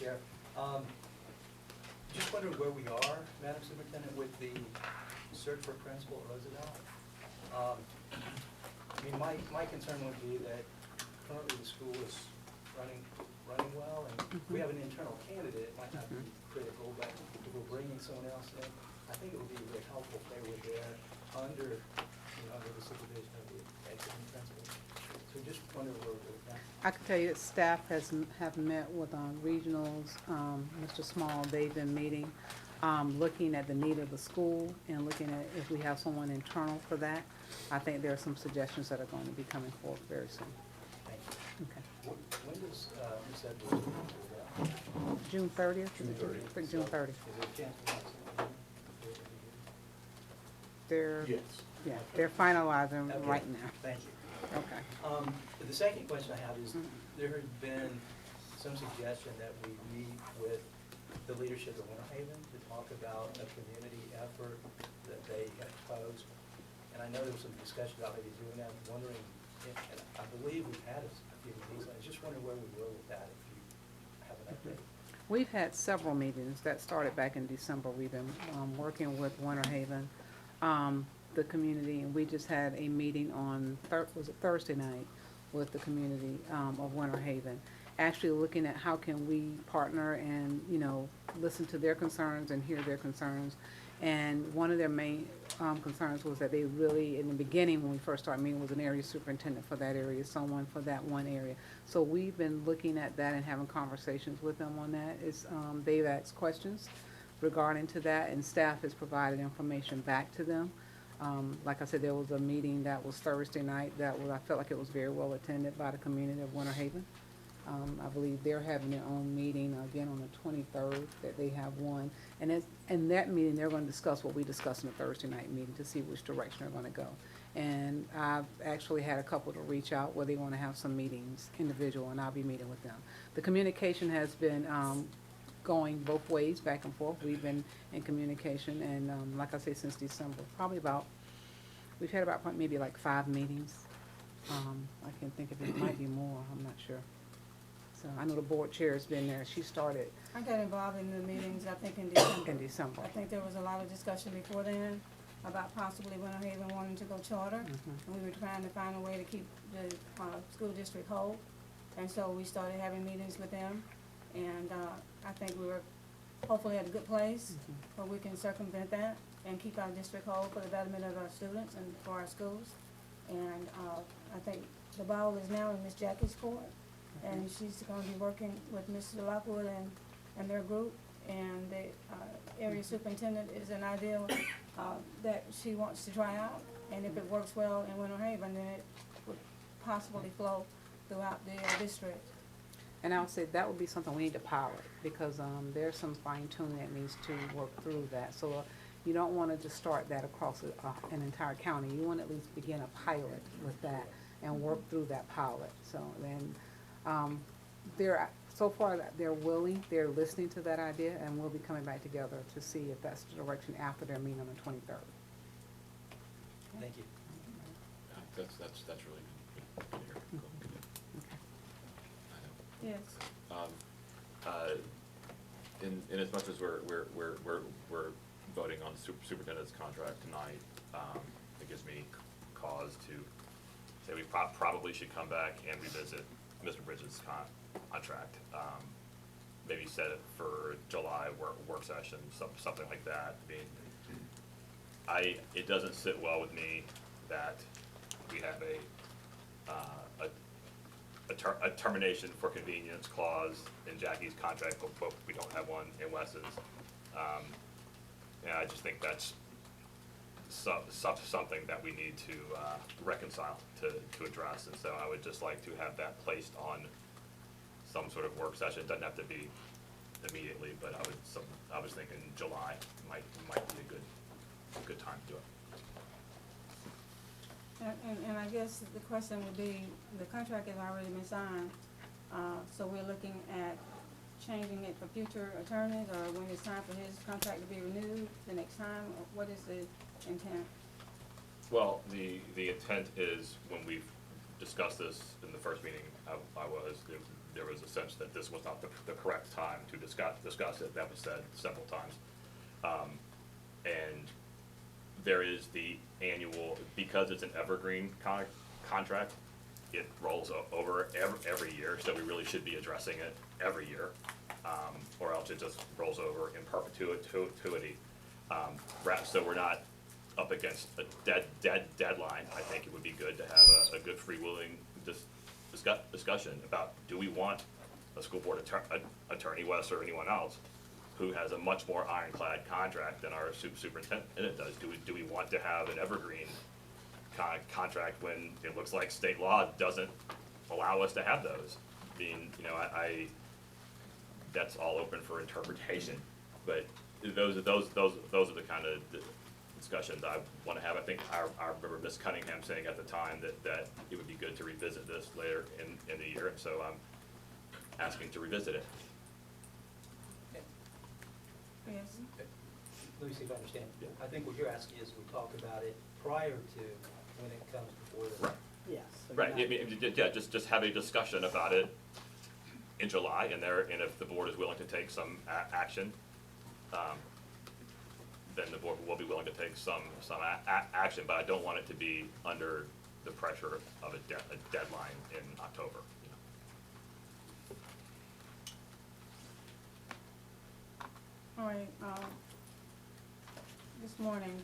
Chair. Just wondering where we are, Madam Superintendent, with the search for principal at Roosevelt. I mean, my concern would be that currently the school is running well, and if we have an internal candidate, it might not be critical, but if we're bringing someone else in, I think it would be very helpful if they were there under the supervision of the exiting principal. So just wondering where we're with that. I can tell you that staff have met with regionals, Mr. Small, they've been meeting, looking at the need of the school and looking at if we have someone internal for that. I think there are some suggestions that are going to be coming forth very soon. Thank you. Okay. When does Ms. Edwards do that? June 30th? June 30th. I think June 30th. Is there a chance we have someone before the They're, Yes. yeah, they're finalizing Okay. right now. Thank you. Okay. The second question I have is, there has been some suggestion that we meet with the leadership of Winter Haven to talk about a community effort that they have proposed. And I know there was some discussion about maybe doing that. I'm wondering, and I believe we've had a few meetings, I was just wondering where we were with that, if you have an update. We've had several meetings that started back in December. We've been working with Winter Haven, the community, and we just had a meeting on Thursday night with the community of Winter Haven, actually looking at how can we partner and listen to their concerns and hear their concerns. And one of their main concerns was that they really, in the beginning when we first started meeting, was an area superintendent for that area, someone for that one area. So we've been looking at that and having conversations with them on that. They've asked questions regarding to that, and staff has provided information back to them. Like I said, there was a meeting that was Thursday night I felt like it was very well attended by the community of Winter Haven. I believe they're having their own meeting again on the 23rd, that they have one. And in that meeting, they're going to discuss what we discussed in the Thursday night meeting to see which direction they're going to go. And I've actually had a couple to reach out where they want to have some meetings individual, and I'll be meeting with them. The communication has been going both ways, back and forth. We've been in communication, and like I say, since December, we've had about maybe like 5 meetings. I can think of it might be more, I'm not sure. So I know the board chair has been there. She started I got involved in the meetings, I think, in December. in December. I think there was a lot of discussion before then about possibly Winter Haven wanting to go charter. And we were trying to find a way to keep the school district whole. And so we started having meetings with them. And I think we were hopefully at a good place where we can circumvent that and keep our district whole for the betterment of our students and for our schools. And I think the ball is now in Miss Jackie's court. And she's going to be working with Mr. Lockwood and their group. And the area superintendent is an ideal that she wants to try out. And if it works well in Winter Haven, then it would possibly flow throughout the district. And I would say that would be something we need to pilot, because there's some fine tuning that needs to work through that. So you don't want to just start that across an entire county. You want to at least begin a pilot with that and work through that pilot. So then so far they're willing, they're listening to that idea, and we'll be coming back together to see if that's the direction after their meeting on the 23rd. Thank you. That's really good to hear. Yes. In as much as we're voting on the superintendent's contract tonight, it gives me cause to say we probably should come back and revisit Mr. Bridges' contract. Maybe set it for July work session, something like that. I mean, it doesn't sit well with me that we have a termination for convenience clause in Jackie's contract, but we don't have one in Wes's. And I just think that's something that we need to reconcile, to address. And so I would just like to have that placed on some sort of work session. It doesn't have to be immediately, but I was thinking July might be a good time to do it. And I guess the question would be, the contract has already been signed, so we're looking at changing it for future attorneys, or when it's time for his contract to be renewed the next time, or what is the intent? Well, the intent is when we discussed this in the first meeting there was a sense that this was not the correct time to discuss it. That was said several times. And there is the annual, because it's an evergreen contract, it rolls over every year, so we really should be addressing it every year. Or else it just rolls over in perpetuity. So we're not up against a deadline. I think it would be good to have a good freewheeling discussion about, do we want a school board attorney, Wes, or anyone else, who has a much more ironclad contract than our superintendent does? Do we want to have an evergreen contract when it looks like state law doesn't allow us to have those? I mean, that's all open for interpretation, but those are the kind of discussions I want to have. I think I remember Ms. Cunningham saying at the time that it would be good to revisit this later in the year, and so I'm asking to revisit it. Yes. Let me see if I understand. Yeah. I think what you're asking is we talk about it prior to when it comes before the. Right. Yes. so Right, you're not- yeah, just have a discussion about it in July, and if the board is willing to take some action, then the board will be willing to take some action, but I don't want it to be under the pressure of a deadline in October. All right, this morning,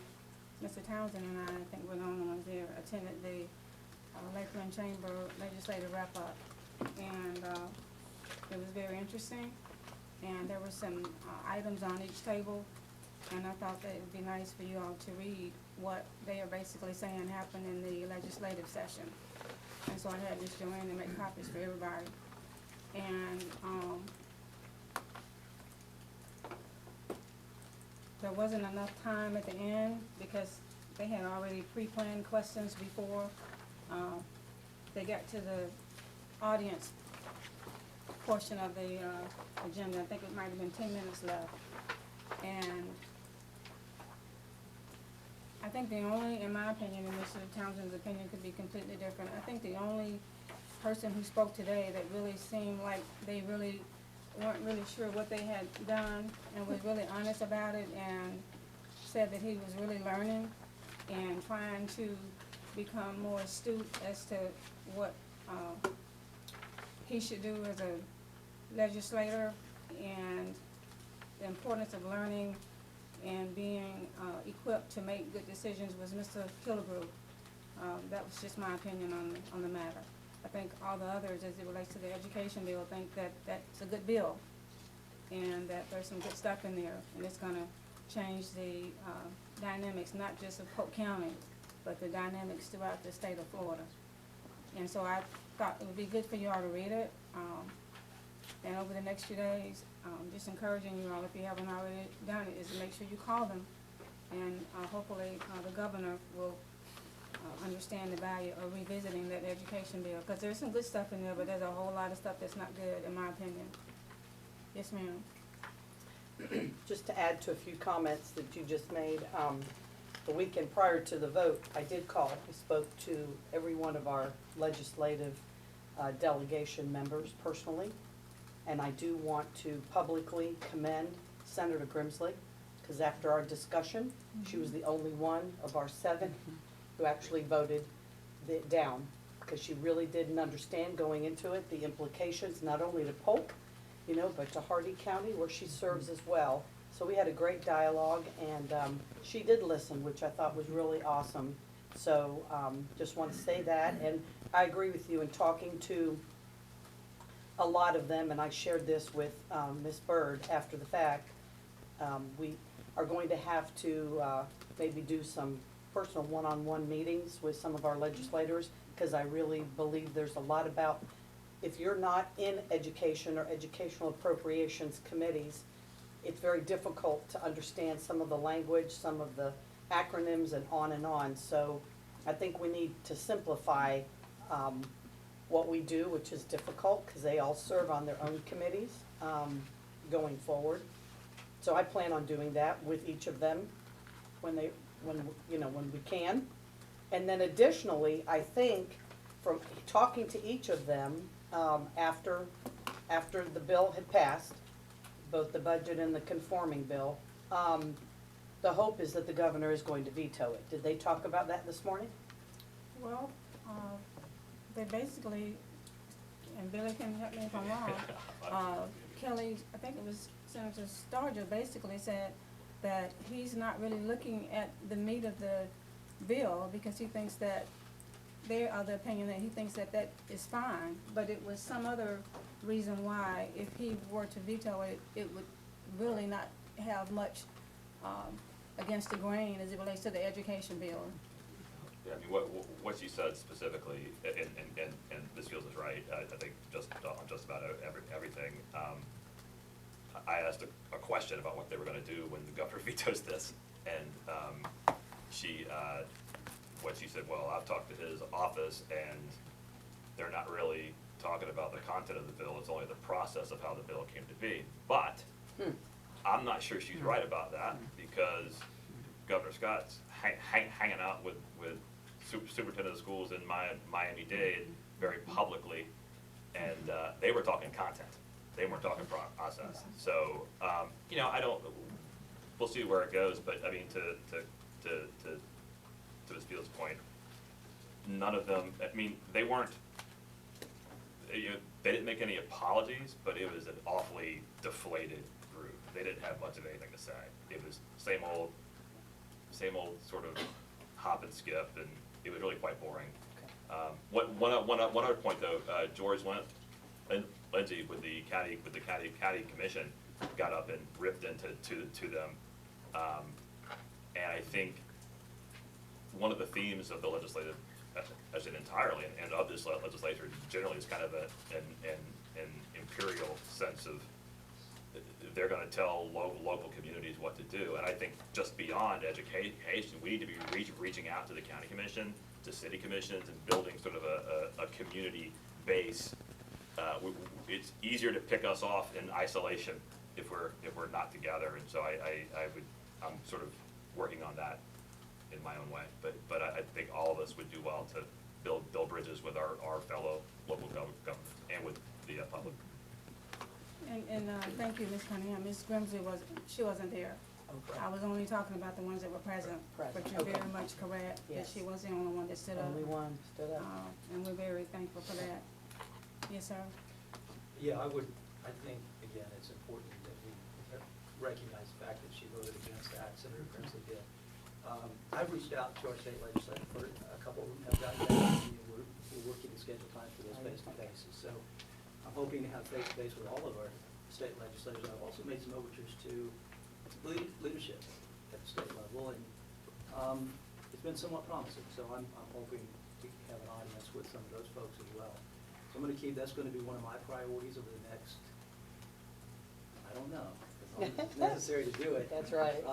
Mr. Townsend and I think we're the only ones there, attended the Lakeland Chamber Legislative Wrap-Up. And it was very interesting, and there were some items on each table, and I thought that it would be nice for you all to read what they are basically saying happened in the legislative session. And so I had Ms. Joanne to make copies for everybody. And there wasn't enough time at the end because they had already pre-planned questions before they got to the audience portion of the agenda. I think it might have been 10 minutes left. And I think the only, in my opinion, and Mr. Townsend's opinion could be completely different, I think the only person who spoke today that really seemed like they really weren't really sure what they had done and was really honest about it and said that he was really learning and trying to become more astute as to what he should do as a legislator, and the importance of learning and being equipped to make good decisions was Mr. Killebrew. That was just my opinion on the matter. I think all the others, as it relates to the education bill, think that that's a good bill and that there's some good stuff in there, and it's gonna change the dynamics, not just of Polk County, but the dynamics throughout the state of Florida. And so I thought it would be good for you all to read it. And over the next few days, just encouraging you all, if you haven't already done it, is to make sure you call them. And hopefully the governor will understand the value of revisiting that education bill. Because there's some good stuff in there, but there's a whole lot of stuff that's not good, in my opinion. Yes, ma'am. Just to add to a few comments that you just made, the weekend prior to the vote, I did call. I spoke to every one of our legislative delegation members personally. And I do want to publicly commend Senator Grimsley, because after our discussion, she was the only one of our 7 who actually voted it down, because she really didn't understand going into it the implications, not only to Polk, but to Hardy County, where she serves as well. So we had a great dialogue, and she did listen, which I thought was really awesome. So just want to say that, and I agree with you in talking to a lot of them, and I shared this with Ms. Byrd after the fact. We are going to have to maybe do some personal one-on-one meetings with some of our legislators, because I really believe there's a lot about, if you're not in education or educational appropriations committees, it's very difficult to understand some of the language, some of the acronyms, and on and on. So I think we need to simplify what we do, which is difficult, because they all serve on their own committees going forward. So I plan on doing that with each of them when we can. And then additionally, I think from talking to each of them, after the bill had passed, both the budget and the conforming bill, the hope is that the governor is going to veto it. Did they talk about that this morning? Well, they basically, and Billy can help me if I'm wrong, Kelly, I think it was Senator Starger, basically said that he's not really looking at the meat of the bill because he thinks that they are the opinion that he thinks that that is fine, but it was some other reason why if he were to veto it, it would really not have much, against the grain as it relates to the education bill. Yeah, I mean, what she said specifically, and Ms. Fields is right, I think just on just about everything. I asked a question about what they were gonna do when the governor vetoes this, and what she said, well, I've talked to his office, and they're not really talking about the content of the bill, it's only the process of how the bill came to be. But I'm not sure she's right about that, because Governor Scott's hanging out with superintendent of schools in Miami-Dade very publicly, and they were talking content. They weren't talking process. So, you know, we'll see where it goes, but I mean, to Ms. Fields' point, none of them, I mean, they weren't, you know, they didn't make any apologies, but it was an awfully deflated group. They didn't have much of anything to say. It was same old sort of hop and skip, and it was really quite boring. One other point though, George Lindsay with the county commission got up and ripped into them, and I think one of the themes of the legislative, as an entirely, and of this legislature generally, is kind of an imperial sense of they're gonna tell local communities what to do. And I think just beyond education, we need to be reaching out to the county commission, to city commissions, and building sort of a community base. It's easier to pick us off in isolation if we're not together, and so I'm sort of working on that in my own way. But I think all of us would do well to build bridges with our fellow local governments and with the public. And thank you, Ms. Cunningham. Ms. Grimsley wasn't there. Okay. I was only talking about the ones that were present, but Present, you're okay. very much correct that Yes. she was the only one that stood up. Only one stood up. And we're very thankful for that. Yes, sir. Yeah, I think, again, it's important that we recognize the fact that she voted against that, Senator Grimsley did. I've reached out to our state legislature for a couple of them have gotten back to me, and we're working to schedule time for those face-to-faces. So I'm hoping to have face-to-face with all of our state legislators. I've also made some overtures to leadership at the state level, and it's been somewhat promising. So I'm hoping to have an audience with some of those folks as well. So I'm that's gonna be one of my priorities over the next, I don't know, as long as it's necessary to do it. That's right.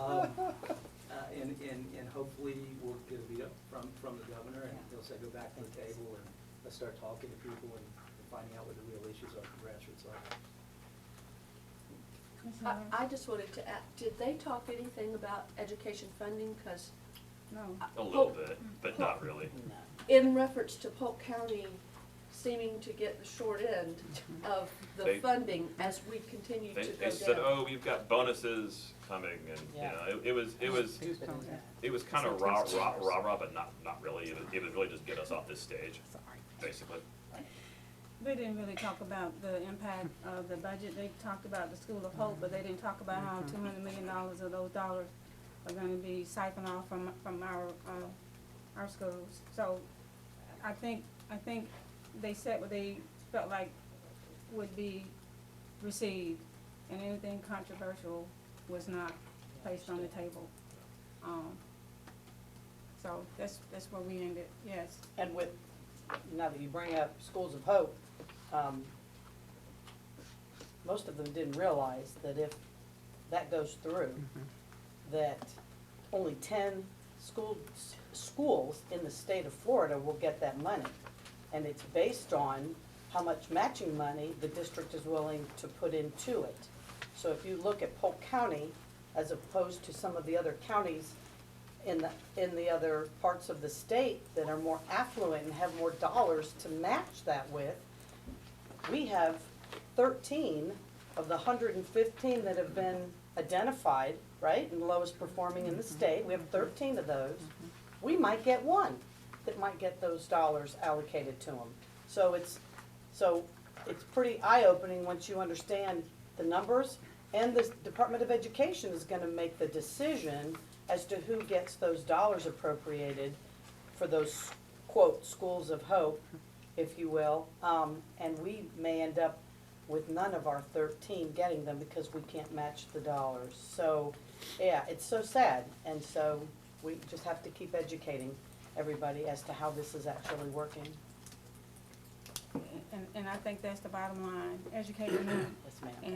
And hopefully we'll get a veto from the governor, and he'll say, go back to the table and let's start talking to people and finding out what the real issues are from grassroots level. Ms. Howard? I just wanted to ask, did they talk anything about education funding? Because No. A little bit, but not really. No. in reference to Polk County seeming to get the short end of the They- funding as we continue to go down. They said, oh, we've got bonuses coming, and, you Yeah. know, it was Stupid as that. It was kind of rah, but not really. It was really just get us off this stage, basically. They didn't really talk about the impact of the budget. They talked about the School of Hope, but they didn't talk about how $200 million of those dollars are gonna be siphoned off from our schools. So I think they said what they felt like would be received, and anything controversial was not placed on the table. So that's where we ended, yes. And with, now that you bring up Schools of Hope, most of them didn't realize that if that goes through, that only 10 schools in the state of Florida will get that money. And it's based on how much matching money the district is willing to put into it. So if you look at Polk County, as opposed to some of the other counties in the other parts of the state that are more affluent and have more dollars to match that with, we have 13 of the 115 that have been identified, right, and lowest performing in the state. We have 13 of those. We might get one that might get those dollars allocated to them. So it's pretty eye-opening once you understand the numbers, and the Department of Education is gonna make the decision as to who gets those dollars appropriated for those, quote, schools of hope, if you will. And we may end up with none of our 13 getting them because we can't match the dollars. So, yeah, it's so sad, and so we just have to keep educating everybody as to how this is actually working. And I think that's the bottom line, educating them Yes, ma'am.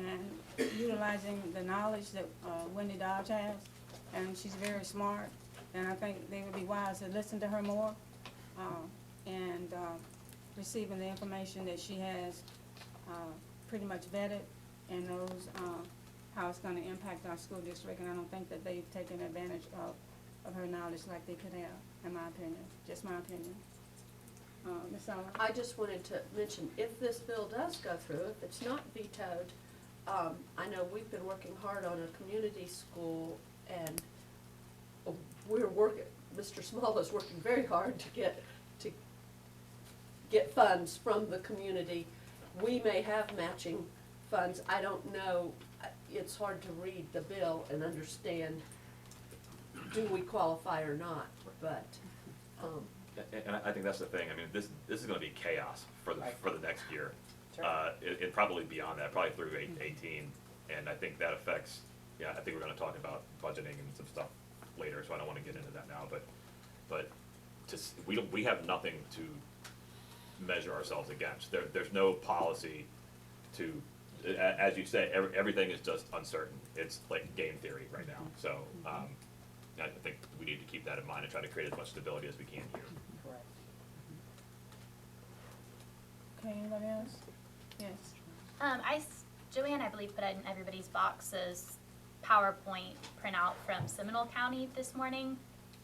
and utilizing the knowledge that Wendy Dodge has, and she's very smart, and I think they would be wise to listen to her more, and receiving the information that she has pretty much vetted and knows how it's gonna impact our school district, and I don't think that they've taken advantage of her knowledge like they could have, in my opinion, just my opinion. Ms. Sullivan? I just wanted to mention, if this bill does go through, if it's not vetoed, I know we've been working hard on a community school, and we're working, Mr. Small is working very hard to get funds from the community. We may have matching funds, I don't know, it's hard to read the bill and understand, do we qualify or not, but, And I think that's the thing, I mean, this is gonna be chaos for Right. the next year. That's right. And probably beyond that, probably through 18, and I think that affects, yeah, I think we're gonna talk about budgeting and some stuff later, so I don't wanna get into that now, but just, we have nothing to measure ourselves against. There's no policy to, as you say, everything is just uncertain. It's like game theory right now, so, I think we need to keep that in mind and try to create as much stability as we can here. Correct. Okay, anybody else? Yes. Joanne, I believe, put in everybody's boxes PowerPoint printout from Seminole County this morning.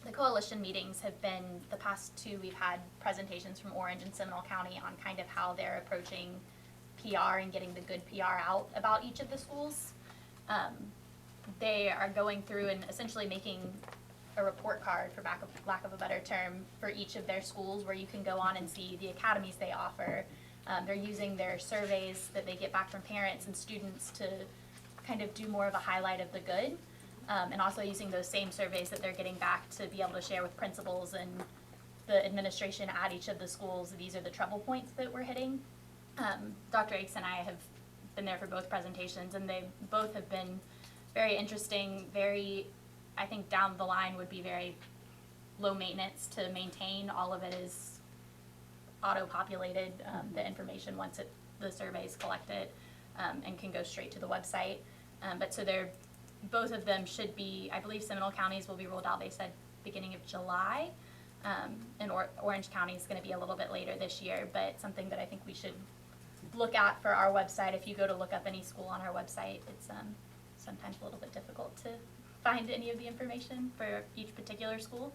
The coalition meetings have been, the past two, we've had presentations from Orange and Seminole County on kind of how they're approaching PR and getting the good PR out about each of the schools. They are going through and essentially making a report card, for lack of a better term, for each of their schools where you can go on and see the academies they offer. They're using their surveys that they get back from parents and students to kind of do more of a highlight of the good. And also using those same surveys that they're getting back to be able to share with principals and the administration at each of the schools. These are the trouble points that we're hitting. Dr. Aikes and I have been there for both presentations, and they both have been very interesting, very, I think down the line would be very low maintenance to maintain. All of it is auto-populated, the information once the survey is collected, and can go straight to the website. But so both of them should be, I believe Seminole counties will be rolled out, they said beginning of July. And Orange County is gonna be a little bit later this year, but something that I think we should look at for our website. If you go to look up any school on our website, it's sometimes a little bit difficult to find any of the information for each particular school.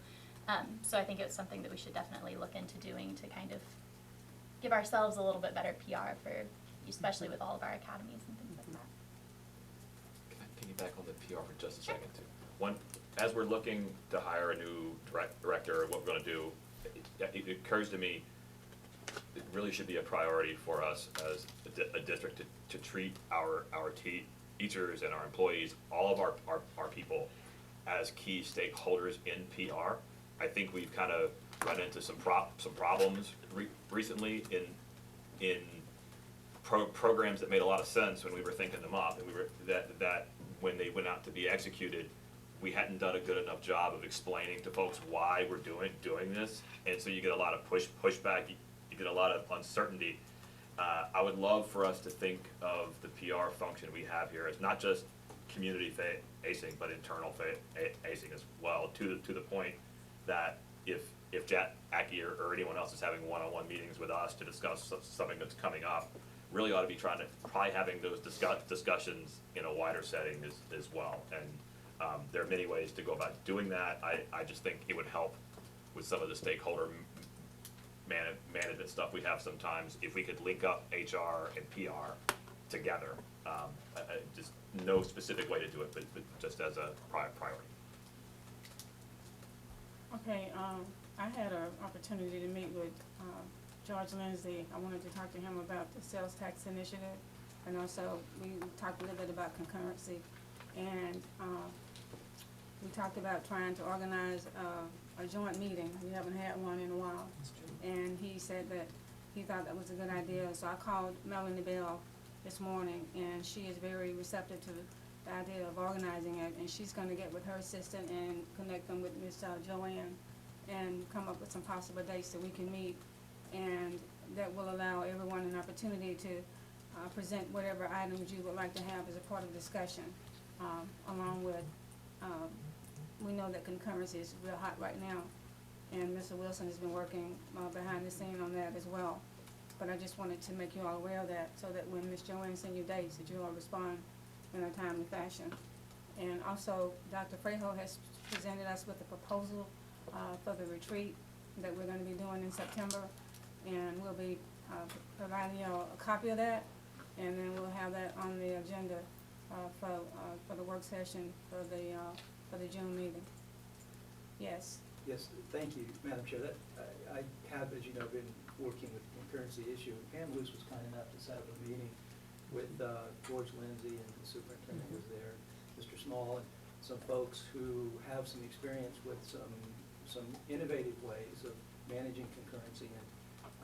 So I think it's something that we should definitely look into doing to kind of give ourselves a little bit better PR for, especially with all of our academies and things like that. Can you back on the PR for just a second too? One, as we're looking to hire a new director, what we're gonna do, it occurs to me, it really should be a priority for us as a district to treat our teachers and our employees, all of our people, as key stakeholders in PR. I think we've kind of run into some problems recently in programs that made a lot of sense when we were thinking them up, and that when they went out to be executed, we hadn't done a good enough job of explaining to folks why we're doing this, and so you get a lot of pushback, you get a lot of uncertainty. I would love for us to think of the PR function we have here as not just community facing, but internal facing as well, to the point that if Jack Aki or anyone else is having one-on-one meetings with us to discuss something that's coming up, really ought to be probably having those discussions in a wider setting as well. And There are many ways to go about doing that. I just think it would help with some of the stakeholder management stuff we have sometimes, if we could link up HR and PR together. Just no specific way to do it, but just as a priority. Okay, I had an opportunity to meet with, George Lindsay. I wanted to talk to him about the sales tax initiative, and also we talked a little bit about concurrency. And, we talked about trying to organize, a joint meeting. We haven't had one in a while. And he said that he thought that was a good idea, so I called Melanie Bell this morning, and she is very receptive to the idea of organizing it, and she's gonna get with her assistant and connect them with Miss Joanne and come up with some possible dates that we can meet, and that will allow everyone an opportunity to present whatever items you would like to have as a part of the discussion, along with, we know that concurrency is real hot right now, and Mr. Wilson has been working behind the scene on that as well. But I just wanted to make you all aware of that, so that when Ms. Joanne sends you dates, that you all respond in a timely fashion. And also, Dr. Frejo has presented us with a proposal for the retreat that we're gonna be doing in September. And we'll be providing you all a copy of that, and then we'll have that on the agenda for the work session for the June meeting. Yes. Yes, thank you, Madam Chair. I have, as you know, been working with the concurrency issue. Pam Luce was kind enough to set up a meeting with George Lindsay, and the superintendent was there, Mr. Small, and some folks who have some experience with some innovative ways of managing concurrency. And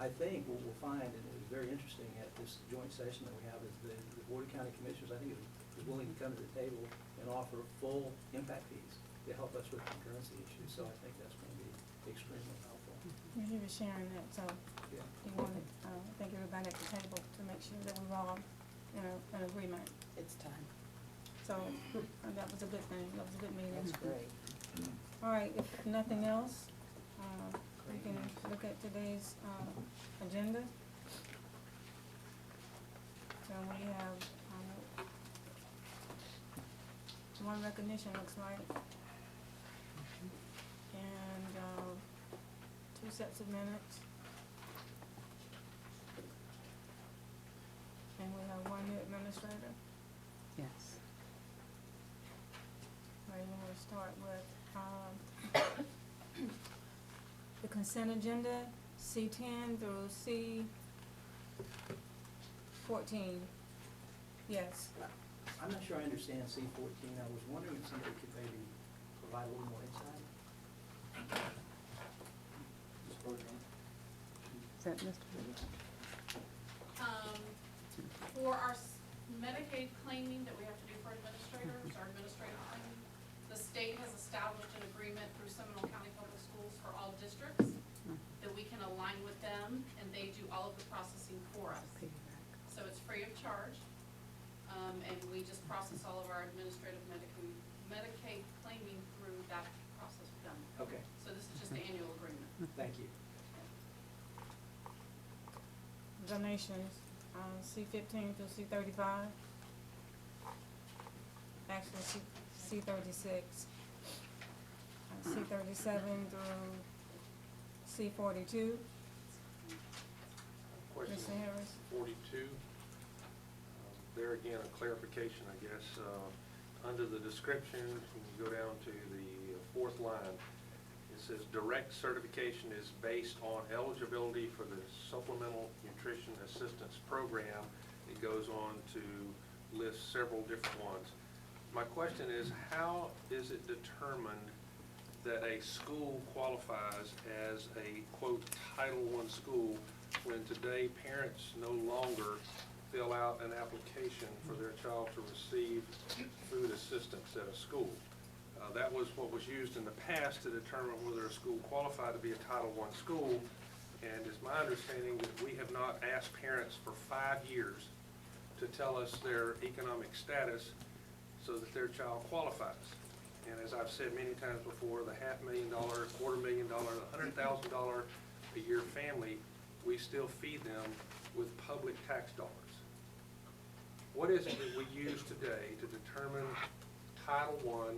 I think what we'll find, and it was very interesting at this joint session that we have, is the Board of County Commissioners, I think, is willing to come to the table and offer full impact fees to help us with concurrency issues. So I think that's going to be extremely helpful. He was sharing that, so Yeah. he wanted, I think everybody at the table to make sure that we were all in agreement. It's time. So, that was a good thing, that was a good meeting. That's great. All right, if nothing else, we can look at today's, agenda. So we have, one recognition, looks like. And, 2 sets of minutes. And we have one new administrator. Yes. All right, we'll start with, the consent agenda, C10 through C14. Yes. I'm not sure I understand C14. I was wondering if somebody could maybe provide a little more insight. Is that Mr. For our Medicaid claiming that we have to do for administrators, our administrative claiming, the state has established an agreement through Seminole County Public Schools for all districts that we can align with them, and they do all of the processing for us. So it's free of charge, and we just process all of our administrative Medicaid claiming through that process with them. Okay, So this is just the annual agreement. thank you. Donations, C15 through C35. Actually, C36. C37 through C42. Question Mr. Harris. 42. There again, a clarification, I guess. Under the description, when you go down to the fourth line, it says direct certification is based on eligibility for the Supplemental Nutrition Assistance Program. It goes on to list several different ones. My question is, how is it determined that a school qualifies as a, quote, Title I school, when today parents no longer fill out an application for their child to receive food assistance at a school? That was what was used in the past to determine whether a school qualified to be a Title I school, and it's my understanding that we have not asked parents for 5 years to tell us their economic status so that their child qualifies. And as I've said many times before, the $500,000, $250,000, the $100,000 a year family, we still feed them with public tax dollars. What is it that we use today to determine Title I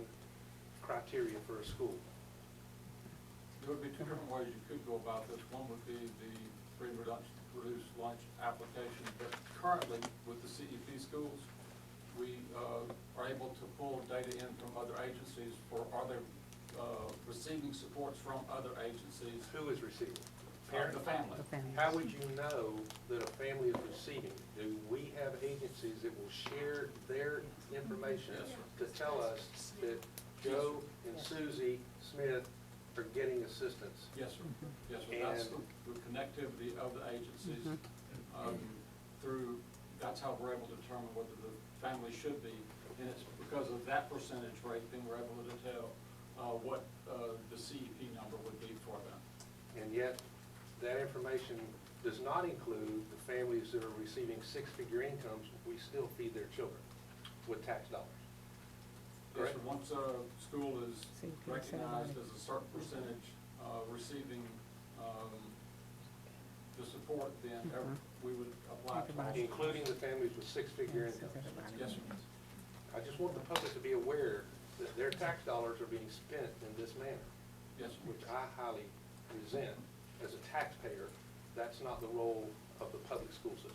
criteria for a school? There would be two different ways you could go about this. One would be the free and reduced lunch application, but currently with the CEP schools, we are able to pull data in from other agencies for, are they receiving supports from other agencies? Who is receiving? The family. The family. How would you know that a family is receiving? Do we have agencies that will share their information Yes, to tell us that Joe and Susie Smith are getting assistance? Yes, sir. Yes, sir. That's the connectivity of the agencies through, that's how we're able to determine whether the family should be. And it's because of that percentage rate, then we're able to tell what the CEP number would be for them. And yet, that information does not include the families that are receiving six-figure incomes. We still feed their children with tax dollars. Yes, Correct? sir. Once a school is So you can set recognized it. as a certain percentage receiving the support, then we would apply to all schools. Including the families with six-figure This is incomes. everybody. Yes, sir. I just want the public to be aware that their tax dollars are being spent in this manner, Yes, sir. which I highly resent. As a taxpayer, that's not the role of the public school system.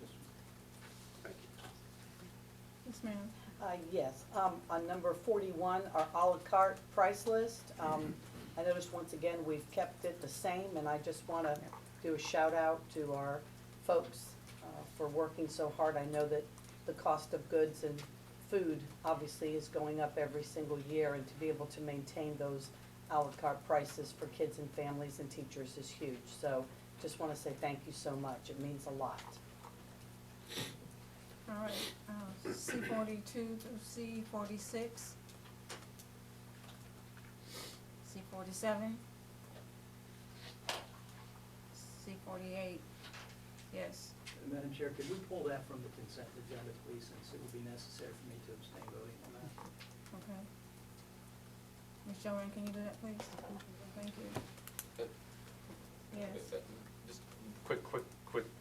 Yes, sir. Thank you. Yes, ma'am. Yes, on number 41, our à la carte price list, I noticed once again, we've kept it the same, and I just want to do a shout out to our folks for working so hard. I know that the cost of goods and food obviously is going up every single year, and to be able to maintain those à la carte prices for kids and families and teachers is huge. So just want to say thank you so much. It means a lot. All right, C-42 through C-46. C-47. C-48, yes. Madam Chair, could we pull that from the consent agenda, please, since it would be necessary for me to abstain voting on that? Okay. Ms. Joanne, can you do that, please? Thank you. Yes. Just quick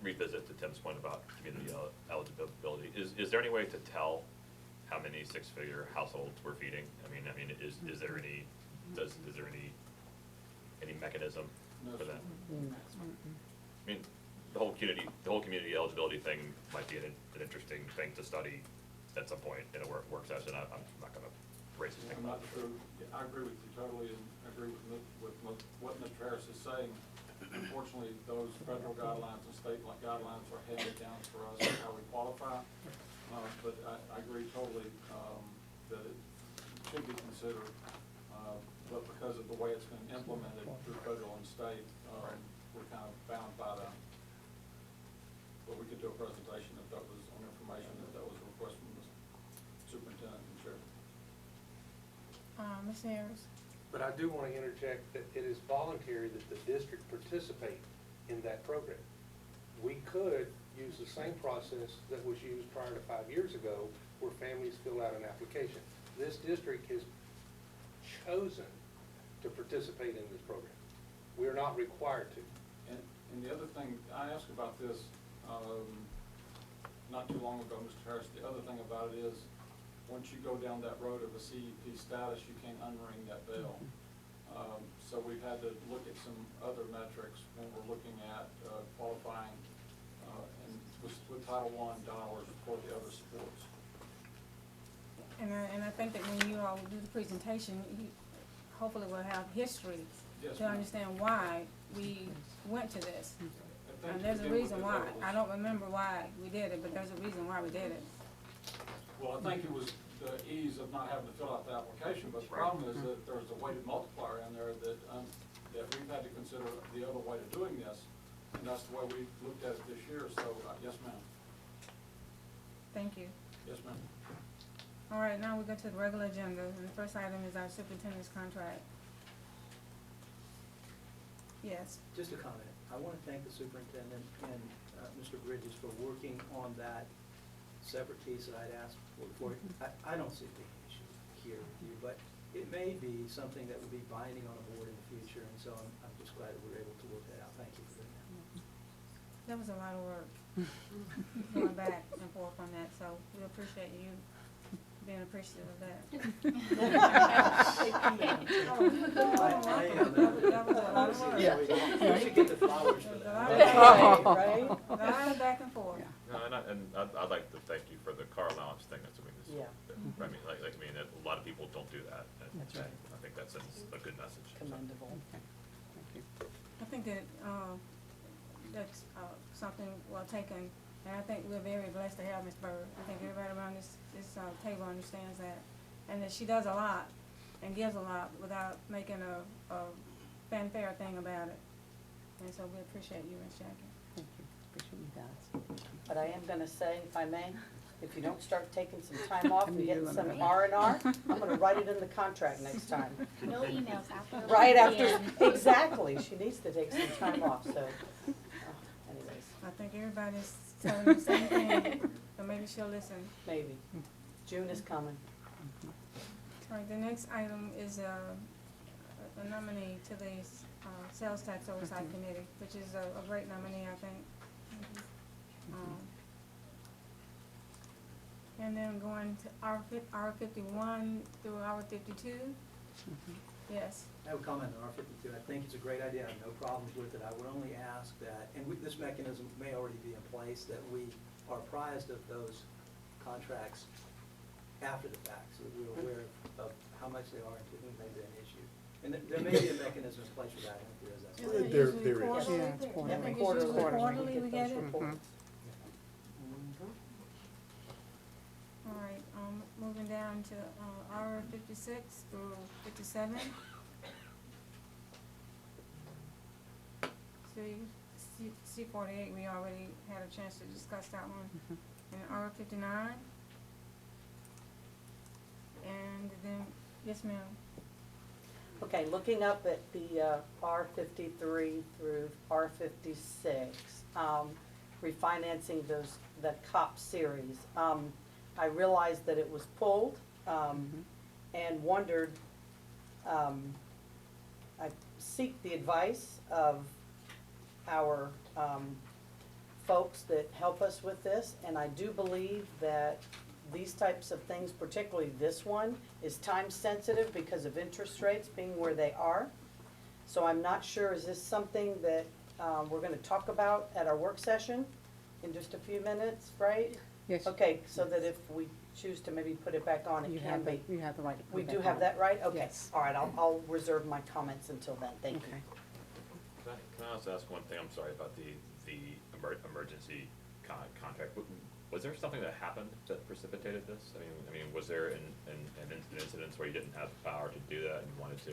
revisit to Tim's point about community eligibility. Is there any way to tell how many six-figure households we're feeding? I mean, is there any, is there any mechanism No, for sir. that? I mean, the whole community eligibility thing might be an interesting thing to study at some point in a work session. I'm not gonna raise this thing I'm not about. sure, I agree with you totally, and I agree with what Mr. Harris is saying. Unfortunately, those federal guidelines and state guidelines are handed down for us on how we qualify. But I agree totally that it should be considered, but because of the way it's been implemented through federal and state, we're kind of bound by that. But we could do a presentation if that was on information, if that was a request from the superintendent and sheriff. Ms. Harris? But I do want to interject that it is voluntary that the district participate in that program. We could use the same process that was used prior to 5 years ago, where families fill out an application. This district has chosen to participate in this program. We are not required to. And the other thing, I asked about this, not too long ago, Mr. Harris, the other thing about it is, once you go down that road of a CEP status, you can't unring that bell. So we've had to look at some other metrics when we're looking at qualifying, and with Title I dollars for the other supports. And I think that when you all do the presentation, you hopefully will have history Yes, to ma'am. understand why we went to this. I think And to there's a begin with, reason it why. was- I don't remember why we did it, but there's a reason why we did it. Well, I think it was the ease of not having to fill out the application, but the problem is that there's a weighted multiplier in there that we've had to consider the other way of doing this, and that's the way we looked at it this year, so, yes, ma'am. Thank you. Yes, ma'am. All right, now we go to the regular agenda, and the first item is our superintendent's contract. Yes. Just a comment. I want to thank the superintendent and Mr. Bridges for working on that separate piece that I'd asked for. I don't see a big issue here with you, but it may be something that would be binding on a board in the future, and so I'm just glad that we were able to work that out. Thank you for doing that. That was a lot of work, going back and forth on that, so we appreciate you being appreciative of that. I am. That was a lot of work. Yeah. We should get the flowers for A that. lot of Right, back- right? a lot of back and forth. No, and I'd like to thank you for the car allowance thing, that's, I mean, this, Yeah. I mean, I mean, a lot of people don't do that, and That's right. I think that sends a good message. so. Commendable. I think that, that's, something well taken, and I think we're very blessed to have Ms. Bird. I think everybody around this table understands that, and that she does a lot and gives a lot without making a fanfare thing about it. And so we appreciate you, Ms. Jackie. Thank you, appreciate you guys. But I am gonna say, if I may, if you don't start taking some time off and I'm getting doing some it. R&R, I'm gonna write it in the contract next time. No emails after. Right 1 after, p.m. exactly, she needs to take some time off, so, anyways, I think everybody's telling the same thing, so maybe she'll listen. maybe. June is coming. All right, the next item is a nominee to the Sales Tax Oversight Committee, which is a great nominee, I think. And then going to R 51 through R 52. Yes, I have a comment on R52. I think it's a great idea. I have no problems with it. I would only ask that, and this mechanism may already be in place, that we are apprised of those contracts after the fact, so that we're aware of how much they are and to whom they've been issued. And there may be a mechanism in place for that, and if there is, that's Isn't fine. it There- usually there is. quarterly? Yeah, it's quarterly. I think it's Quarterly. usually quarterly we get those it. reports. All right, moving down to, R 56 through 57. C 48, we already had a chance to discuss that one. And R 59. And then, yes, ma'am. Okay, looking up at the R 53 through R 56, refinancing that COP series. I realized that it was pulled, and wondered, I seek the advice of our folks that help us with this, and I do believe that these types of things, particularly this one, is time sensitive because of interest rates being where they are. So I'm not sure, is this something that we're gonna talk about at our work session in just a few minutes, right? Yes. Okay, so that if we choose to maybe put it back on, You it can have the, be. you have the right to put We it do back have on. that right? Okay, Yes. all right, I'll reserve my comments until then, thank you. Okay. Can I also ask one thing, I'm sorry, about the emergency contract? Was there something that happened that precipitated this? I mean, was there an incident where you didn't have the power to do that and you wanted to?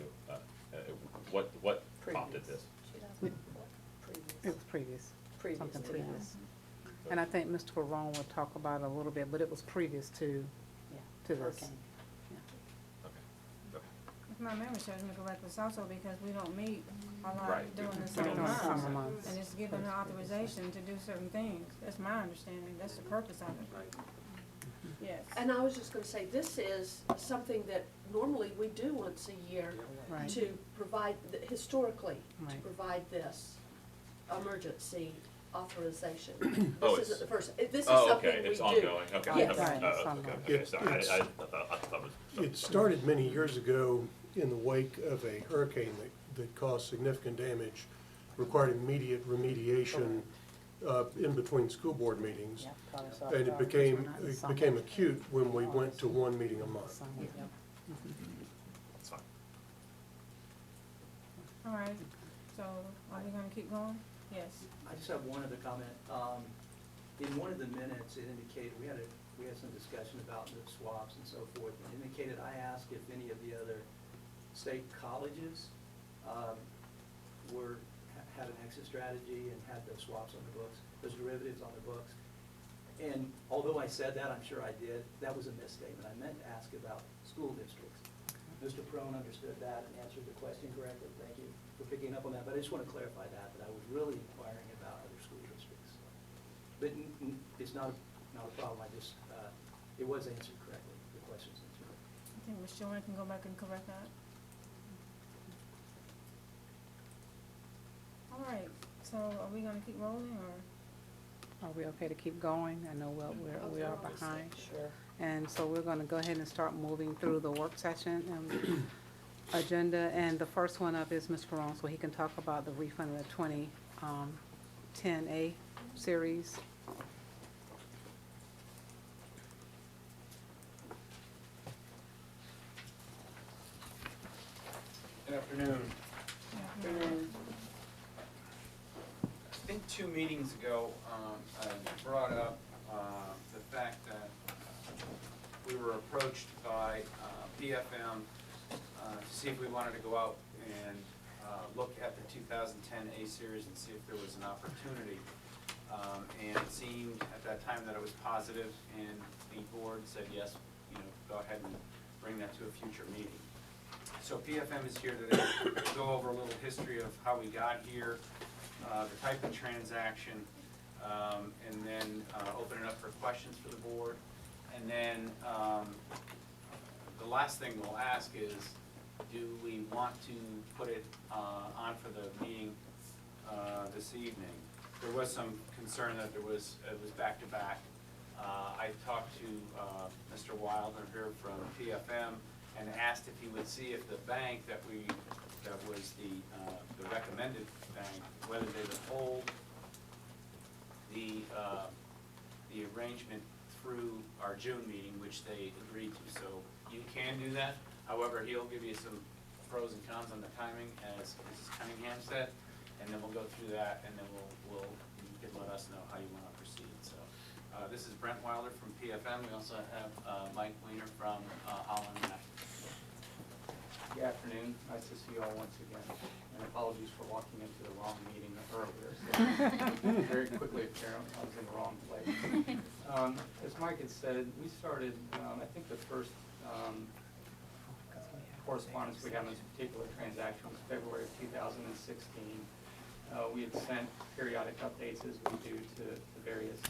What prompted this? 2004. It was previous, Previous something to that. previous. And I think Mr. Perone will talk about it a little bit, but it was previous to Yeah, this. hurricane. Okay. If my memory serves me correctly, it's also because we don't meet a lot Right. during the We summer don't During the months. summer months. And it's given her authorization to do certain things. That's my understanding. That's the purpose of it. Yes. And I was just gonna say, this is something that normally we do once a year Right. to provide, historically, to Right. provide this emergency authorization. Oh, This isn't the first, this is Oh, something we okay, do. it's ongoing, okay. Yes. Right, it's Okay, ongoing. okay, sorry, I thought it was. It started many years ago in the wake of a hurricane that caused significant damage, required immediate remediation in between school board meetings. Yeah, caught us off And it guard. became acute when we went to one meeting a month. Summer. Yep. It's fine. All right. So are we gonna keep going? Yes. I just have one other comment. In one of the minutes, it indicated, we had some discussion about the swaps and so forth, and it indicated, I asked if any of the other state colleges had an exit strategy and had those swaps on the books, those derivatives on the books. And although I said that, I'm sure I did, that was a misstatement. I meant to ask about school districts. Mr. Prone understood that and answered the question correctly. Thank you for picking up on that. But I just want to clarify that I was really inquiring about other school districts. But it's not a problem. I just, it was answered correctly. The question's answered. I think Ms. Joanne can go back and correct that. All right. So are we gonna keep rolling or? Are we okay to keep going? I know we are behind. Sure. And so we're gonna go ahead and start moving through the work session agenda. And the first one up is Mr. Perone, so he can talk about the refund of the 2010A series. Good afternoon. And I think 2 meetings ago, I brought up the fact that we were approached by PFM to see if we wanted to go out and look at the 2010 A-Series and see if there was an opportunity. And it seemed at that time that it was positive, and the board said, yes, go ahead and bring that to a future meeting. So PFM is here today to go over a little history of how we got here, the type of transaction, and then open it up for questions for the board. And then the last thing we'll ask is, do we want to put it on for the meeting this evening? There was some concern that it was back to back. I talked to Mr. Wilder here from PFM and asked if he would see if the bank that was the recommended bank, whether they would hold the arrangement through our June meeting, which they agreed to. So you can do that. However, he'll give you some pros and cons on the timing, as Mrs. Cunningham said, and then we'll go through that, and then you can let us know how you want to proceed. So this is Brent Wilder from PFM. We also have Mike Weiner from Holland Mac. Good afternoon. Nice to see you all once again. And apologies for walking into the wrong meeting earlier. So very quickly, apparently, I was in the wrong place. As Mike had said, we started, I think the first correspondence we had on this particular transaction was February of 2016. We had sent periodic updates, as we do, to various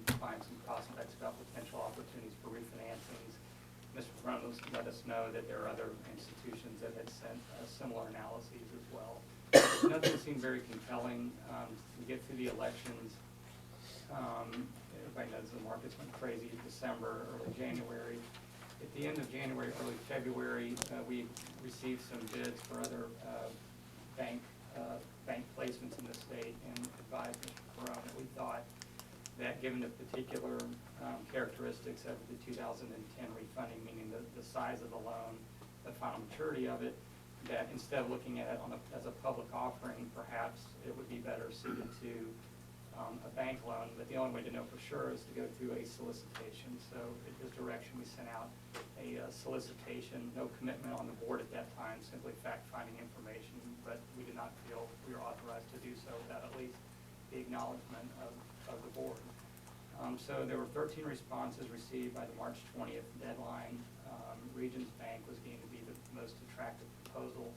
clients and prospects about potential opportunities for refinancings. Mr. Reynolds let us know that there are other institutions that had sent similar analyses as well. Nothing seemed very compelling. We get through the elections. Everybody knows the markets went crazy in December, early January. At the end of January, early February, we received some bids for other bank placements in the state, and advised Mr. Perone that we thought that given the particular characteristics of the 2010 refunding, meaning the size of the loan, the final maturity of it, that instead of looking at it as a public offering, perhaps it would be better suited to a bank loan. But the only way to know for sure is to go through a solicitation. So at his direction, we sent out a solicitation, no commitment on the board at that time, simply fact-finding information, but we did not feel we were authorized to do so without at least the acknowledgement of the board. So there were 13 responses received by the March 20th deadline. Regions Bank was deemed to be the most attractive proposal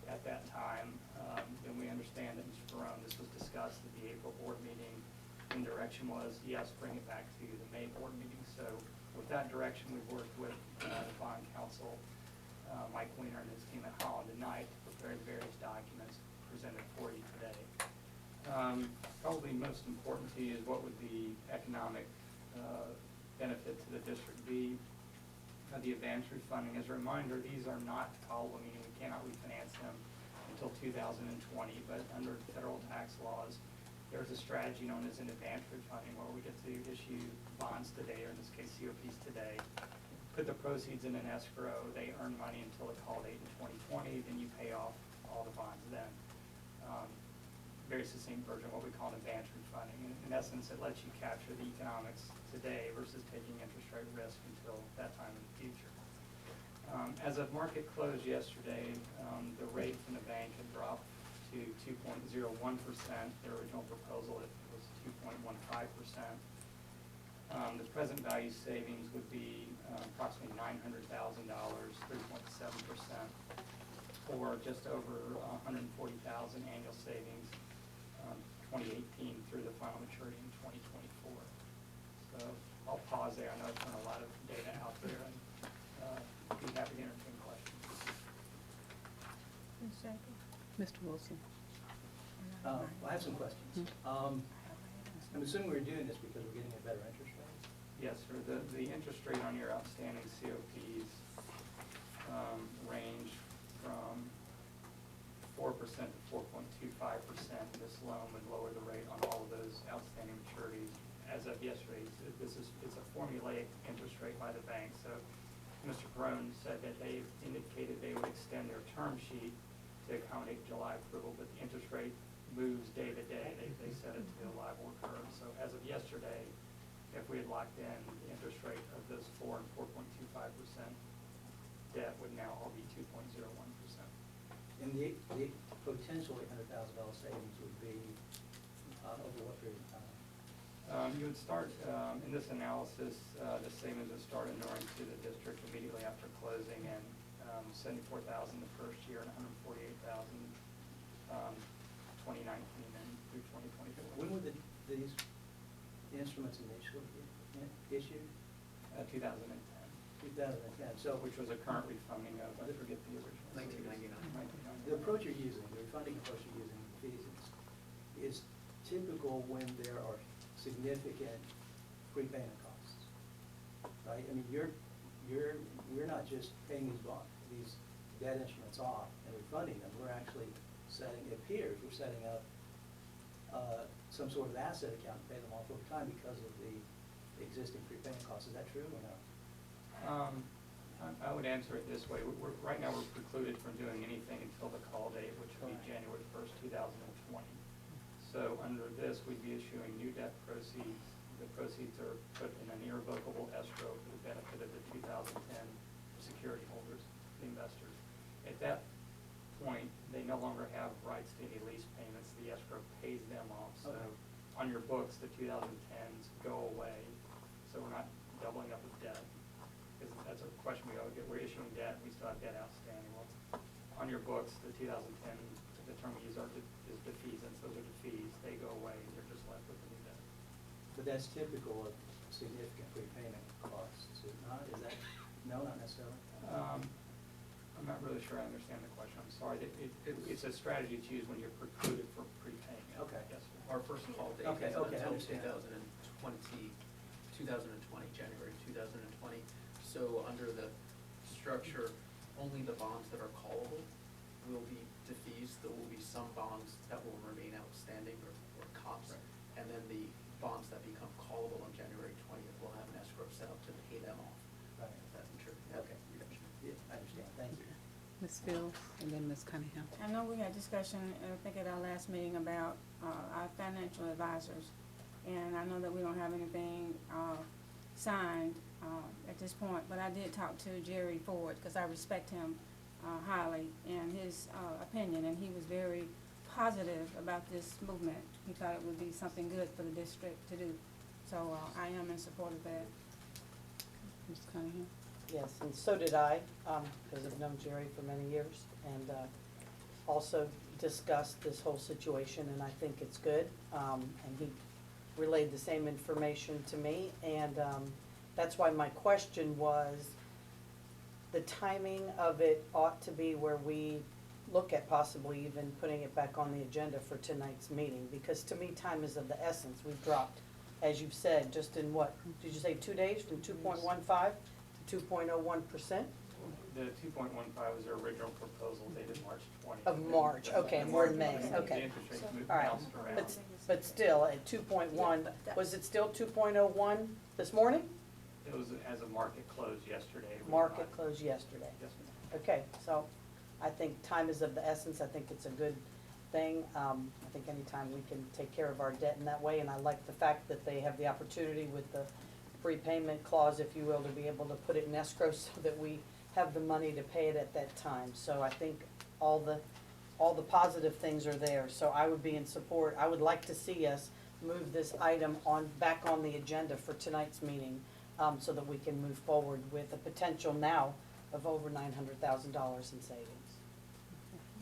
at that time. Then we understand that Mr. Perone, this was discussed at the April board meeting, and direction was, yes, bring it back to the May board meeting. So with that direction, we've worked with the bond counsel, Mike Weiner and his team at Holland and Knight, to prepare various documents presented for you today. Probably most important to you is what would the economic benefit to the district be. The advance refunding, as a reminder, these are not callable, meaning we cannot refinance them until 2020, but under federal tax laws, there's a strategy known as an advance refunding, where we get to issue bonds today, or in this case COPs today, put the proceeds in an escrow, they earn money until the call date in 2020, then you pay off all the bonds then. Very succinct version of what we call an advance refunding. In essence, it lets you capture the economics today versus taking interest rate risk until that time in the future. As of market close yesterday, the rate from the bank had dropped to 2.01%. Their original proposal was 2.15%. The present value savings would be approximately $900,000, 3.7%, or just over $140,000 annual savings, 2018 through the final maturity in 2024. So I'll pause there. I know I've thrown a lot of data out there, and be happy to entertain questions. Mr. Wilson. I have some questions. I'm assuming we're doing this because we're getting a better interest rate? Yes, sir. The interest rate on your outstanding COPs range from 4% to 4.25%. This loan would lower the rate on all of those outstanding maturities. As of yesterday, it's a formulaic interest rate by the bank. So Mr. Perone said that they indicated they would extend their term sheet to accommodate July approval, but the interest rate moves day to day. They set it to the LIBOR curve. So as of yesterday, if we had locked in the interest rate of those 4 and 4.25%, debt would now all be 2.01%. And the potential $800,000 savings would be over what period of time? You would start, in this analysis, the savings would start inuring to the district immediately after closing, and $74,000 the first year and $148,000 2019 and through 2024. When were these instruments initially issued? 2010. 2010. So Which was a current refunding of, I forget the original. 1999. the approach you're using, the refunding approach you're using, fees, is typical when there are significant prepayment costs, right? I mean, we're not just paying these debt instruments off and refunding them. We're actually setting, it appears, we're setting up some sort of asset account to pay them off over time because of the existing prepayment costs. Is that true or no? I would answer it this way. Right now, we're precluded from doing anything until the call date, which would be January 1st, 2020. So under this, we'd be issuing new debt proceeds. The proceeds are put in an irrevocable escrow for the benefit of the 2010 security holders, the investors. At that point, they no longer have rights to any lease payments. The escrow pays them off. So on your books, the 2010s go away. So we're not doubling up with debt. Because that's a question we always get. We're issuing debt, we still have debt outstanding. Well, on your books, the 2010, the term we use is defeasance. Those are defeased. They go away. You're just left with the new debt. But that's typical of significant prepayment costs, is it not? Is that, no, not necessarily? I'm not really sure I understand the question. I'm sorry. It's a strategy to use when you're precluded from prepaying. Okay. Yes, sir. Our first call date Okay, is okay, I until understand. 2020, January 2020. So under the structure, only the bonds that are callable will be defeased. There will be some bonds that will remain outstanding or COPS. And then the bonds that become callable on January 20th will have an escrow set up to pay them off. Right. That maturity. Okay. Yeah, I understand. Thank you. Ms. Fields, and then Ms. Cunningham. I know we had discussion, I think at our last meeting about, our financial advisors. And I know that we don't have anything, signed, at this point, but I did talk to Jerry Ford, because I respect him, highly, and his, opinion, and he was very positive about this movement. He thought it would be something good for the district to do. So, I am in support of that. Ms. Cunningham. Yes, and so did I, because I've known Jerry for many years, and also discussed this whole situation, and I think it's good. And he relayed the same information to me, and that's why my question was, the timing of it ought to be where we look at possibly even putting it back on the agenda for tonight's meeting, because to me, time is of the essence. We've dropped, as you've said, just in what, did you say 2 days, from 2.15 to 2.01%? The 2.15 was their original proposal dated March 20th. Of March, okay, and we're in May, The okay. interest rates moved, All right, bounced around. but still, at 2.1, was it still 2.01 this morning? It was as of market close yesterday. It was Market not- closed yesterday. Yes, ma'am. Okay, so I think time is of the essence. I think it's a good thing. I think anytime we can take care of our debt in that way, and I like the fact that they have the opportunity with the prepayment clause, if you will, to be able to put it in escrow so that we have the money to pay it at that time. So I think all the positive things are there. So I would be in support. I would like to see us move this item back on the agenda for tonight's meeting, so that we can move forward with a potential now of over $900,000 in savings.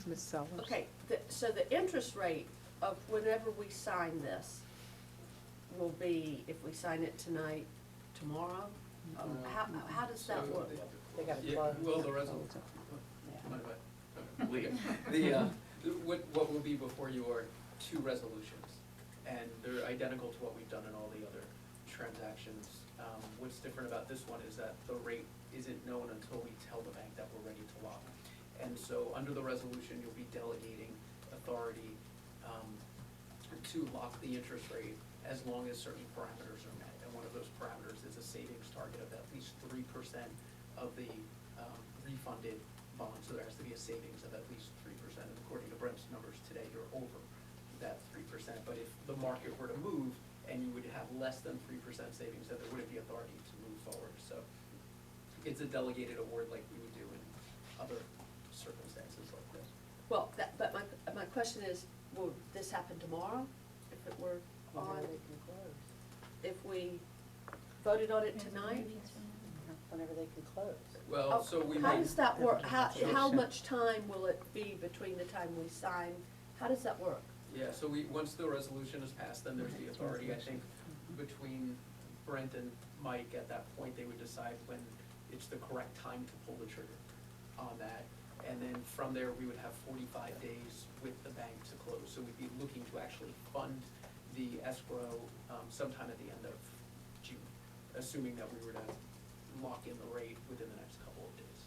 Ms. Sellers. Okay, so the interest rate of whenever we sign this will be, if we sign it tonight, tomorrow? How does that work? They got to Yeah, close. well, the resolution, Yeah. mind if I leave? What will be before you are 2 resolutions. and they're identical to what we've done in all the other transactions. What's different about this one is that the rate isn't known until we tell the bank that we're ready to lock. And so under the resolution, you'll be delegating authority to lock the interest rate as long as certain parameters are met. And one of those parameters is a savings target of at least 3% of the refunded bond. So there has to be a savings of at least 3%. And according to Brent's numbers today, you're over that 3%. But if the market were to move and you would have less than 3% savings, then there wouldn't be authority to move forward. So it's a delegated award like we would do in other circumstances like this. Well, but my question is, will this happen tomorrow? If it were on, Whenever they can close. if we voted on it tonight? Whenever they can close. Well, so we How may, does that work? How much time will it be between the time we sign? How does that work? yeah, so once the resolution is passed, then there's the authority, I think, between Brent and Mike, at that point, they would decide when it's the correct time to pull the trigger on that. And then from there, we would have 45 days with the bank to close. So we'd be looking to actually fund the escrow sometime at the end of June, assuming that we were to lock in the rate within the next couple of days.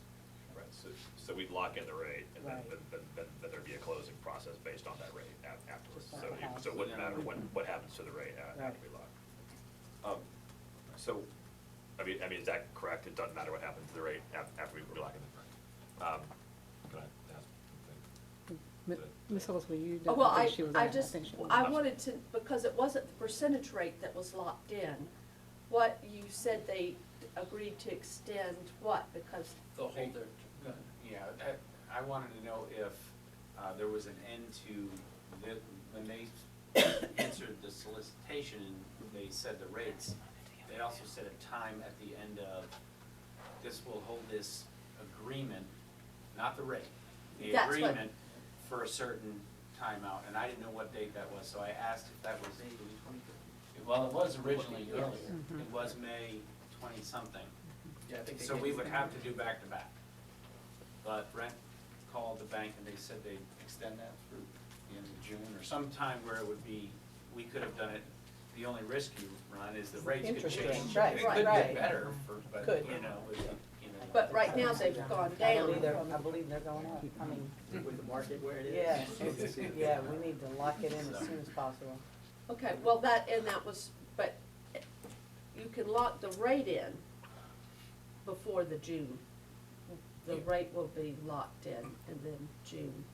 Right, so we'd lock in the rate, and then, Right. then there'd be a closing process based on that rate afterwards. Just like So, the house. so it wouldn't matter what happens to the rate Right. after we lock. So, I mean, is that correct? It doesn't matter what happens to the rate after we lock in the rate? Can I ask something? Ms. Hillis, were you? Oh, well, I think she was at- just, think she was. I wanted to, because it wasn't the percentage rate that was locked in. What, you said they agreed to extend what, because, They'll hold their, go ahead. Yeah, I wanted to know if there was an end to, when they answered the solicitation and they said the rates, they also said a time at the end of, this will hold this agreement, not the rate, the That's what- agreement for a certain timeout, and I didn't know what date that was, so I asked if that was, well, it was originally earlier, it was May 20-something. Yeah, I think they So gave we us would the have to numbers. do back to back. But Brent called the bank and they said they'd extend that through the end of June or sometime where it would be, we could have done it. The only risk you run is the rates could Interest change. rates, right, It could right. get better, but, Could. you know, but right now they've gone I down. believe they're going up. I mean, With the market where it is. yeah, yeah, we need to lock it in as soon as possible. Okay, well, that was, but you can lock the rate in before the June. The rate will be locked in, and then June.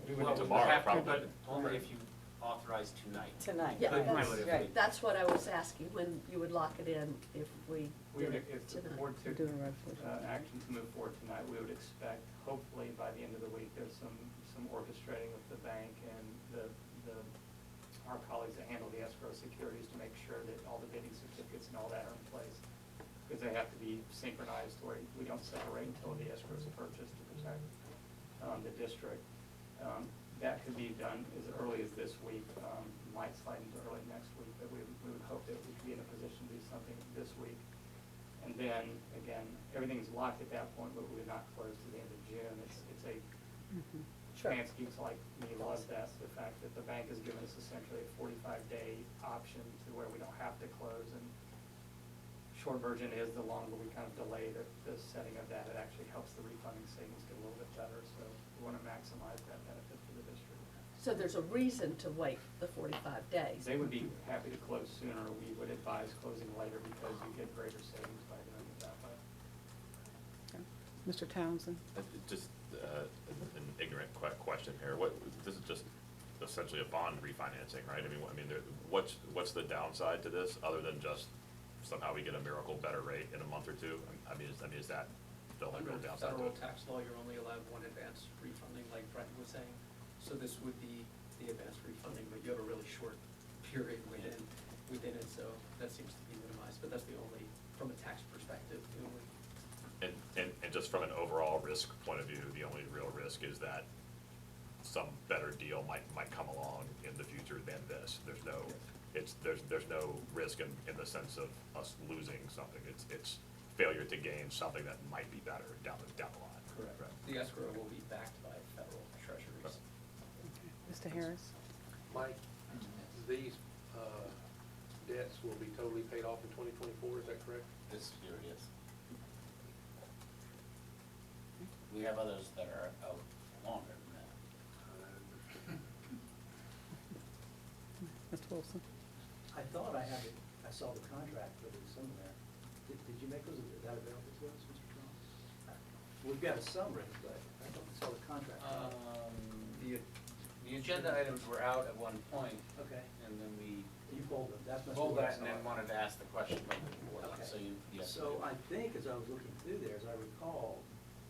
We would well, do we would tomorrow, have to, probably. but only if you authorize tonight. Tonight, Yeah, Couldn't do that's it if right. we- That's what I was asking, when you would lock it in if we We did would, it if the tonight. board took Do a resolution. action to move forward tonight, we would expect, hopefully by the end of the week, there's some orchestrating with the bank and our colleagues that handle the escrow securities to make sure that all the bidding certificates and all that are in place. Because they have to be synchronized where we don't separate until the escrow is purchased to protect the district. That could be done as early as this week, might slide into early next week, but we would hope that we could be in a position to do something this week. And then, again, everything's locked at that point, but we would not close to the end of June. It's a, Sure. Vance geeks like me love that, the fact that the bank has given us essentially a 45-day option to where we don't have to close. And short version is, the longer we kind of delay the setting of that, it actually helps the refunding savings get a little bit better. So we want to maximize that benefit for the district. So there's a reason to wait the 45 days. They would be happy to close sooner. We would advise closing later because you get greater savings by doing it that way. Mr. Townsend? Just an ignorant question here. This is just essentially a bond refinancing, right? I mean, what's the downside to this, other than just somehow we get a miracle better rate in a month or two? I mean, is that the only Under real downside to federal it? tax law, you're only allowed one advance refunding, like Brent was saying. So this would be the advance refunding, but you have a really short period within it, so that seems to be minimized. But that's the only, from a tax perspective, the only. And just from an overall risk point of view, the only real risk is that some better deal might come along in the future than this. There's no risk in the sense of us losing something. It's failure to gain something that might be better down the line. Correct. The escrow will be backed by federal treasuries. Mr. Harris? Mike, these debts will be totally paid off in 2024, is that correct? This year, yes. We have others that are out longer than that. Mr. Wilson? I thought I had it, I saw the contract for the sum there. Did you make those, is that available to us, Mr. Jones? We've got a summary, but I thought we saw the contract. The agenda items were out at one point, Okay, and then we you pulled them, that's must be pulled what I that and then saw. wanted to ask the question about the board. Okay. So you, yes. So I think as I was looking through there, as I recall,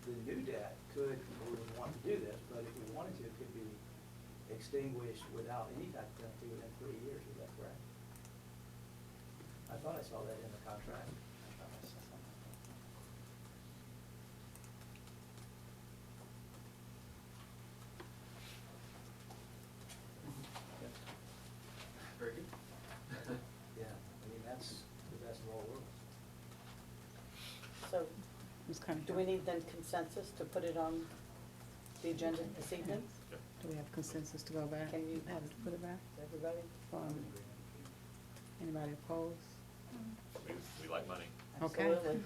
the new debt could, we would want to do this, but if we wanted to, it could be extinguished without any type of penalty within 3 years, is that correct? I thought I saw that in the contract. I thought I saw something. Very good. Yeah, I mean, that's the best of all worlds. So, Ms. Cunningham? do we need then consensus to put it on the agenda this evening? Do we have consensus to go back? Can you- Have to put it back? Everybody? Anybody opposed? We like money. Okay. Absolutely.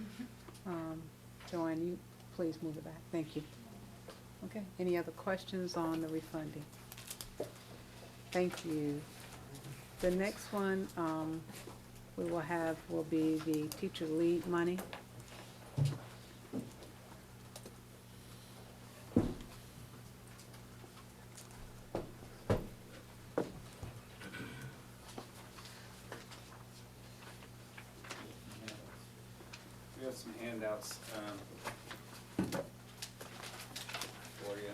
Joanne, you please move it back. Thank you. Okay, any other questions on the refunding? Thank you. The next one, we will have, will be the teacher lead money. We have some handouts for you.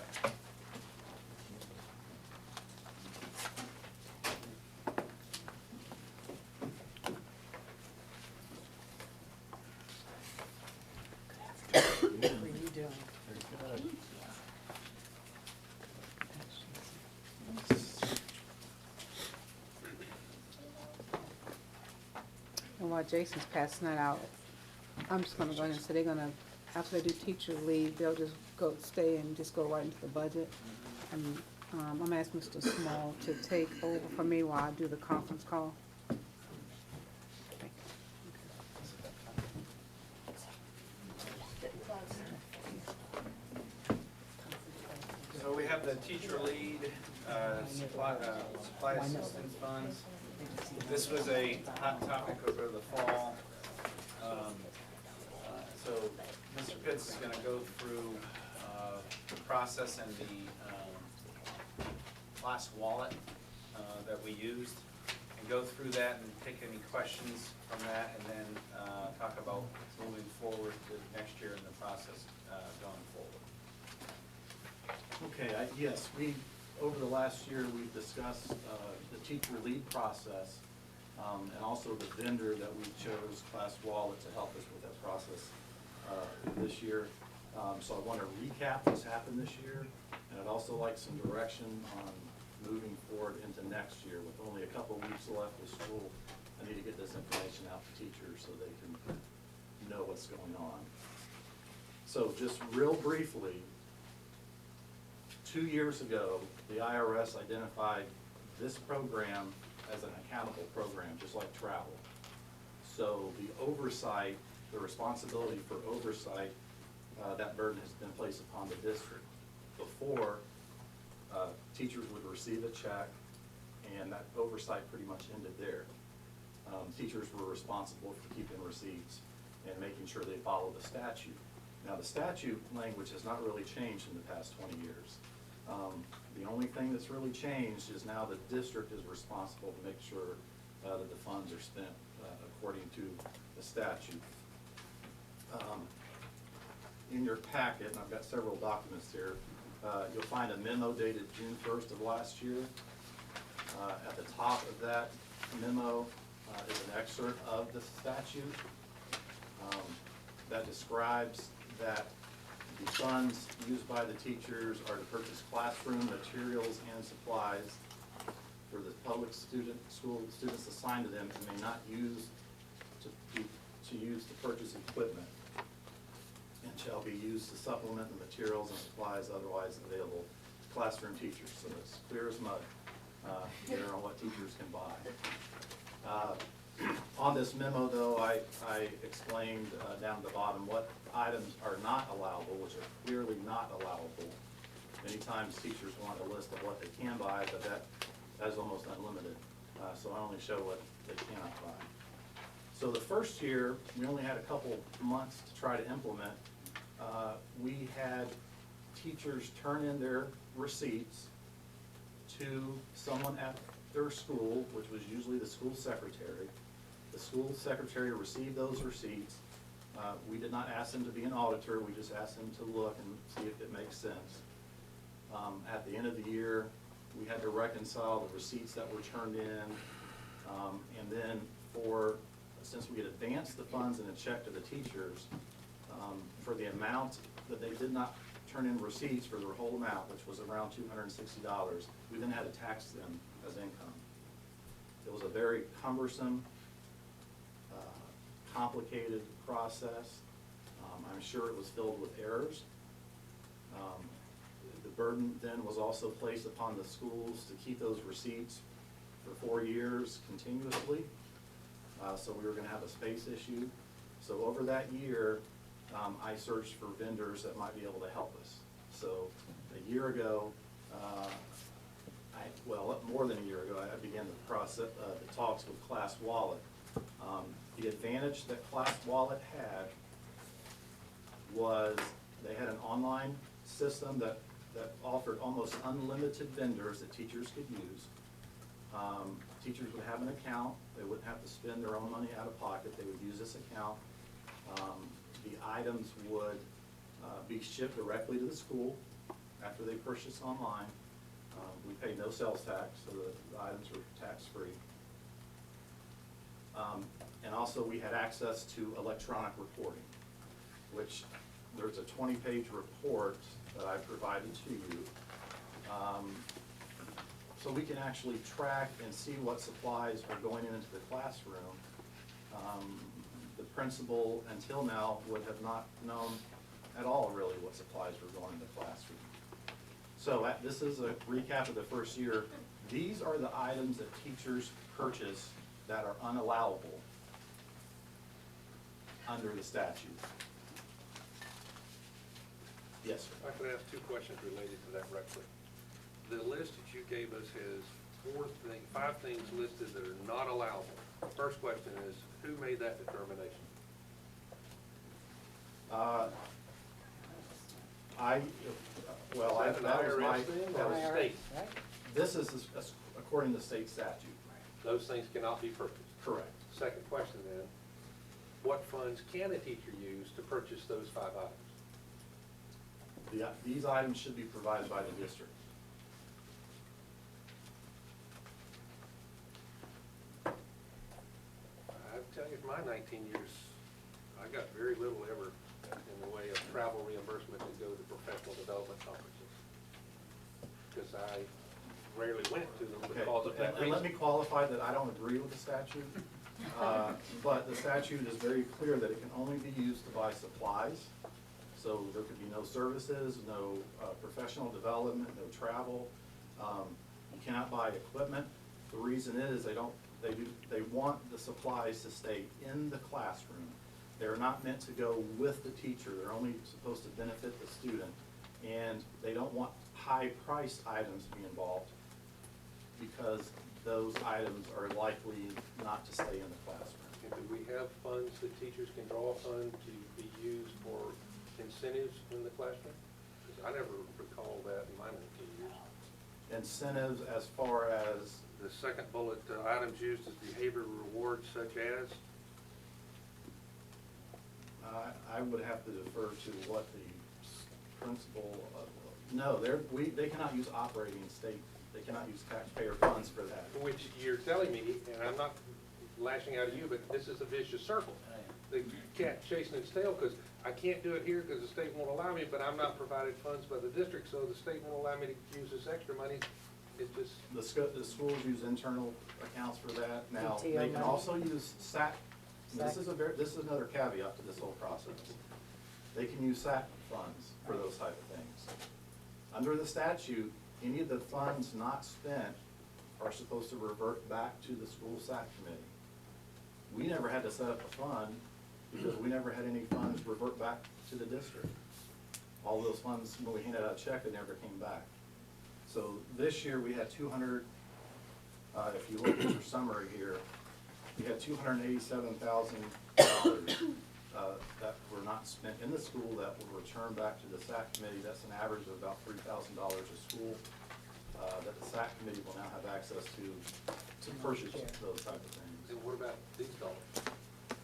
What are you doing? And while Jason's passing that out, I'm just gonna go ahead and say they're gonna, after they do teacher leave, they'll just stay and just go right into the budget. And, I'm gonna ask Mr. Small to take over for me while I do the conference call. So we have the teacher lead, supply assistance funds. This was a hot topic over the fall. So Mr. Pitts is gonna go through the process and the class wallet that we used, and go through that and take any questions from that, and then talk about moving forward with next year in the process going forward. Okay, yes, over the last year, we've discussed the teacher lead process, and also the vendor that we chose, Class Wallet, to help us with that process this year. So I want to recap what's happened this year, and I'd also like some direction on moving forward into next year. With only a couple weeks left of school, I need to get this information out to teachers so they can know what's going on. So just real briefly, 2 years ago, the IRS identified this program as an accountable program, just like travel. So the oversight, the responsibility for oversight, that burden has been placed upon the district. Before, teachers would receive a check, and that oversight pretty much ended there. Teachers were responsible for keeping receipts and making sure they follow the statute. Now, the statute language has not really changed in the past 20 years. The only thing that's really changed is now the district is responsible to make sure that the funds are spent according to the statute. In your packet, and I've got several documents here, you'll find a memo dated June 1st of last year. At the top of that memo is an excerpt of the statute that describes that the funds used by the teachers are to purchase classroom materials and supplies for the public school students assigned to them, and may not use to use to purchase equipment, and shall be used to supplement the materials and supplies otherwise available to classroom teachers. So it's clear as mud here on what teachers can buy. On this memo, though, I explained down at the bottom what items are not allowable, which are clearly not allowable. Many times teachers want a list of what they can buy, but that is almost unlimited. So I only show what they cannot buy. So the first year, we only had a couple months to try to implement. We had teachers turn in their receipts to someone at their school, which was usually the school secretary. The school secretary received those receipts. We did not ask them to be an auditor, we just asked them to look and see if it makes sense. At the end of the year, we had to reconcile the receipts that were turned in. And then since we had advanced the funds in a check to the teachers, for the amount that they did not turn in receipts for their whole amount, which was around $260, we then had to tax them as income. It was a very cumbersome, complicated process. I'm sure it was filled with errors. The burden then was also placed upon the schools to keep those receipts for 4 years continuously. So we were gonna have a space issue. So over that year, I searched for vendors that might be able to help us. So a year ago, more than a year ago, I began the process, the talks with Class Wallet. The advantage that Class Wallet had was they had an online system that offered almost unlimited vendors that teachers could use. Teachers would have an account, they wouldn't have to spend their own money out of pocket, they would use this account. The items would be shipped directly to the school after they purchased online. We paid no sales tax, so the items were tax-free. And also we had access to electronic reporting, which there's a 20-page report that I provided to you. So we can actually track and see what supplies are going into the classroom. The principal, until now, would have not known at all really what supplies were going in the classroom. So this is a recap of the first year. These are the items that teachers purchase that are unallowable under the statute. Yes, sir. I could ask two questions related to that right quick. The list that you gave us has 5 things listed that are not allowable. First question is, who made that determination? That was my, Or the state? this is according to state statute. Those things cannot be purchased. Correct. Second question then, what funds can a teacher use to purchase those 5 items? These items should be provided by the district. I tell you, in my 19 years, I got very little ever in the way of travel reimbursement to go to professional development conferences. Because I rarely went to them because of that And let me reason. qualify that I don't agree with the statute. But the statute is very clear that it can only be used to buy supplies. So there could be no services, no professional development, no travel. You cannot buy equipment. The reason is they want the supplies to stay in the classroom. They're not meant to go with the teacher. They're only supposed to benefit the student. And they don't want high-priced items to be involved because those items are likely not to stay in the classroom. And do we have funds that teachers can draw upon to be used for incentives in the classroom? Because I never recall that in my 19 years. Incentives as far as, The second bullet, items used as behavior rewards such as? I would have to defer to what the principal, no, they cannot use operating state, they cannot use taxpayer funds for that. Which you're telling me, and I'm not lashing out at you, but this is a vicious circle. The cat chasing its tail, because I can't do it here because the state won't allow me, but I'm not provided funds by the district, so the state won't allow me to use this extra money. It's just, The schools use internal accounts for that. Now, PTO they can money. also use SAC. This is another caveat to this whole process. They can use SAC funds for those type of things. Under the statute, any of the funds not spent are supposed to revert back to the school SAC committee. we never had to set up a fund because we never had any funds revert back to the district. All those funds, when we handed out a check, they never came back. So this year, we had 200, if you look at your summary here, we had $287,000 that were not spent in the school that will return back to the SAC committee. That's an average of about $3,000 a school that the SAC committee will now have access to purchase those type of things. And what about these dollars?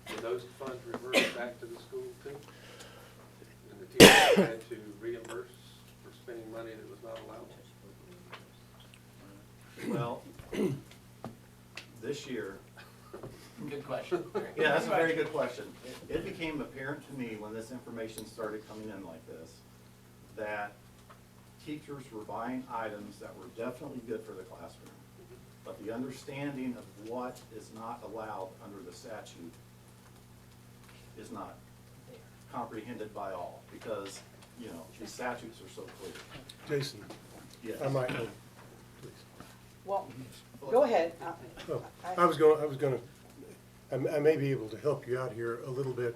Did those funds revert back to the school too? And the teachers had to reimburse for spending money that was not allowed? Well, this year, Good question. yeah, that's a very good question. It became apparent to me when this information started coming in like this, that teachers were buying items that were definitely good for the classroom, but the understanding of what is not allowed under the statute is not comprehended by all, because, you know, these statutes are so clear. Jason, Yes. I might, oh, please. Well, go ahead. Oh, I was gonna, I may be able to help you out here a little bit.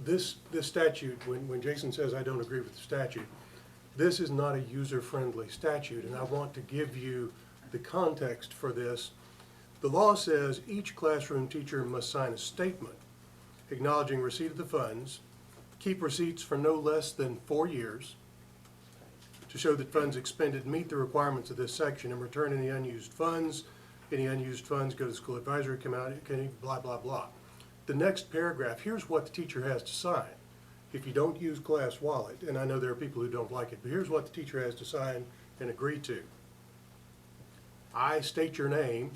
This statute, when Jason says I don't agree with the statute, this is not a user-friendly statute, and I want to give you the context for this. The law says each classroom teacher must sign a statement acknowledging receipt of the funds, keep receipts for no less than 4 years, to show that funds expended meet the requirements of this section, and return any unused funds. Any unused funds go to the school advisory committee, blah, blah, blah. The next paragraph, here's what the teacher has to sign. If you don't use Class Wallet, and I know there are people who don't like it, but here's what the teacher has to sign and agree to. I state your name,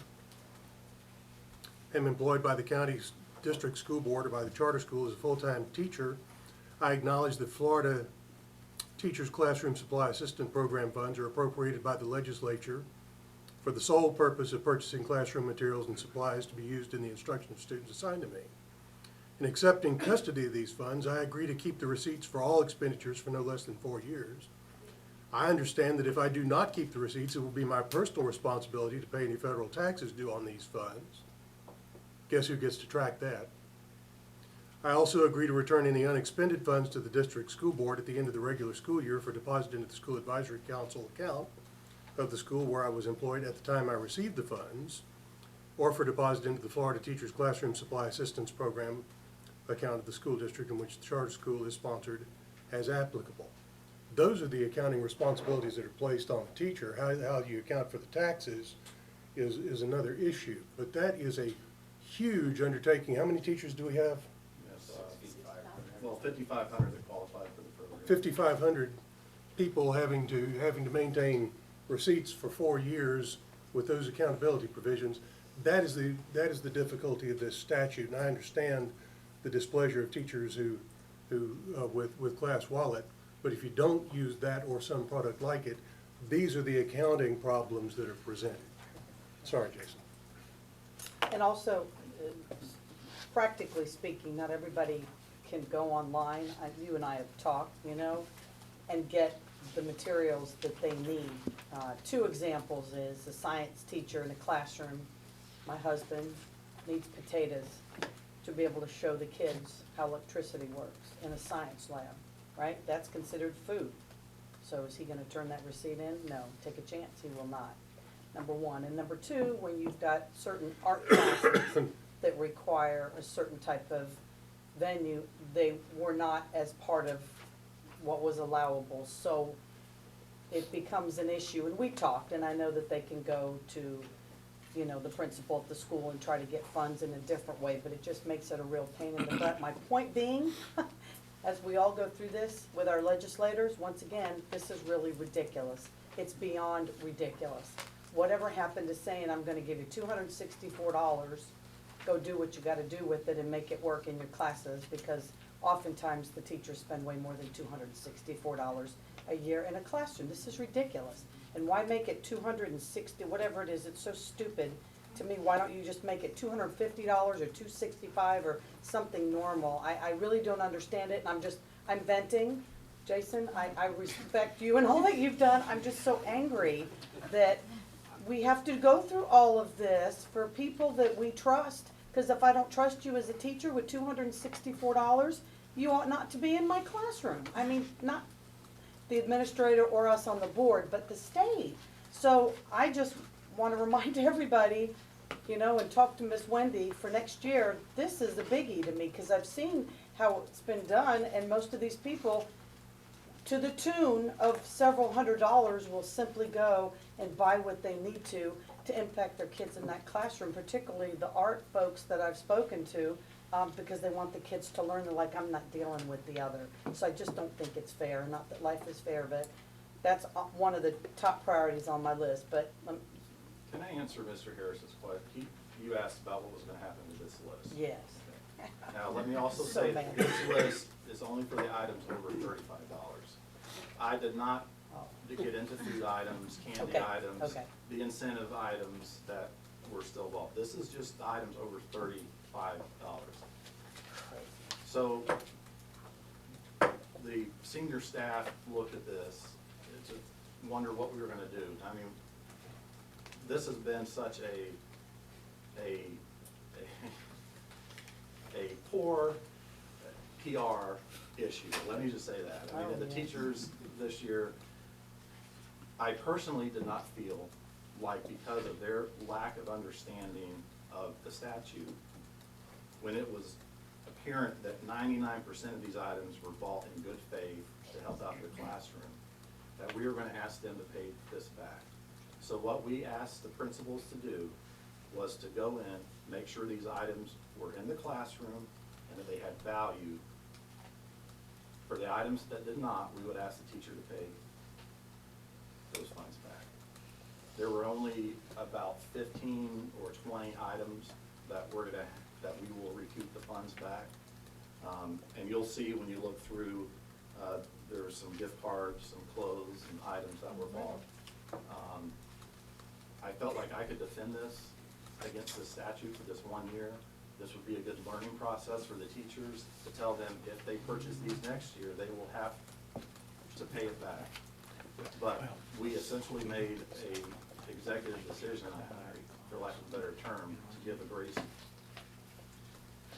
am employed by the county's district school board or by the charter school as a full-time teacher. I acknowledge that Florida Teachers Classroom Supply Assistant Program funds are appropriated by the legislature for the sole purpose of purchasing classroom materials and supplies to be used in the instruction of students assigned to me. In accepting custody of these funds, I agree to keep the receipts for all expenditures for no less than 4 years. I understand that if I do not keep the receipts, it will be my personal responsibility to pay any federal taxes due on these funds. Guess who gets to track that? I also agree to return any unexpended funds to the district school board at the end of the regular school year for deposit into the school advisory council account of the school where I was employed at the time I received the funds, or for deposit into the Florida Teachers Classroom Supply Assistance Program account of the school district in which the charter school is sponsored as applicable. Those are the accounting responsibilities that are placed on the teacher. How you account for the taxes is another issue, but that is a huge undertaking. How many teachers do we have? Yes, well, 5,500 that qualified for the program. 5,500 people having to maintain receipts for 4 years with those accountability provisions. That is the difficulty of this statute, and I understand the displeasure of teachers who with Class Wallet, but if you don't use that or some product like it, these are the accounting problems that are presented. Sorry, Jason. And also, practically speaking, not everybody can go online. You and I have talked, you know, and get the materials that they need. 2 examples is a science teacher in a classroom. My husband needs potatoes to be able to show the kids how electricity works in a science lab, right? That's considered food. So is he gonna turn that receipt in? No, take a chance, he will not. Number 1. And number 2, when you've got certain art classes that require a certain type of venue, they were not as part of what was allowable. So it becomes an issue, and we talked, and I know that they can go to, you know, the principal at the school and try to get funds in a different way, but it just makes it a real pain in the butt. My point being, as we all go through this with our legislators, once again, this is really ridiculous. It's beyond ridiculous. Whatever happened to saying, I'm gonna give you $264, go do what you gotta do with it and make it work in your classes, because oftentimes the teachers spend way more than $264 a year in a classroom. This is ridiculous. And why make it 260, whatever it is, it's so stupid. To me, why don't you just make it $250 or $265 or something normal? I really don't understand it, and I'm venting. Jason, I respect you and all that you've done. I'm just so angry that we have to go through all of this for people that we trust, Because if I don't trust you as a teacher with $264, you ought not to be in my classroom. I mean, not the administrator or us on the board, but the state. So I just want to remind everybody, you know, and talk to Miss Wendy for next year, this is a biggie to me, because I've seen how it's been done, and most of these people, to the tune of several $100s, will simply go and buy what they need to impact their kids in that classroom, particularly the art folks that I've spoken to, because they want the kids to learn. They're like, I'm not dealing with the other. So I just don't think it's fair. Not that life is fair, but that's one of the top priorities on my list. But Can I answer Mr. Harris's question? You asked about what was gonna happen to this list. yes. Now, let me also So say mad. that this list is only for the items over $35. I did not get into food items, candy Okay, items, okay. the incentive items that were still involved. This is just items over $35. So, the senior staff looked at this to wonder what we were gonna do. I mean, this has been such a poor PR issue, let me just say that. I mean, the teachers this year, I personally did not feel like, because of their lack of understanding of the statute, when it was apparent that 99% of these items were bought in good faith to help out the classroom, that we were gonna ask them to pay this back. So what we asked the principals to do was to go in, make sure these items were in the classroom and that they had value. For the items that did not, we would ask the teacher to pay those funds back. There were only about 15 or 20 items that we will recoup the funds back. And you'll see when you look through, there were some gift cards, some clothes, and items that were bought. I felt like I could defend this against the statute for this 1 year. This would be a good learning process for the teachers to tell them if they purchase these next year, they will have to pay it back. But we essentially made a executive decision, for lack of a better term, to give a grace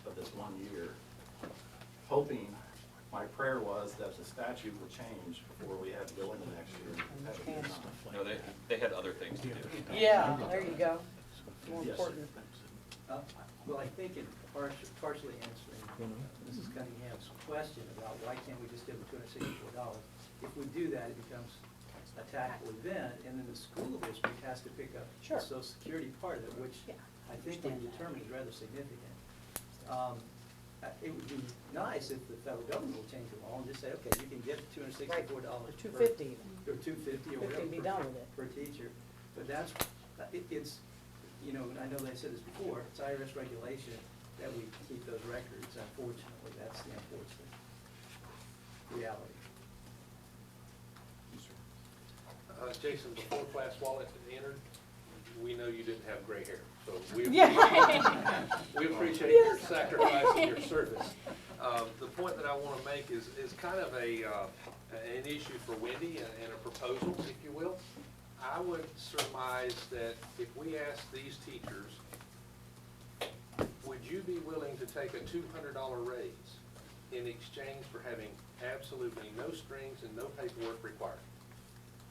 of this 1 year, hoping, my prayer was that the statute would change before we had to go into next year. That did not. No, they had other things to do. Yeah, there you go. More Yes. important. Well, I think in partially answering Mrs. Cunningham's question about why can't we just give them $264? If we do that, it becomes a taxable event, and then the school district has to pick up Sure. the social security part of it, which Yeah, I think we understand that. determined is rather significant. It would be nice if the federal government would change the law and just say, okay, you can get $264. Or $250 even. Or $250 or 50 whatever. and be done with it. Per teacher, but that's, it's, you know, I know they said this before, it's IRS regulation that we keep those records, unfortunately, that's the unfortunate reality. Jason, before Class Wallet entered, we know you didn't have gray hair, so we we appreciate your sacrifice and your service. The point that I want to make is kind of an issue for Wendy and a proposal, if you will. I would surmise that if we ask these teachers, would you be willing to take a $200 raise in exchange for having absolutely no strings and no paperwork required?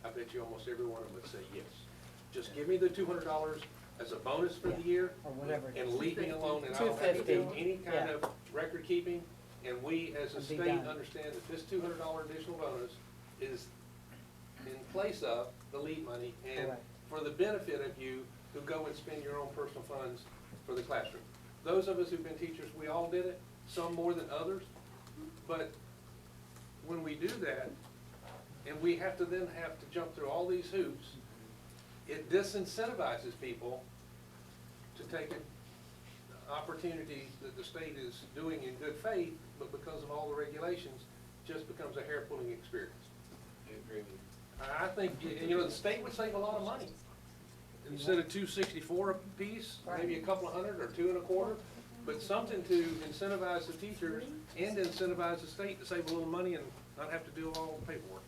I bet you almost every one of them would say yes. Just give me the $200 as a bonus for the year, Or whatever it and is. leave me alone, and I don't have to do $250. any kind Yeah. of record keeping. And we, as a And be state, done. understand that this $200 additional bonus is in place of the lead money and Correct. for the benefit of you who go and spend your own personal funds for the classroom. Those of us who've been teachers, we all did it, some more than others. But when we do that, and we have to jump through all these hoops, it disincentivizes people to take an opportunity that the state is doing in good faith, but because of all the regulations, just becomes a hair-pulling experience. I agree with you. I think, you know, the state would save a lot of money. Instead of $264 a piece, maybe a couple of hundred or $225, but something to incentivize the teachers and incentivize the state to save a little money and not have to do all the paperwork.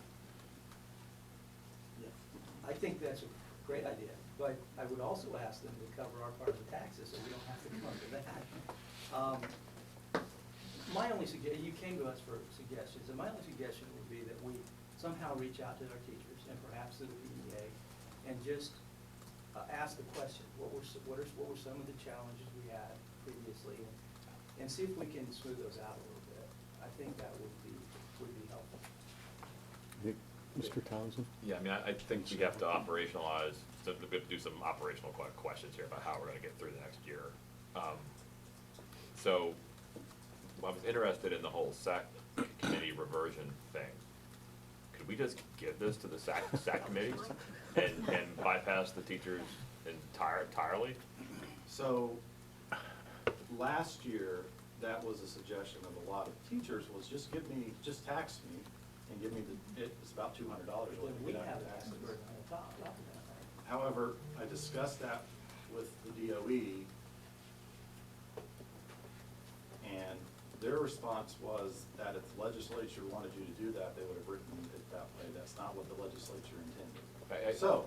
I think that's a great idea, But I would also ask them to cover our part of the taxes, so we don't have to cover that. My only you came to us for suggestions, and my only suggestion would be that we somehow reach out to our teachers and perhaps to the PEA and just ask the question, what were some of the challenges we had previously, and see if we can smooth those out a little bit. I think that would be helpful. Mr. Townsend? Yeah, I mean, I think we have to operationalize, so we have to do some operational questions here about how we're gonna get through the next year. So, I was interested in the whole SAC committee reversion thing. Could we just give this to the SAC committees and bypass the teachers entirely? So, last year, that was a suggestion of a lot of teachers, was just tax me and give me it's about $200 Then we have after that taxes. on top of that, right? However, I discussed that with the DOE, and their response was that if the legislature wanted you to do that, they would have written it that way. That's not what the legislature intended. So,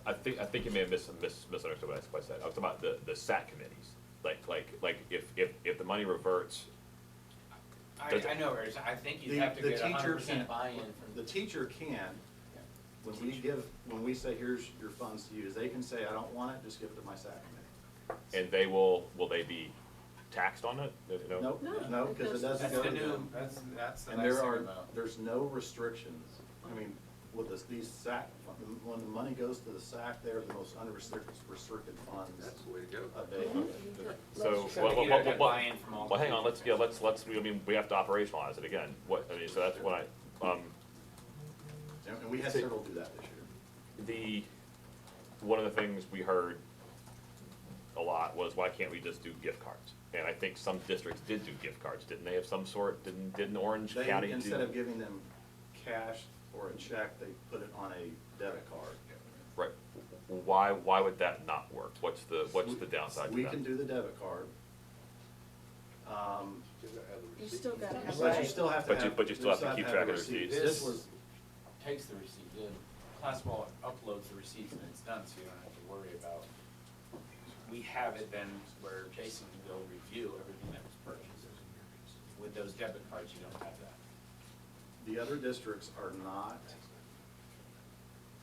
I think you may have misunderstood what I said. I was talking about the SAC committees. Like if the money reverts. I know, Rich, I think you'd have to the get teacher 100% can- buy-in from. The teacher can, when we say, here's your funds to use, they can say, I don't want it, just give it to my SAC committee. And they will they be taxed on it? No? Nope, No, no, because it doesn't That's go the to new, them. that's the And nice there thing are, about. there's no restrictions. I mean, with these SAC, when the money goes to the SAC, they're the most unrestricted funds That's the way to go. available. So, So you gotta get buy-in from all well, the hang on, let's, I mean, we have to operationalize it again. So that's what And we had several do that this year. one of the things we heard a lot was, why can't we just do gift cards? And I think some districts did do gift cards, didn't they, of some sort? Didn't Orange County do? Instead of giving them cash or a check, they put it on a debit card. Right. Why would that not work? What's the downside to that? We can do the debit card. You still gotta have. But you still have to But you- have. but you still have to keep track of the receipts. This was, Takes the receipt, the class wallet uploads the receipts and it's done, so you don't have to worry about. We have it then where Jason can go review everything that was purchased. With those debit cards, you don't have that. the other districts are not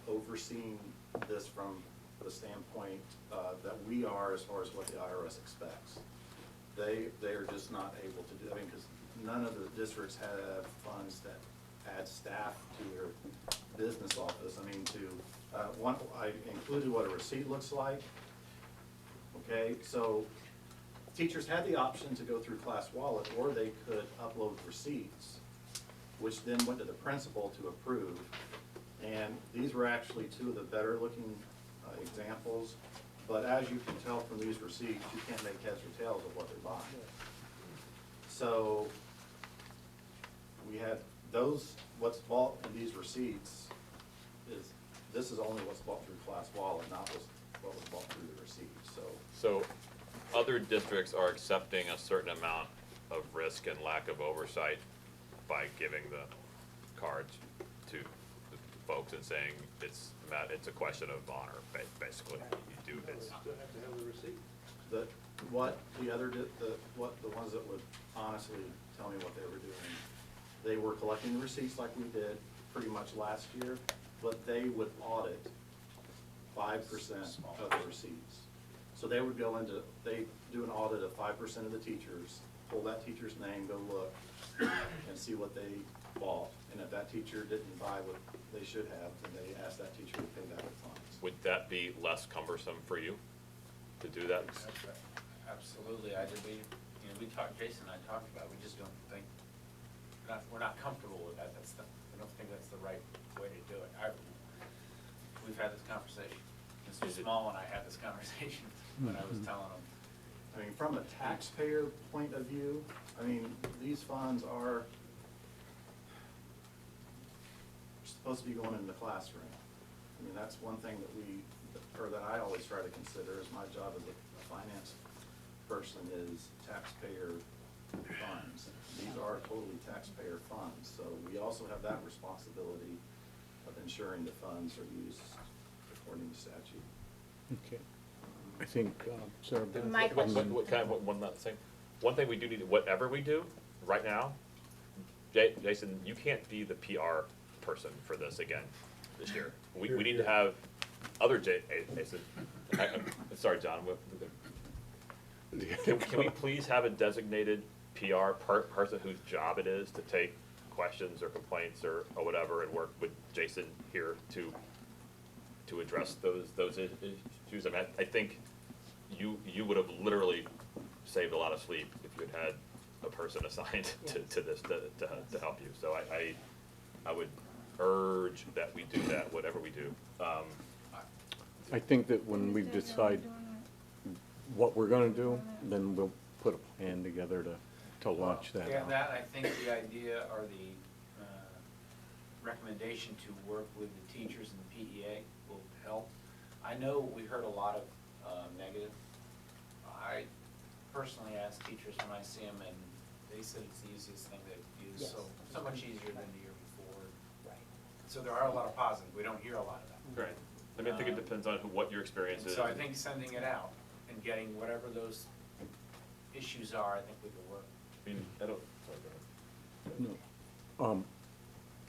overseeing this from the standpoint that we are as far as what the IRS expects. They are just not able to do, I mean, because none of the districts have funds that add staff to their business office. I mean, I included what a receipt looks like. Okay, so teachers had the option to go through Class Wallet, or they could upload receipts, which then went to the principal to approve. And these were actually two of the better looking examples. But as you can tell from these receipts, you can't make heads or tails of what they're buying. So we had what's bought in these receipts this is only what's bought through Class Wallet, not what was bought through the receipts, so. So, other districts are accepting a certain amount of risk and lack of oversight by giving the cards to the folks and saying it's a question of honor, basically. You do it. Still have to have the receipt. What the ones that would honestly tell me what they were doing, they were collecting the receipts like we did pretty much last year, but they would audit 5% of the receipts. So they would they do an audit of 5% of the teachers, pull that teacher's name, go look, and see what they bought. And if that teacher didn't buy what they should have, then they ask that teacher to pay back the funds. Would that be less cumbersome for you to do that? Absolutely, we talked, Jason and I talked about, we just don't think, we're not comfortable with that, we don't think that's the right way to do it. We've had this conversation, Mr. Small and I had this conversation when I was telling him. I mean, from a taxpayer point of view, I mean, these funds are supposed to be going in the classroom. I mean, that's one thing that I always try to consider as my job as a finance person is taxpayer funds. These are totally taxpayer funds, so we also have that responsibility of ensuring the funds are used according to statute. Okay. I think, Sarah. Beth- My question- What kind of, one last thing, one thing we do need, whatever we do, right now, Jason, you can't be the PR person for this again this year. We need to have other Jason, I'm sorry, John, can we please have a designated PR person whose job it is to take questions or complaints or whatever and work with Jason here to address those issues? I mean, I think you would have literally saved a lot of sleep if you had had a person assigned to this to help you. So I would urge that we do that, whatever we do. I think that when we decide what we're gonna do, then we'll put a plan together to launch that Yeah, out. that, I think the idea or the recommendation to work with the teachers and the PEA will help. I know we heard a lot of negative. I personally ask teachers when I see them, and they said it's the easiest thing they've used, so much easier than the year before. Right. So there are a lot of positives, we don't hear a lot of that. Right. I mean, I think it depends on what your experience And is. so I think sending it out and getting whatever those issues are, I think we could work. I mean, I don't, sorry, go ahead. No.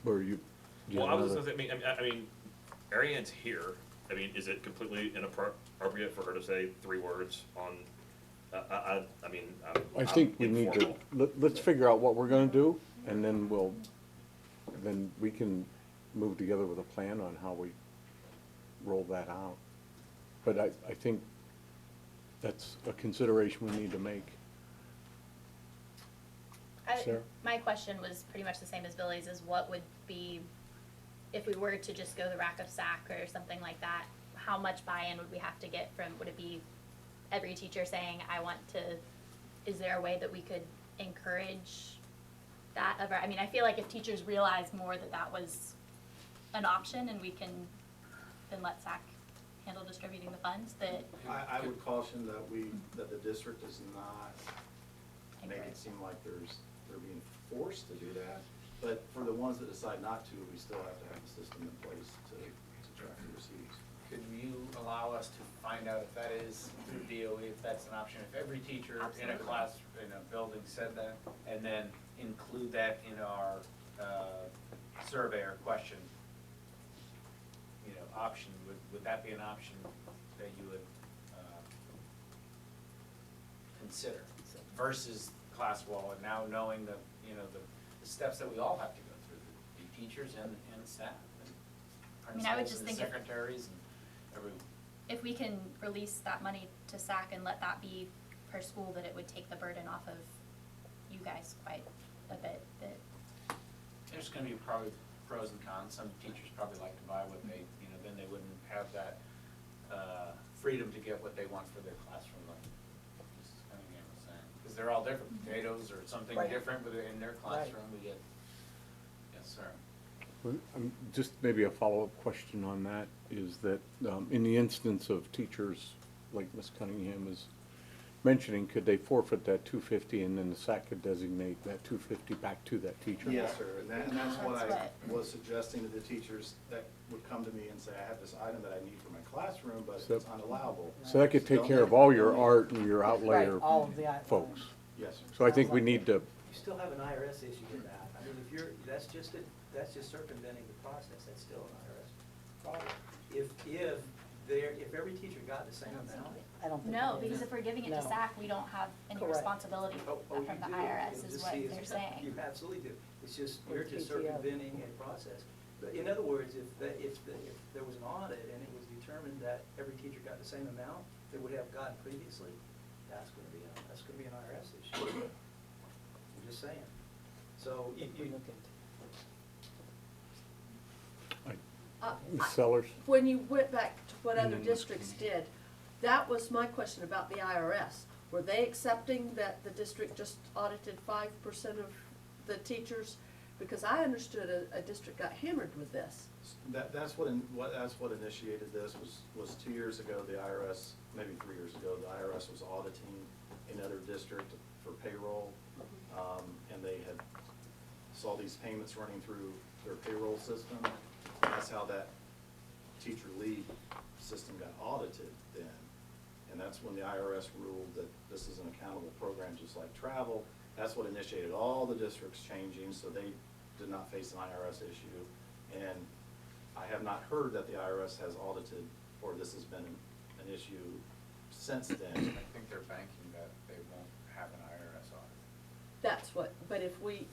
Were you? do you Well, I have was just another- gonna say, I mean, Ariane's here. I mean, is it completely inappropriate for her to say 3 words on, I mean, I think we I'm need to, informal. let's figure out what we're gonna do, and then then we can move together with a plan on how we roll that out. But I think that's a consideration we need to make. Sarah? My question was pretty much the same as Billy's, is what would be, if we were to just go the rack of SAC or something like that, how much buy-in would we have to get from, would it be every teacher saying, I want to, is there a way that we could encourage that of our, I mean, I feel like if teachers realize more that that was an option and we can then let SAC handle distributing the funds, that. I would caution that the district does not make it seem like they're being forced to do that. But for the ones that decide not to, we still have to have a system in place to track the receipts. Could you allow us to find out if that is through DOE, if that's an option? If every teacher in a Absolutely. class, in a building said that, and then include that in our survey or question, option, would that be an option that you would consider versus class wall, and now knowing the steps that we all have to go through, the teachers and staff and mean, I would principals just and think the if- secretaries and everyone. If we can release that money to SAC and let that be per school, that it would take the burden off of you guys quite a bit, that. There's gonna be probably pros and cons. Some teachers probably like to buy what they, then they wouldn't have that freedom to get what they want for their classroom, like Mrs. Cunningham was saying. Because they're all different, potatoes or something Right. different in their classroom, we get, yes, sir. Well, just maybe a follow-up question on that is that, in the instance of teachers, like Ms. Cunningham is mentioning, could they forfeit that $250 and then the SAC could designate that $250 back to that teacher? Yes, sir, and that's what I That's was suggesting to the teachers that would come to me and say, I have this item that I need for my classroom, but So- it's unallowable. So that could take care of all your art and your outlier Right, all of the items. folks. Yes, sir. So I think we need to, You still have an IRS issue in that. I mean, that's just circumventing the process, that's still an IRS problem. If every teacher got the same amount. I don't think. No, it because is. if we're giving it to No. SAC, we don't have any Correct. responsibility Oh, from you the do. IRS, You'll is just what see they're it's- saying. You absolutely do. It's just, Or you're just PTO. circumventing a process. But in other words, if there was an audit and it was determined that every teacher got the same amount they would have gotten previously, that's gonna be an IRS issue. I'm just saying. So If we look into- Ms. Sellers? When you went back to what other districts did, that was my question about the IRS. Were they accepting that the district just audited 5% of the teachers? Because I understood a district got hammered with this. That's what initiated this was 2 years ago, the IRS, maybe 3 years ago, the IRS was auditing another district for payroll. And they had, saw these payments running through their payroll system. And that's how that teacher leave system got audited then. And that's when the IRS ruled that this is an accountable program, just like travel. That's what initiated all the districts changing, so they did not face an IRS issue. And I have not heard that the IRS has audited, or this has been an issue since then. I think they're banking that they won't have an IRS audit. That's what, but if we,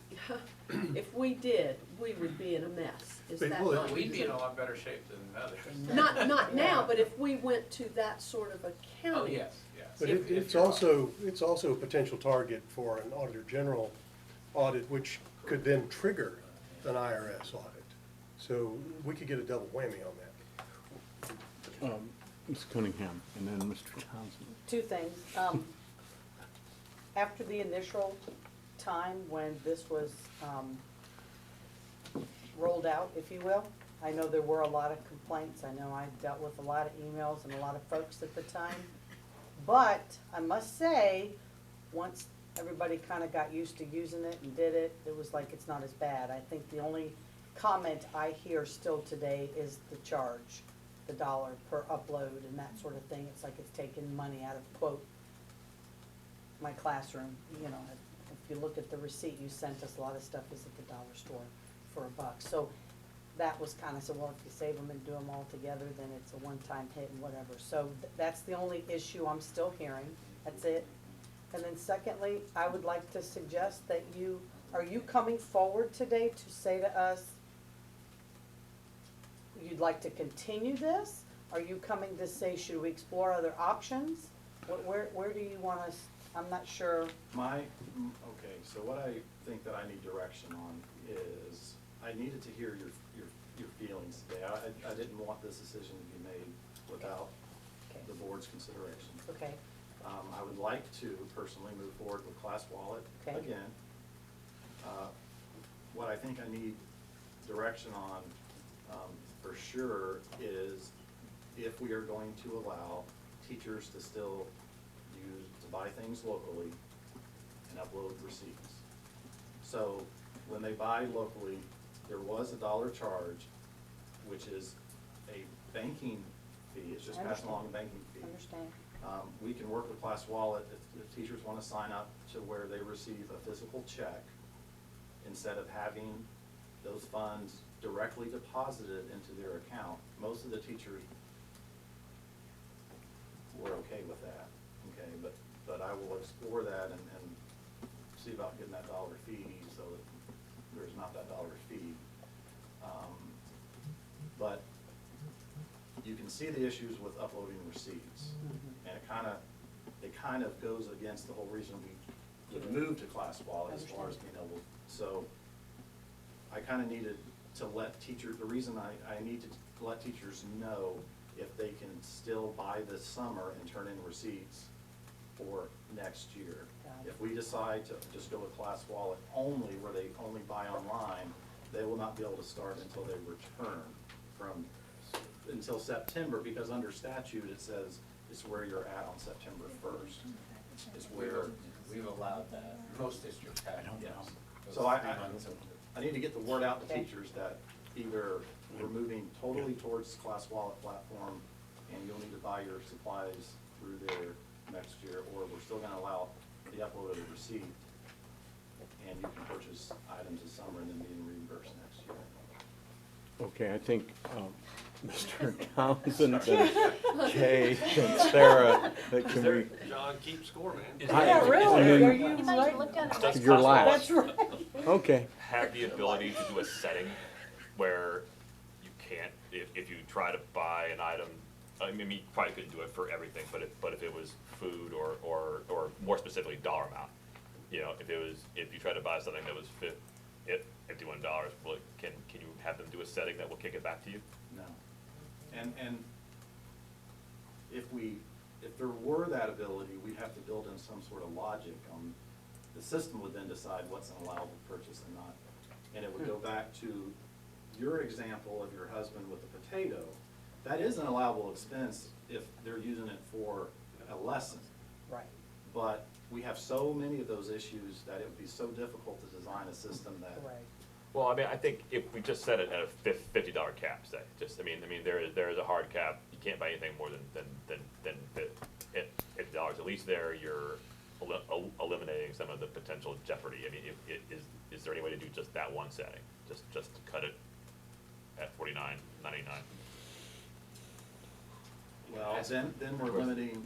if we did, we would be in a mess. Is But that will it- not? We'd be in a lot better shape than others. Not now, but if we went to that sort of Oh, accounting. yes, yes. But If it's you're- also a potential target for an Auditor General audit, which could then trigger an IRS audit. So we could get a double whammy on that. Ms. Cunningham, and then Mr. Townsend. Two things. After the initial time when this was rolled out, if you will, I know there were a lot of complaints. I know I dealt with a lot of emails and a lot of folks at the time. But I must say, once everybody kind of got used to using it and did it, it was like it's not as bad. I think the only comment I hear still today is the charge, the $1 per upload and that sort of thing. It's like it's taking money out of, quote, my classroom. You know, if you look at the receipt you sent us, a lot of stuff is at the dollar store for $1. So that was kind of, so well, if you save them and do them all together, then it's a one-time hit and whatever. So that's the only issue I'm still hearing. That's it. And then secondly, I would like to suggest that are you coming forward today to say to us, you'd like to continue this? Are you coming to say, should we explore other options? Where do you want us, I'm not sure. Okay, so what I think that I need direction on is, I needed to hear your feelings today. I didn't want this decision to be made without Okay. the board's consideration. Okay, I would like to personally move forward with Class Wallet Okay. again. What I think I need direction on, for sure, is if we are going to allow teachers to still buy things locally and upload receipts. So when they buy locally, there was a $1 charge, which is a banking fee. It's just passing along a banking fee. understand. We can work with Class Wallet if teachers want to sign up to where they receive a physical check instead of having those funds directly deposited into their account. Most of the teachers were okay with that, okay, but I will explore that and see about getting that $1 fee so that there's not that $1 fee. But you can see the issues with uploading receipts. And it kind of goes against the whole reason we would move to Class Wallet as far as being able, so I kind of needed to let teachers, the reason I need to let teachers know if they can still buy this summer and turn in receipts for next year. Got it. If we decide to just go with Class Wallet only, where they only buy online, they will not be able to start until they return until September, because under statute, it says it's where you're at on September 1st. It's where, We've allowed that. Most districts have. yes. Those So I 3 months of- I need to get the word out to Okay. teachers that either we're moving totally towards Class Wallet platform, and you'll need to buy your supplies through there next year, or we're still gonna allow the upload of the receipt, and you can purchase items this summer and then being reimbursed next year. Okay, I think Mr. Townsend and Kay and Sarah, that can we, John, keep score, man. Yeah, really, and then- are you I thought right? you looked down Does at You're Class last. Wallet That's right. Okay, have the ability to do a setting where you can't, if you try to buy an item, I mean, you probably couldn't do it for everything, but if it was food or more specifically dollar amount, you know, if you try to buy something that was $51, well, can you have them do a setting that will kick it back to you? No. And if there were that ability, we'd have to build in some sort of logic on, the system would then decide what's an allowable purchase and not. And it would go back to your example of your husband with the potato. That is an allowable expense if they're using it for a lesson. Right. But we have so many of those issues that it would be so difficult to design a system that Right. Well, I mean, I think if we just set it at a $50 cap, say, just, I mean, there is a hard cap, you can't buy anything more than $50. At least there, you're eliminating some of the potential jeopardy. I mean, is there any way to do just that one setting? Just to cut it at $49.99? Well, then we're limiting,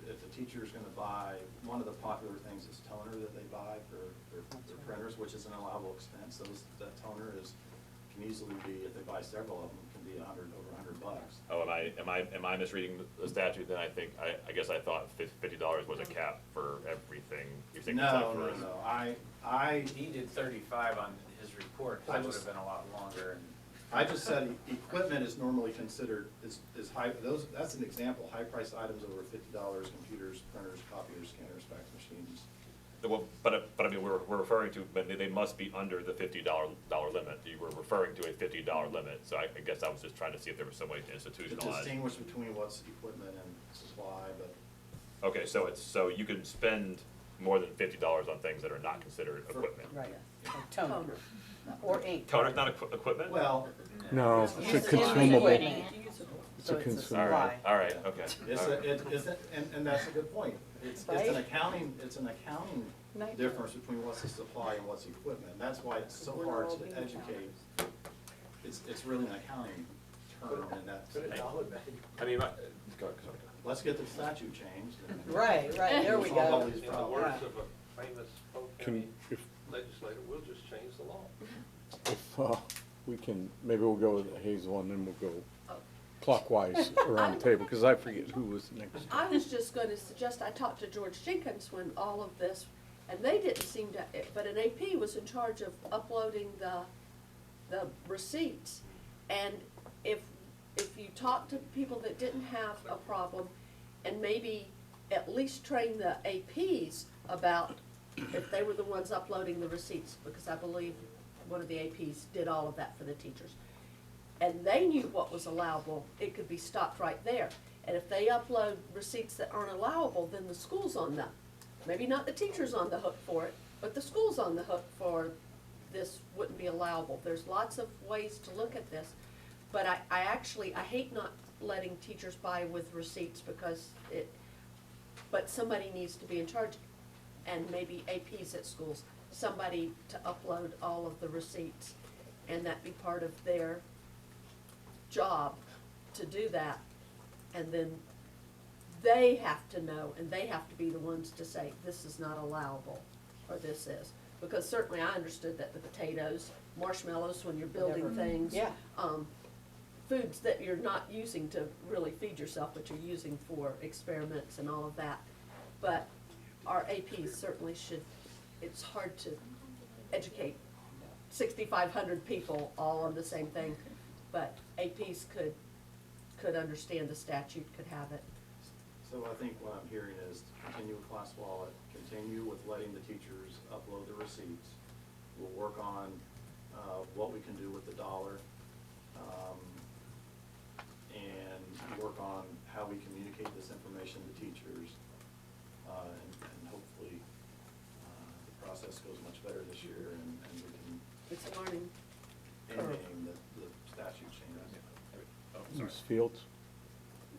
if the teacher's gonna buy, one of the popular things is toner that they buy for their printers, which is an allowable expense. That toner can easily be, if they buy several of them, can be over $100. Oh, am I misreading the statute then? I guess I thought $50 was a cap for everything. You're thinking it's like for. I He did 35 on his report, I that would just- have been a lot longer, and I just said equipment is normally considered, is high, that's an example, high-priced items over $50, computers, printers, copiers, scanners, fax machines. Well, but I mean, we're referring to, but they must be under the $50 limit. You were referring to a $50 limit, so I guess I was just trying to see if there was some way to To institutionalize. distinguish between what's equipment and supply, but Okay, so you can spend more than $50 on things that are not considered equipment. Right, like toner, or ink. Toner's not equipment? well, No, it's a Used- consumable. equipment. It's a So it's a consumable. supply. All right, okay. it's All right. and that's a good point. It's Right? an accounting Nightmare. difference between what's the supply and what's equipment. And that's why it's so We're not hard all to being educate. It's really an accounting term, and that's, Put a dollar value. I mean, go. let's get the statute changed. and- Right, there we Solve all go. these In the problems. words of a famous Polk County Can, if, legislator, we'll just change the law. we can, maybe we'll go with Hazel and then we'll go clockwise around the table, because I forget who was next. I was just gonna suggest, I talked to George Jenkins when all of this, and they didn't seem to, but an AP was in charge of uploading the receipts. And if you talk to people that didn't have a problem, and maybe at least train the APs about if they were the ones uploading the receipts, because I believe one of the APs did all of that for the teachers. And they knew what was allowable, it could be stopped right there. And if they upload receipts that aren't allowable, then the school's on the, maybe not the teacher's on the hook for it, but the school's on the hook for this wouldn't be allowable. There's lots of ways to look at this. But I hate not letting teachers buy with receipts because but somebody needs to be in charge, and maybe APs at schools, somebody to upload all of the receipts, and that be part of their job to do that. And then they have to know, and they have to be the ones to say, this is not allowable, or this is. Because certainly I understood that the potatoes, marshmallows when you're building Whatever. things. Yeah. Foods that you're not using to really feed yourself, but you're using for experiments and all of that. But our APs certainly should, it's hard to educate 6,500 people all on the same thing, but APs could understand the statute, could have it. So I think what I'm hearing is continue with Class Wallet, continue with letting the teachers upload the receipts. We'll work on what we can do with the dollar, and work on how we communicate this information to teachers. And hopefully, the process goes much better this year, and we can It's a learning curve. aim the statute changes. Ms. Fields?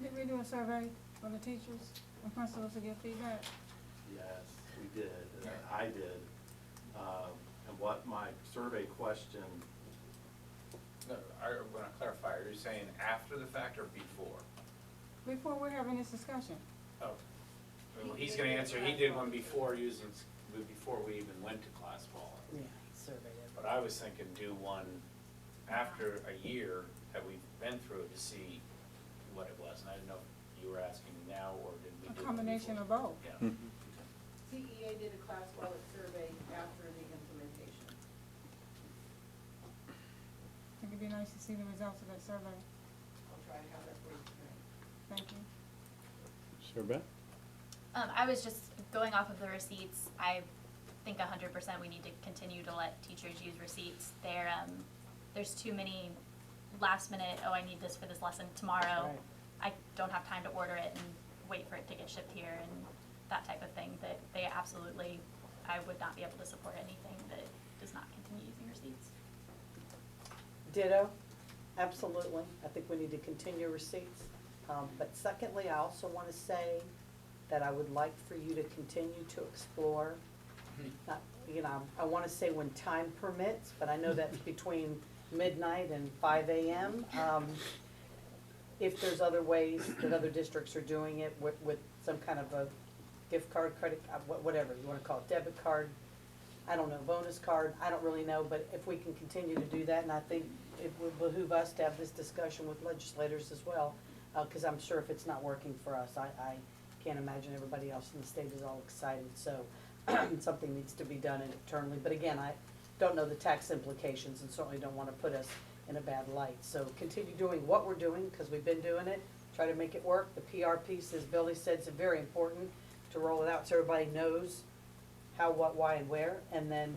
Did we do a survey for the teachers and principals to get feedback? Yes, we did, I did. And what my survey question, no, I want to clarify, are you saying after the fact or before? Before we're having this discussion. Oh, well, he's gonna answer, he did one before before we even went to Class Wallet. Yeah, survey But I was thinking do one after a year that we've been through it to see what it was. And I didn't know if you were asking now or did we do A it combination before? of both. Yeah. CEA did a Class Wallet survey after the implementation. I think it'd be nice to see the results of that survey. I'll try to have that for you tonight. Thank you. Sir Beth? I was just going off of the receipts. I think 100% we need to continue to let teachers use receipts. There's too many last minute, oh, I need this for this lesson tomorrow. Right. I don't have time to order it and wait for it to get shipped here and that type of thing. That they absolutely, I would not be able to support anything that does not continue using receipts. Ditto, absolutely. I think we need to continue receipts. But secondly, I also want to say that I would like for you to continue to explore. Not, you know, I want to say when time permits, but I know that's between midnight and 5 a.m. If there's other ways that other districts are doing it with some kind of a gift card, credit, whatever you want to call it, debit card, I don't know, bonus card, I don't really know, but if we can continue to do that, and I think it would behoove us to have this discussion with legislators as well, because I'm sure if it's not working for us, I can't imagine everybody else in the state is all excited, so something needs to be done internally. But again, I don't know the tax implications and certainly don't want to put us in a bad light. So continue doing what we're doing, because we've been doing it, try to make it work. The PR piece, as Billy said, is very important to roll it out so everybody knows how, what, why, and where, and then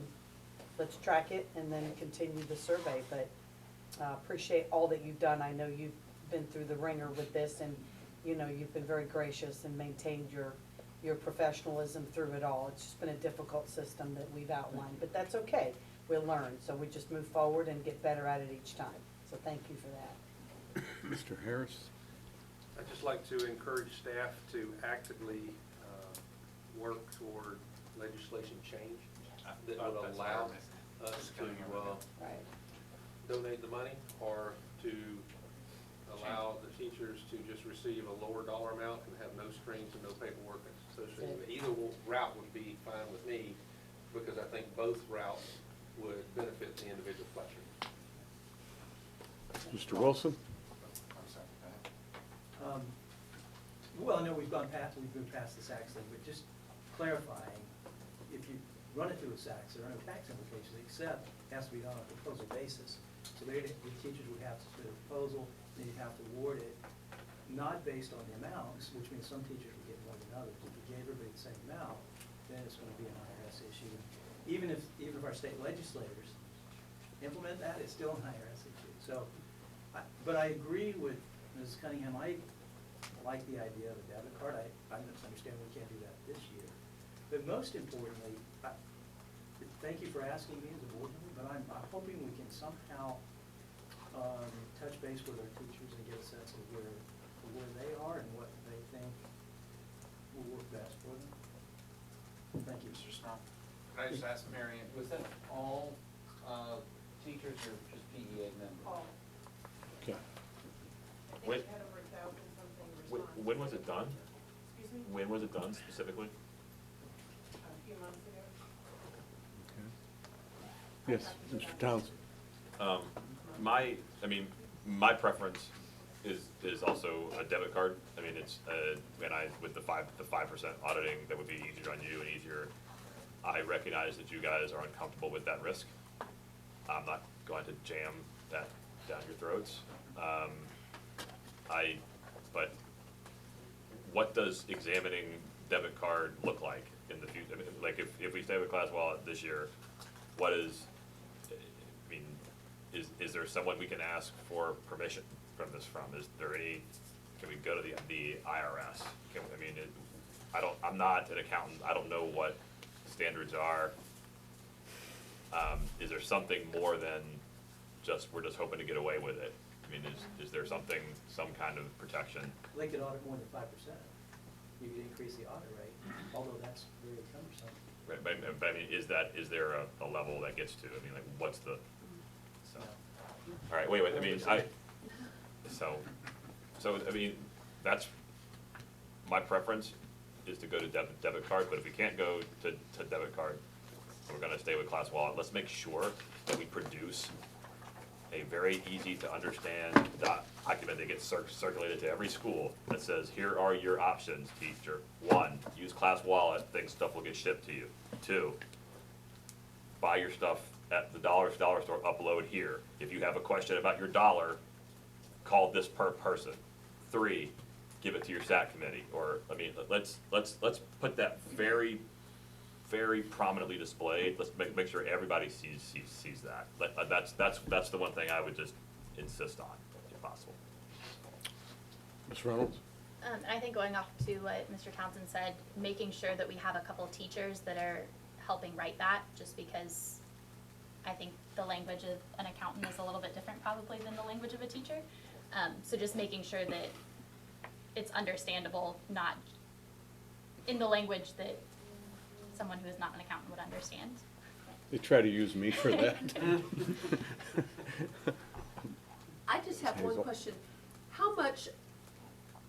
let's track it and then continue the survey. But appreciate all that you've done. I know you've been through the ringer with this, and you know, you've been very gracious and maintained your professionalism through it all. It's just been a difficult system that we've outlined, but that's okay. We'll learn, so we just move forward and get better at it each time. So thank you for that. Mr. Harris? I'd just like to encourage staff to actively work toward legislation change that would allow us to donate the money, or to allow the teachers to just receive a lower dollar amount and have no strings and no paperwork associated with it. Either route would be fine with me, because I think both routes would benefit the individual classroom. Mr. Wilson? Well, I know we've moved past the SACS thing, but just clarifying, if you run it through a SACS, there are no tax implications, except it has to be done on a proposal basis. So the teachers would have to submit a proposal, then you'd have to award it, not based on the amounts, which means some teachers would get more than others. If you gave everybody the same amount, then it's gonna be an IRS issue. Even if our state legislators implement that, it's still an IRS issue. So, but I agree with Ms. Cunningham. I like the idea of a debit card. I understand we can't do that this year. But most importantly, thank you for asking me as a board member, but I'm hoping we can somehow touch base with our teachers and get a sense of where they are and what they think will work best for them. Thank you. Mr. Strong. Can I just ask Marion, was that all teachers or just PEA members? All. Okay. I think we When- had over 1,000 something When, responses. when was it done? Excuse me? When was it done specifically? A few months ago. Yes, Mr. Townsend? My preference is also a debit card. I mean, it's, with the 5% auditing, that would be easier on you and easier. I recognize that you guys are uncomfortable with that risk. I'm not going to jam that down your throats. But what does examining debit card look like in the future? I mean, like if we stay with Class Wallet this year, what is, I mean, is there someone we can ask for permission from this from? Is there any, can we go to the IRS? I'm not an accountant, I don't know what standards are. Is there something more than we're just hoping to get away with it? I mean, is there something, some kind of protection? They could audit more than 5%. You could increase the audit rate, although that's very cumbersome. Right, but I mean, is there a level that gets to? I mean, like, what's the, so, all right, wait, I mean, I mean, that's, my preference is to go to debit card, but if we can't go to debit card, we're gonna stay with Class Wallet. Let's make sure that we produce a very easy to understand document that gets circulated to every school that says, here are your options, teacher. 1, use Class Wallet, think stuff will get shipped to you. 2, buy your stuff at the dollar store, upload here. If you have a question about your dollar, call this person. 3, give it to your SAC committee, or, I mean, let's put that very, very prominently displayed. Let's make sure everybody sees that. That's the one thing I would just insist on, if possible. Ms. Reynolds? I think going off to what Mr. Townsend said, making sure that we have a couple teachers that are helping write that, just because I think the the language of an accountant is a little bit different probably than the language of a teacher. So just making sure that it's understandable, not in the language that someone who is not an accountant would understand. They try to use me for that. I just have one Hazel. question.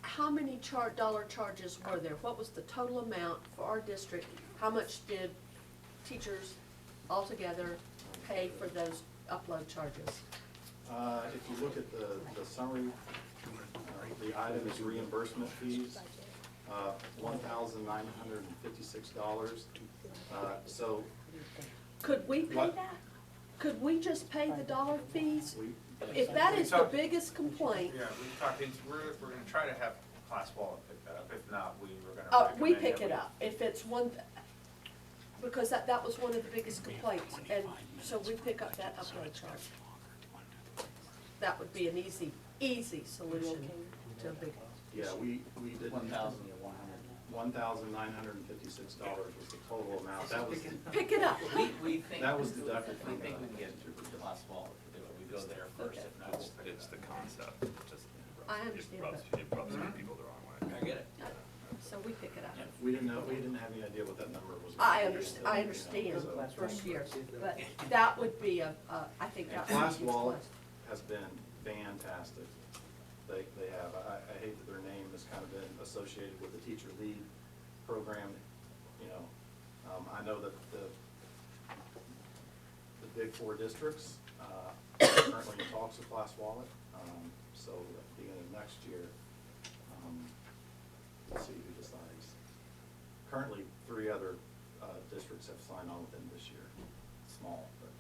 How many dollar charges were there? What was the total amount for our district? How much did teachers altogether pay for those upload charges? If you look at the summary, the item is reimbursement fees, $1,956. So Could we pay What? that? Could we just pay the dollar fees? we, If that is the biggest complaint, Yeah, we've talked, we're gonna try to have Class Wallet pick that up, if not, we were gonna we recommend pick that it we- up. If it's because that was one of the biggest complaints, and so we pick up that upload charge. That would be an easy solution to a big. yeah, we did. $1,956 was the total amount. That was, Pick it up. We think. that was deducted We from think we the. can get it through Class Wallet if we go there first, if not. It's the concept, just. I understand It rubs some people the wrong way. I get it. So we pick it up. We didn't have any idea what that number was. I understand first year, but that would be I think And that would Class be. Wallet has been fantastic. They have, I hate that their name has kind of been associated with the teacher lead program, you know. I know that the big four districts, are currently in talks with Class Wallet. So at the beginning of next year, we'll see who decides. Currently, 3 other districts have signed on with them this year. Small, but,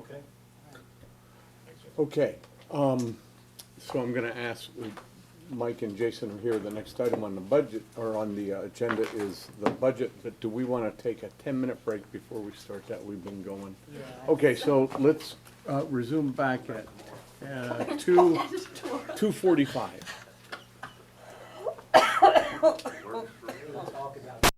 okay. Okay, so I'm gonna ask, Mike and Jason are here, the next item on the budget, or on the agenda is the budget, but do we wanna take a 10-minute break before we start that? We've been going. Okay, so let's resume back at 2:45. We'll talk about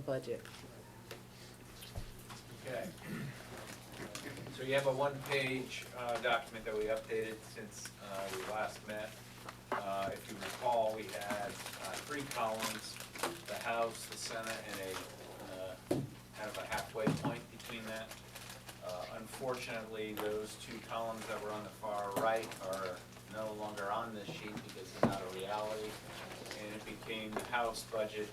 Budget. Okay. So you have a one-page document that we updated since we last met. If you recall, we had 3 columns, the House, the Senate, and a kind of a halfway point between that. Unfortunately, those 2 columns that were on the far right are no longer on this sheet because they're not a reality. And it became the House budget,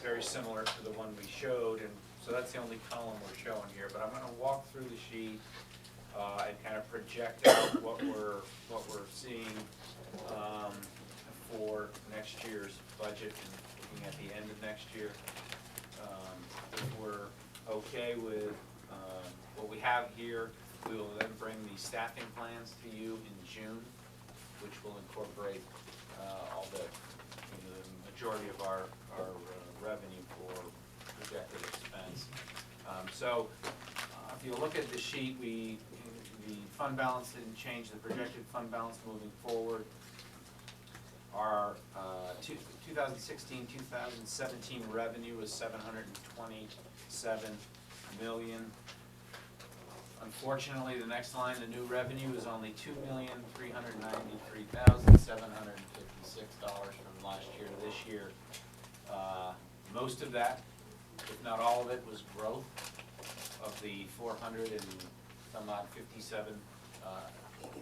very similar to the one we showed, and so that's the only column we're showing here. But I'm gonna walk through the sheet and kind of project out what we're seeing for next year's budget and looking at the end of next year. If we're okay with what we have here, we will then bring the staffing plans to you in June, which will incorporate all the majority of our revenue for projected expense. So if you look at the sheet, the fund balance didn't change, the projected fund balance moving forward. Our 2016-2017 revenue is $727 million. Unfortunately, the next line, the new revenue, is only $2,393,756 from last year to this year. Most of that if not all of it, was growth of the 400 and some odd 57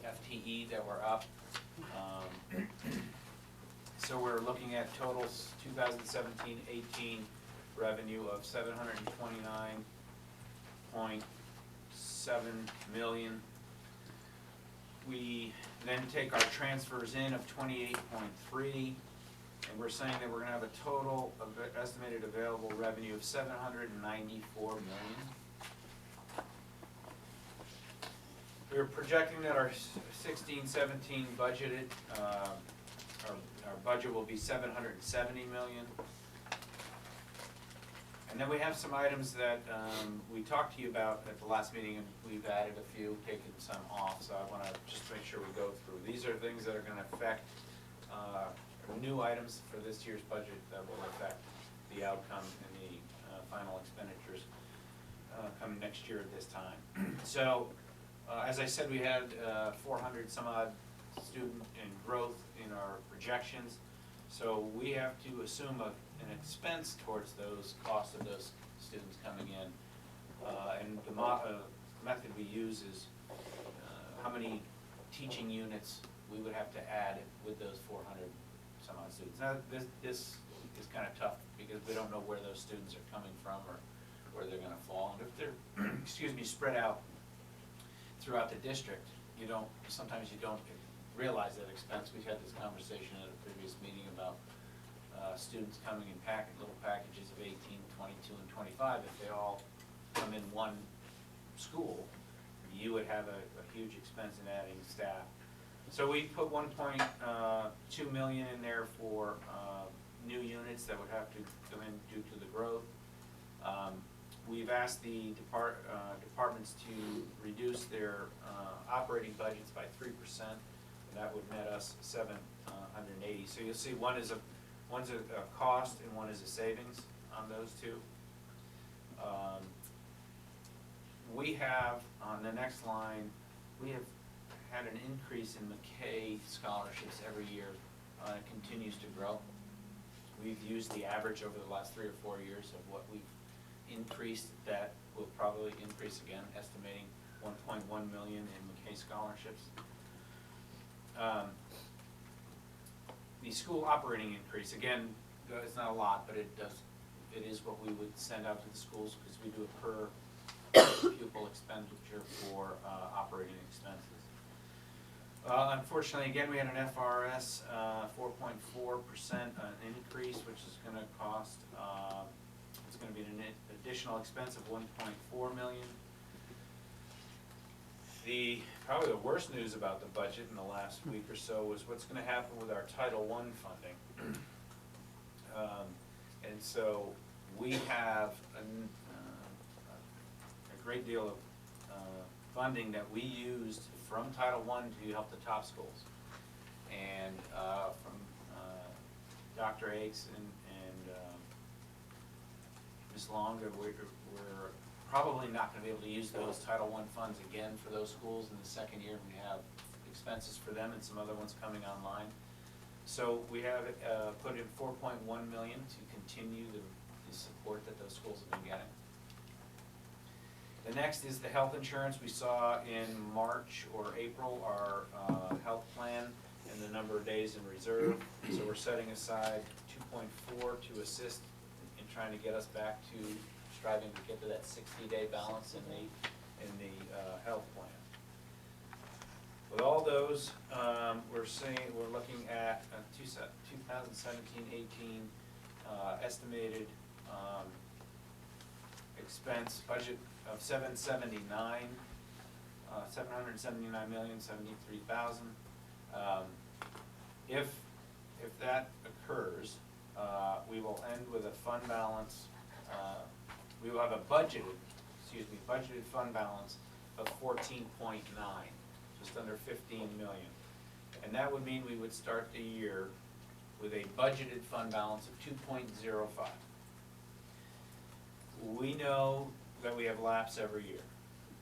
FTE that were up. So we're looking at total 2017-18 revenue of $729.7 million. We then take our transfers in of 28.3, and we're saying that we're gonna have a total of estimated available revenue of $794 million. We're projecting that our 16-17 budgeted, our budget will be $770 million. And then we have some items that we talked to you about at the last meeting, and we've added a few, taken some off, so I want to just make sure we go through. These are things that are going to affect new items for this year's budget that will affect the outcome and the final expenditures come next year at this time. So, as I said, we had 400 some odd student and growth in our projections. So we have to assume an expense towards those costs of those students coming in. And the method we use is how many teaching units we would have to add with those 400 some odd students. Now, this is kind of tough because we don't know where those students are coming from or where they're going to fall. And if they're, excuse me, spread out throughout the district, sometimes you don't realize that expense. We've had this conversation at a previous meeting about students coming in little packages of 18, 22, and 25. If they all come in one school, you would have a huge expense in adding staff. So we put 1.2 million in there for new units that would have to come in due to the growth. We've asked the departments to reduce their operating budgets by 3%, and that would net us 780. So you'll see one's a cost and one is a savings on those two. We have, on the next line, we have had an increase in McKay scholarships every year. It continues to grow. We've used the average over the last 3 or 4 years of what we've increased. That will probably increase again, estimating 1.1 million in McKay scholarships. The school operating increase, again, it's not a lot, but it is what we would send out to the schools because we do a per pupil expenditure for operating expenses. Unfortunately, again, we had an FRS 4.4% increase, which is going to cost, it's going to be an additional expense of 1.4 million. Probably the worst news about the budget in the last week or so was what's going to happen with our Title I funding. And so we have a great deal of funding that we used from Title I to help the top schools. And from Dr. Akes and Ms. Long, we're probably not going to be able to use those Title I funds again for those schools in the second year. We have expenses for them and some other ones coming online. So we have put in 4.1 million to continue the support that those schools have been getting. The next is the health insurance. We saw in March or April our health plan and the number of days in reserve. So we're setting aside 2.4 to assist in trying to get us back to striving to get to that 60-day balance in the health plan. With all those, we're looking at 2017-18 estimated expense budget of $779,073,000. If that occurs, we will end with a fund balance. We will have a budgeted fund balance of 14.9, just under 15 million. And that would mean we would start the year with a budgeted fund balance of 2.05. We know that we have lapse every year.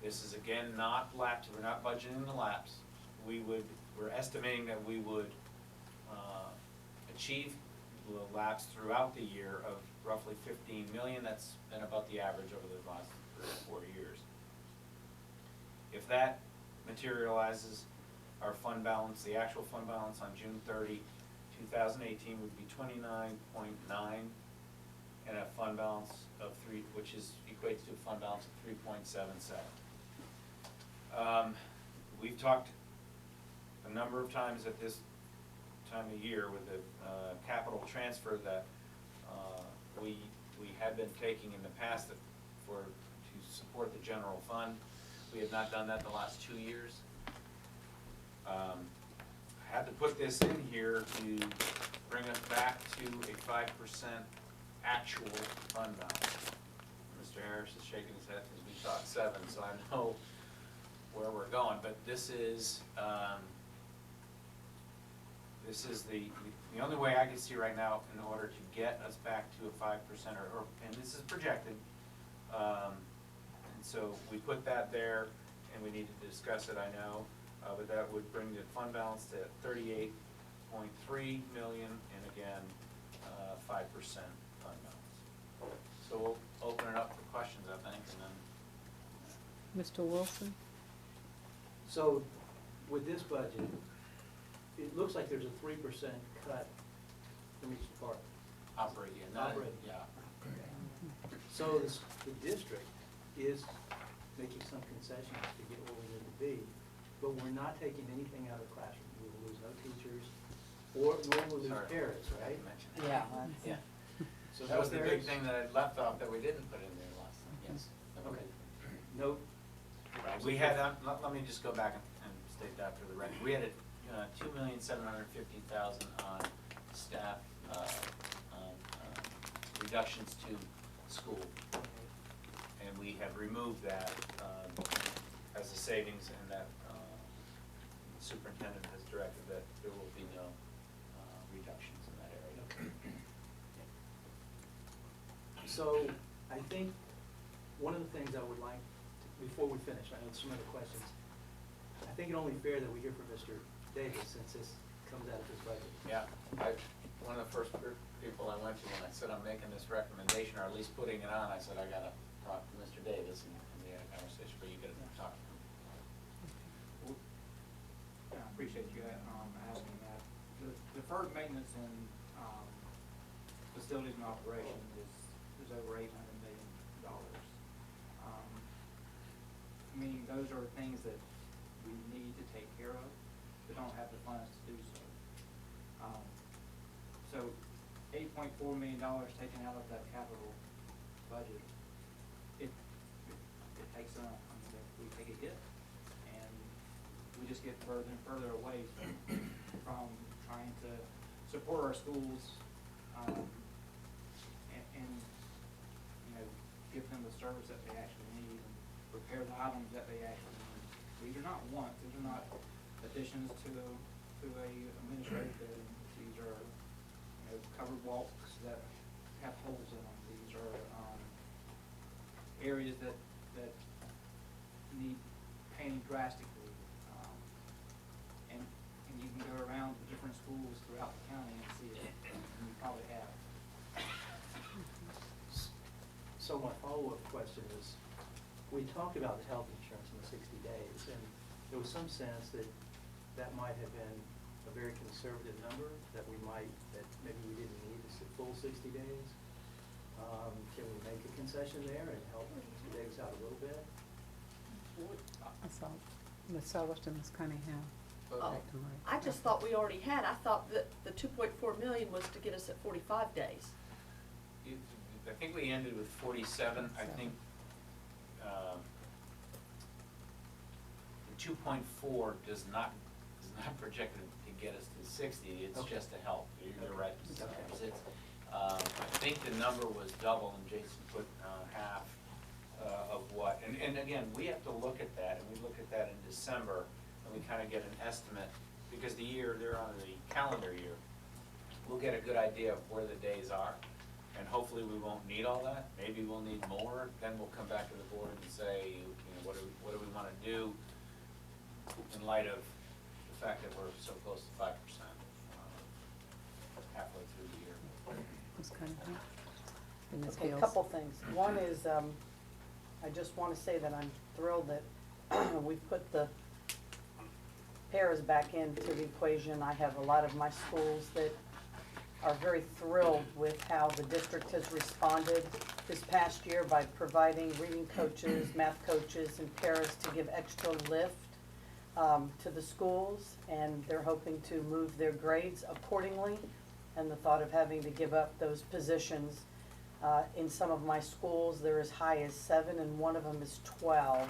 This is again not lapse, we're not budgeting the lapse. We're estimating that we would achieve will lapse throughout the year of roughly 15 million. That's been about the average over the last 3 or 4 years. If that materializes, our fund balance, the actual fund balance on June 30, 2018 would be 29.9, and a fund balance of 3, which equates to a fund balance of 3.77. We've talked a number of times at this time of year with the capital transfer that we have been taking in the past to support the general fund. We have not done that the last 2 years. I had to put this in here to bring us back to a 5% actual fund balance. Mr. Harris is shaking his head because we thought 7, so I know where we're going, but this is the only way I can see right now in order to get us back to a 5% and this is projected. And so we put that there, and we need to discuss it, I know, but that would bring the fund balance to 38.3 million, and again, 5% fund balance. So we'll open it up for questions, I think, and then. Mr. Wilson? So with this budget, it looks like there's a 3% cut from each department. Operating, Operating. yeah. So the district is making some concessions to get where we need to be, but we're not taking anything out of the classroom. We will lose no teachers, nor will we lose Sorry. parents, right? Yeah. Yeah. So That no was the parents? big thing that I left off that we didn't put in there last time, yes. Okay. No. We had, let me just go back and state that for the record. We had a $2,750,000 on staff reductions to school. And we have removed that as a savings, and that the superintendent has directed that there will be no reductions in that area. So I think one of the things I would like, before we finish, I know some other questions, I think it's only fair that we hear from Mr. Davis, since this comes out of his budget. Yeah, one of the first people I went to when I said I'm making this recommendation, or at least putting it on, I said I gotta talk to Mr. Davis, and we had a conversation, but you gotta talk to him. I appreciate you asking that. The deferred maintenance and facilities and operation is over $800 million. Meaning those are things that we need to take care of, but don't have the funds to do so. So $8.4 million taken out of that capital budget, it takes we take a hit, and we just get further and further away from trying to support our schools, and give them the service that they actually need, and repair the items that they actually need. These are not wants, these are not additions to a administrative building. These are covered walks that have holes in them. These are areas that need painting drastically. And you can go around to different schools throughout the county and see it, and you probably have. So my follow-up question is, we talked about the health insurance in the 60 days, and there was some sense that that might have been a very conservative number, that maybe we didn't need the full 60 days. Can we make a concession there and help Mr. Davis out a little bit? I saw Ms. Sullivan, Ms. Cunningham. Oh, I just thought we already had, I thought that the 2.4 million was to get us at 45 days. I think we ended with 47, I think, the 2.4 is not projected to get us to 60, it's Okay. just to help, you're right. Mr. Okay. Sanders. It's, I think the number was double, and Jason put half of what, and again, we have to look at that, and we look at that in December, and we kind of get an estimate, because they're on the calendar year, we'll get a good idea of where the days are, and hopefully we won't need all that, maybe we'll need more, then we'll come back to the board and say, what do we want to do in light of the fact that we're so close to 5% halfway through the year. Ms. Cunningham? And Ms. Okay, a Hills? couple things. One is, I just want to say that I'm thrilled that we put the paras back into the equation. I have a lot of my schools that are very thrilled with how the district has responded this past year by providing reading coaches, math coaches, and paras to give extra lift to the schools, and they're hoping to move their grades accordingly. And the thought of having to give up those positions, in some of my schools, they're as high as 7 and one of them is 12,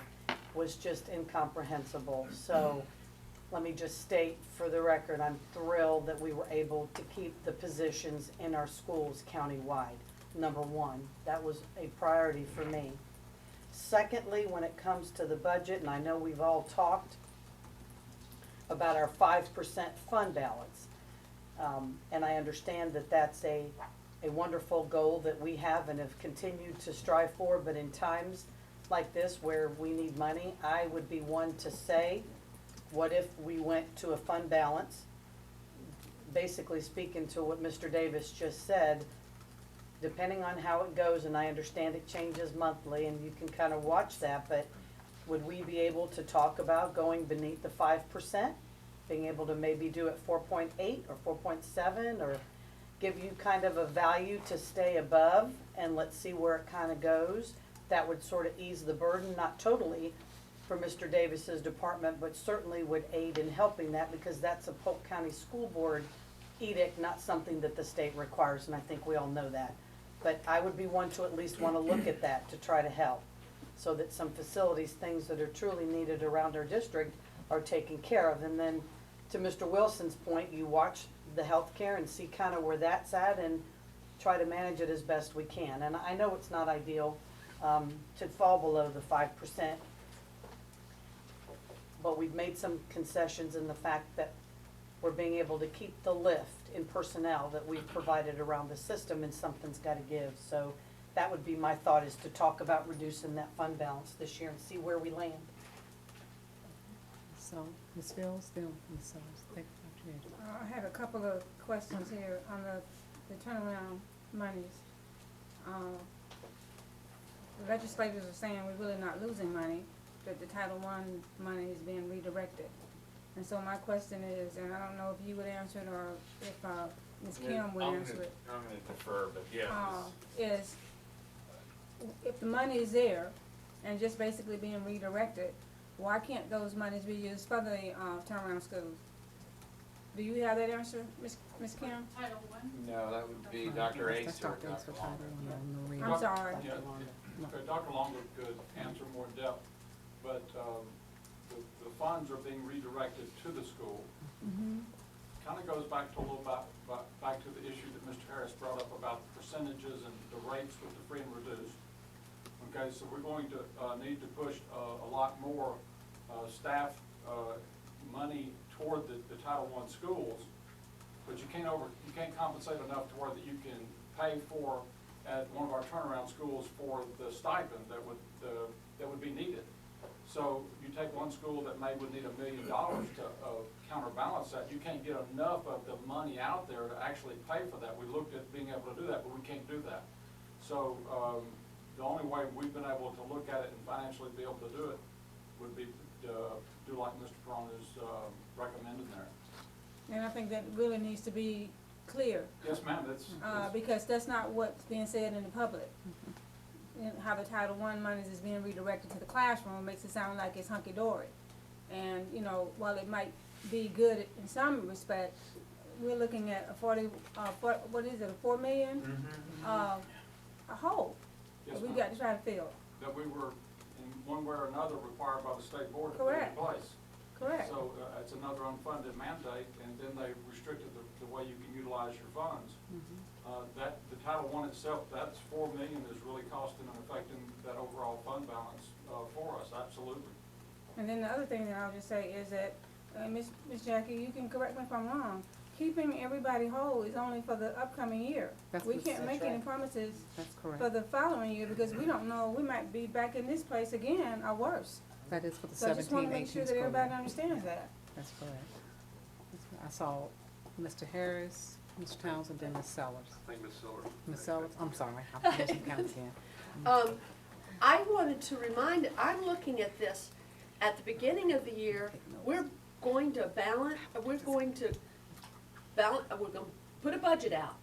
was just incomprehensible. So let me just state for the record, I'm thrilled that we were able to keep the positions in our schools countywide. Number one, that was a priority for me. Secondly, when it comes to the budget, and I know we've all talked about our 5% fund balance. And I understand that that's a wonderful goal that we have and have continued to strive for, but in times like this where we need money, I would be one to say, what if we went to a fund balance? Basically speaking to what Mr. Davis just said, depending on how it goes, and I understand it changes monthly and you can kind of watch that, but would we be able to talk about going beneath the 5%? Being able to maybe do it 4.8 or 4.7, or give you kind of a value to stay above, and let's see where it kind of goes. That would sort of ease the burden, not totally for Mr. Davis's department, but certainly would aid in helping that, because that's a Polk County School Board edict, not something that the state requires, and I think we all know that. But I would be one to at least want to look at that to try to help, so that some facilities, things that are truly needed around our district are taken care of. And then to Mr. Wilson's point, you watch the healthcare and see kind of where that's at and try to manage it as best we can. And I know it's not ideal to fall below the 5%, but we've made some concessions in the fact that we're being able to keep the lift in personnel that we've provided around the system, and something's got to give. So that would be my thought, is to talk about reducing that fund balance this year and see where we land. So, Ms. Fields, then Ms. Sellers, take the opportunity. I have a couple of questions here on the turnaround monies. The legislators are saying we're really not losing money, that the Title I money is being redirected. And so my question is, and I don't know if you would answer it or if Ms. Kim would answer it. I'm gonna defer, but yeah. Is, if the money is there and just basically being redirected, why can't those monies be used for the turnaround schools? Do you have that answer, Ms. Kim? Title I? No, that would be Dr. Ace or Dr. Longer. I'm sorry. Yeah, okay, Dr. Longer could answer more in depth, but the funds are being redirected to the school. Kind of goes back to a little back to the issue that Mr. Harris brought up about the percentages and the rates with the free and reduced. Okay, so we're going to need to push a lot more staff money toward the Title I schools, but you can't compensate enough to where that you can pay for at one of our turnaround schools for the stipend that would be needed. So you take one school that would need $1 million to counterbalance that. You can't get enough of the money out there to actually pay for that. We looked at being able to do that, but we can't do that. So the only way we've been able to look at it and financially be able to do it would be to do like Mr. Perron is recommending there. And I think that really needs to be clear. Yes, ma'am, that's. Because that's not what's being said in the public. And how the Title I monies is being redirected to the classroom makes it sound like it's hunky-dory. And, you know, while it might be good in some respect, we're looking at a 4 million? A hole Yes, that we ma'am. got to try to fill. That we were, in one way or another, required by the state board to put in Correct. place. Correct. So it's another unfunded mandate, and then they restricted the way you can utilize your funds. The Title I itself, that's 4 million is really costing and affecting that overall fund balance for us, absolutely. And then the other thing that I'll just say is that, Ms. Jackie, you can correct me if I'm wrong, keeping everybody whole is only for the upcoming year. We can't make any promises for the following year, because we don't know, we might be back in this place again or worse. That is for the 17-18 So I just wanna make sure that school everybody year. understands that. That's correct. I saw Mr. Harris, Ms. Townsend, then Ms. Sellers. I think Ms. Siller. Ms. Sellers, I'm sorry, I lost count again. I wanted to remind, I'm looking at this, at the beginning of the year, we're going to we're going to put a budget out.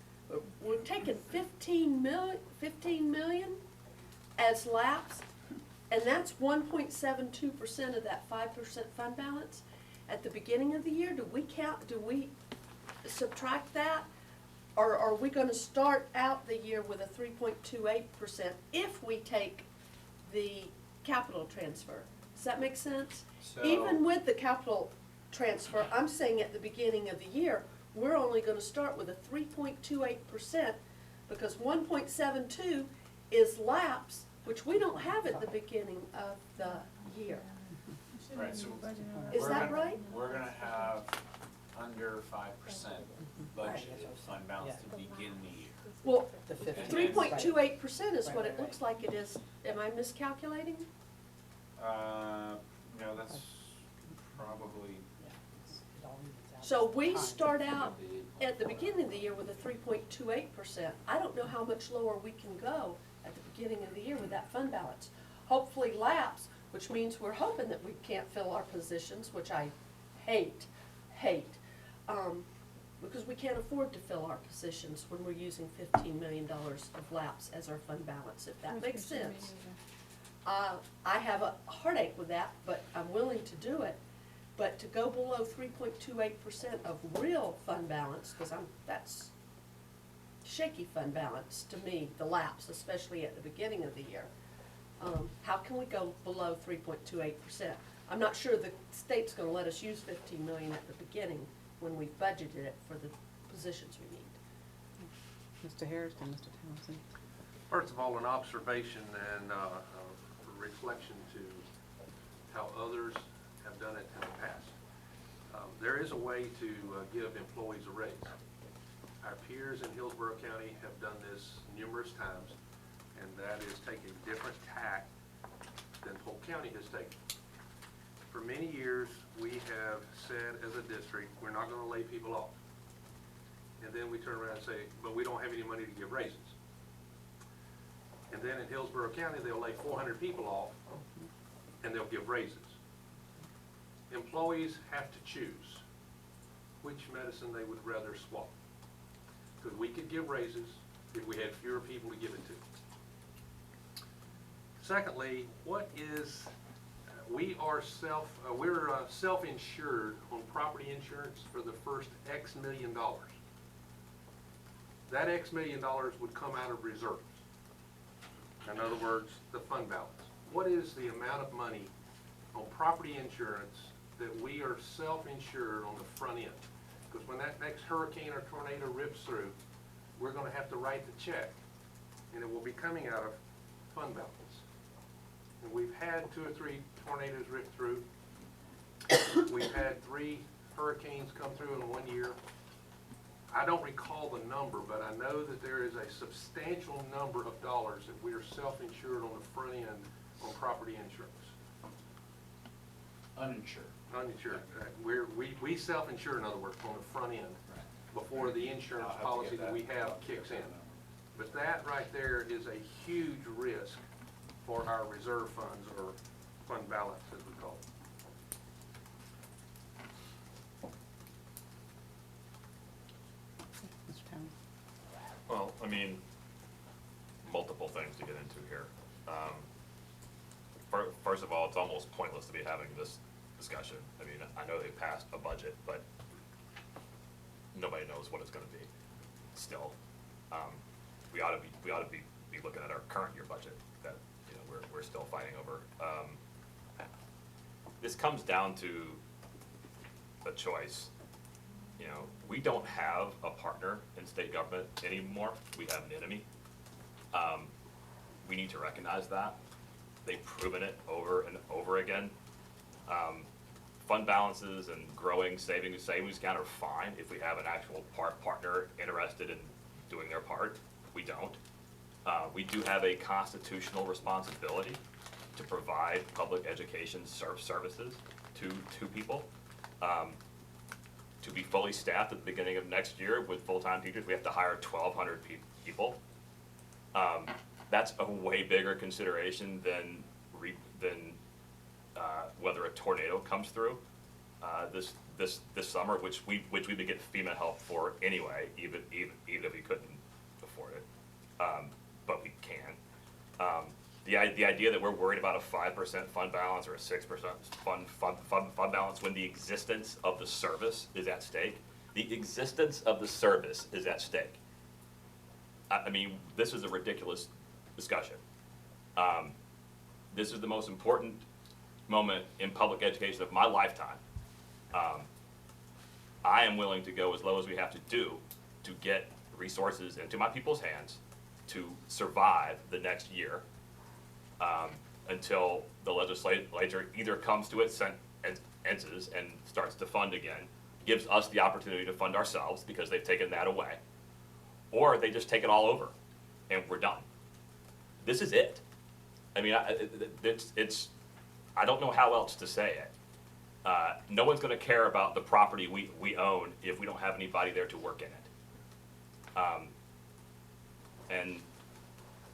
We're taking 15 million as lapse, and that's 1.72% of that 5% fund balance. At the beginning of the year, do we subtract that? Or are we gonna start out the year with a 3.28% if we take the capital transfer? Does that make sense? Even with the capital transfer, I'm saying at the beginning of the year, we're only gonna start with a 3.28% because 1.72 is lapse, which we don't have at the beginning of the year. Right, so Is we're that gonna- right? We're gonna have under 5% budgeted fund balance to begin the year. Well, The 15. 3.28% is what it looks like it is. Am I miscalculating? No, that's probably, So we start out at the beginning of the year with a 3.28%. I don't know how much lower we can go at the beginning of the year with that fund balance. Hopefully lapse, which means we're hoping that we can't fill our positions, which I hate, because we can't afford to fill our positions when we're using $15 million of lapse as our fund balance, if that makes sense. I have a heartache with that, but I'm willing to do it. But to go below 3.28% of real fund balance, because that's shaky fund balance to me, the lapse, especially at the beginning of the year. How can we go below 3.28%? I'm not sure the state's gonna let us use 15 million at the beginning when we've budgeted it for the positions we need. Mr. Harrison, Mr. Townsend. First of all, an observation and a reflection to how others have done it in the past. There is a way to give employees a raise. Our peers in Hillsborough County have done this numerous times, and that is take a different tack than Polk County has taken. For many years, we have said as a district, we're not gonna lay people off. And then we turn around and say, but we don't have any money to give raises. And then in Hillsborough County, they'll lay 400 people off, and they'll give raises. Employees have to choose which medicine they would rather swallow. Because we could give raises if we had fewer people to give it to. Secondly, we're self-insured on property insurance for the first X million dollars. That X million dollars would come out of reserves. In other words, the fund balance. What is the amount of money on property insurance that we are self-insured on the front end? Because when that next hurricane or tornado rips through, we're gonna have to write the check, and it will be coming out of fund balance. And we've had 2 or 3 tornadoes rip through. We've had 3 hurricanes come through in 1 year. I don't recall the number, but I know that there is a substantial number of dollars that we are self-insured on the front end on property insurance. uninsured. Uninsured. We self-insure, in other words, on the front end before the insurance I'll have to policy get that we have kicks in. But that right there is a huge risk for our reserve funds, or fund balance as we call it. Mr. Townsend. Well, I mean, multiple things to get into here. First of all, it's almost pointless to be having this discussion. I mean, I know they passed a budget, but nobody knows what it's gonna be still. We ought to be looking at our current year budget that, you know, we're still fighting over. This comes down to a choice. You know, we don't have a partner in state government anymore. We have an enemy. We need to recognize that. They've proven it over and over again. Fund balances and growing savings account are fine if we have an actual partner interested in doing their part. We don't. We do have a constitutional responsibility to provide public education services to people. to be fully staffed at the beginning of next year with full-time teachers, we have to hire 1,200 people. That's a way bigger consideration than whether a tornado comes through this summer, which we would get FEMA help for anyway, even if we couldn't afford it, but we can. The idea that we're worried about a 5% fund balance or a 6% fund balance when the existence of the service is at stake. The existence of the service is at stake. I mean, this is a ridiculous discussion. This is the most important moment in public education of my lifetime. I am willing to go as low as we have to do to get resources into my people's hands to survive the next year until the legislature either comes to its senses and starts to fund again, gives us the opportunity to fund ourselves because they've taken that away, or they just take it all over and we're done. This is it. I mean, I don't know how else to say it. No one's going to care about the property we own if we don't have anybody there to work in it. And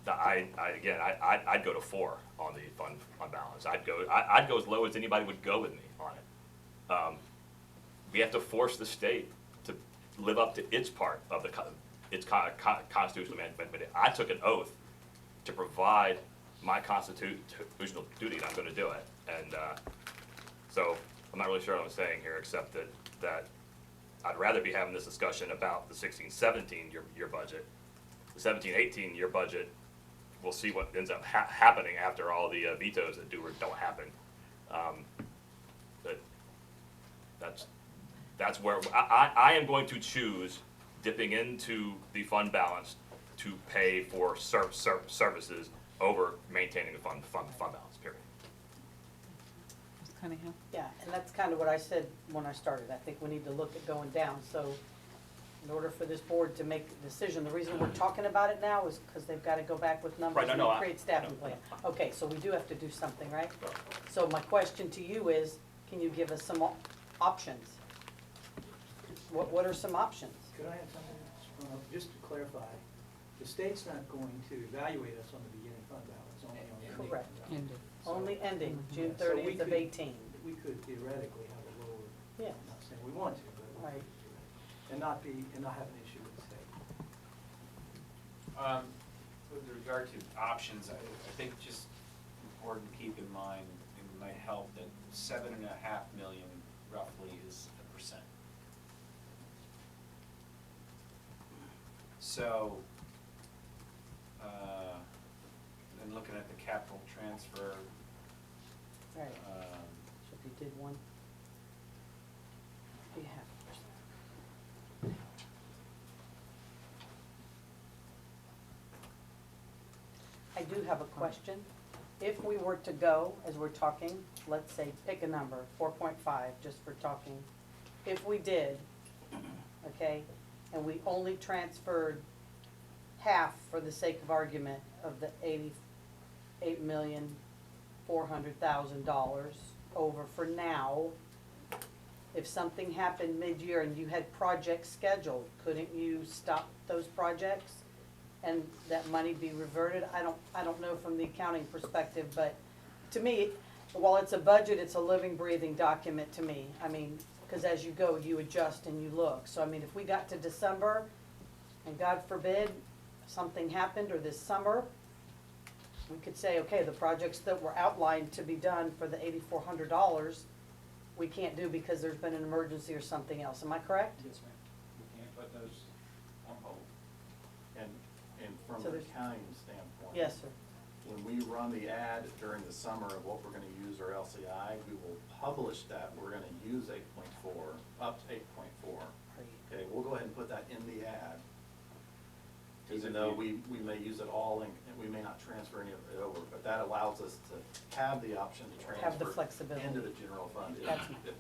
I'd go to 4 on the fund balance. I'd go as low as anybody would go with me on it. We have to force the state to live up to its part of its constitutional mandate. I took an oath to provide my constitutional duty, and I'm going to do it. And so I'm not really sure what I'm saying here, except that I'd rather be having this discussion about the 16-17 year budget. The 17-18 year budget, we'll see what ends up happening after all the vetoes that do or don't happen. But that's where I am going to choose dipping into the fund balance to pay for services over maintaining the fund balance, period. Ms. Cunningham? Yeah, and that's kind of what I said when I started. I think we need to look at going down. So in order for this board to make a decision, the reason we're talking about it now is because they've got to go back with numbers Right, no, and create staffing plan. Okay, so we do have to do something, right? No. So my question to you is, can you give us some options? What are some options? Could I have something, just to clarify, the state's not going to evaluate us on the beginning fund balance, only on the ending fund Correct. balance. Ended. Only ending June So we 30th of could- 18. We could theoretically have a lower, Yeah. I'm not saying we want to, but we Right. could do it. And not have an issue with the state. With regard to options, I think just important to keep in mind, and it might help, that 7.5 million roughly is 1%. So, then looking at the capital transfer, Right. So if you did one, you have. I do have a question. If we were to go, as we're talking, let's say, pick a number, 4.5, just for talking. If we did, okay, and we only transferred half, for the sake of argument, of the $88,400,000 over for now, if something happened mid-year and you had projects scheduled, couldn't you stop those projects and that money be reverted? I don't know from the accounting perspective, but to me, while it's a budget, it's a living, breathing document to me. I mean, because as you go, you adjust and you look. So I mean, if we got to December, and God forbid, something happened, or this summer, we could say, okay, the projects that were outlined to be done for the $8,400, we can't do because there's been an emergency or something else. Am I correct? Yes, ma'am. We can't put those on hold. And from So an there's- accounting standpoint. Yes, sir. When we run the ad during the summer of what we're gonna use our LCI, we will publish that we're gonna use 8.4, up to 8.4. Okay, we'll go ahead and put that in the ad. Even though we may use it all and we may not transfer any of it over, but that allows us to have the option to transfer. Have the flexibility. Into the general fund if That's- needed.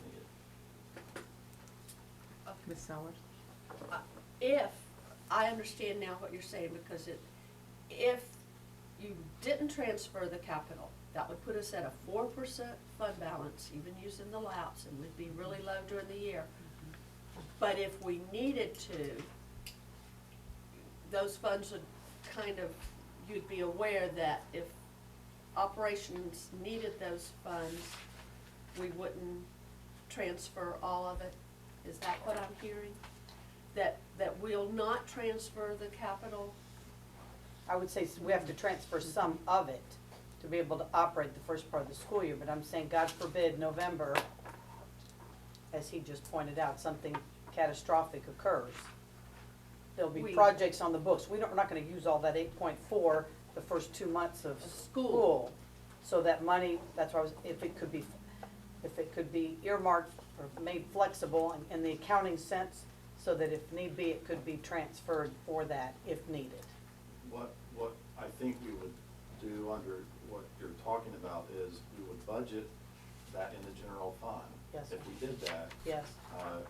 Ms. Sellers? If, I understand now what you're saying, because if you didn't transfer the capital, that would put us at a 4% fund balance, even using the lapse, and we'd be really low during the year. But if we needed to, those funds would kind of, you'd be aware that if operations needed those funds, we wouldn't transfer all of it. Is that what I'm hearing? That we'll not transfer the capital? I would say we have to transfer some of it to be able to operate the first part of the school year, but I'm saying, God forbid, November, as he just pointed out, something catastrophic occurs. There'll be projects on the books. We're not gonna use all that 8.4 the first 2 months of school. So that money, that's why I was, if it could be earmarked or made flexible in the accounting sense, so that if need be, it could be transferred for that if needed. What I think we would do under what you're talking about is we would budget that in the general fund. Yes, sir. If we did that. Yes.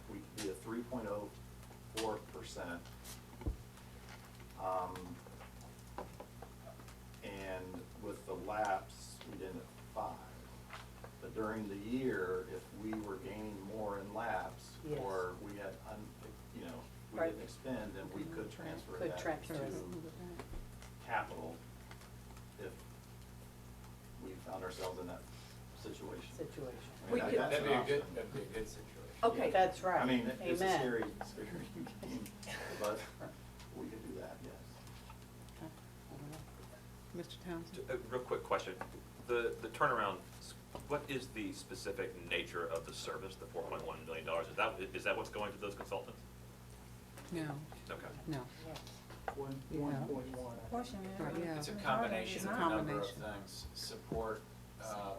We could be at 3.04%. And with the lapse, we'd end at 5. But during the year, if we were gaining more in lapse, Yes. or we had, we Right. didn't expend, then we could transfer Could that transfer to it. capital if we found ourselves in that situation. Situation. I mean, that's an option. That'd be a good situation. Okay. That's right. I mean, it's a Amen. scary game, but we could do that, yes. Mr. Townsend? A real quick question. The turnaround, what is the specific nature of the service, the $4.1 million? Is that what's going to those consultants? No, Okay. no. One Yeah. point one. Portion of Right, it. yeah. It's a Part of it combination is of a not. number of Combination. things, support,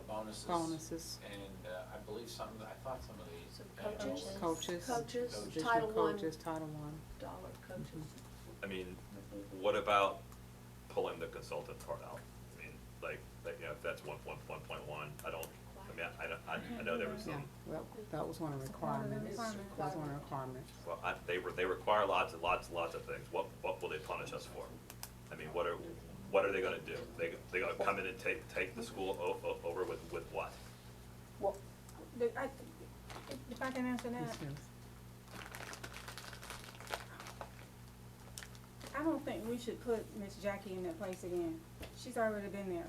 bonuses. Bonuses. And I believe I thought some of these. Some coaches. Coaches. Coaches, District Title I coaches, Title I. dollar coaches. I mean, what about pulling the consultant part out? I mean, like, if that's 1.1, I know there was Yeah, some, well, that was one of the requirements. That was one of the requirements. well, they require lots and lots of things. What will they punish us for? I mean, what are they gonna do? They gonna come in and take the school over with what? Well, If I can answer that. Yes, yes. I don't think we should put Miss Jackie in that place again. She's already been there.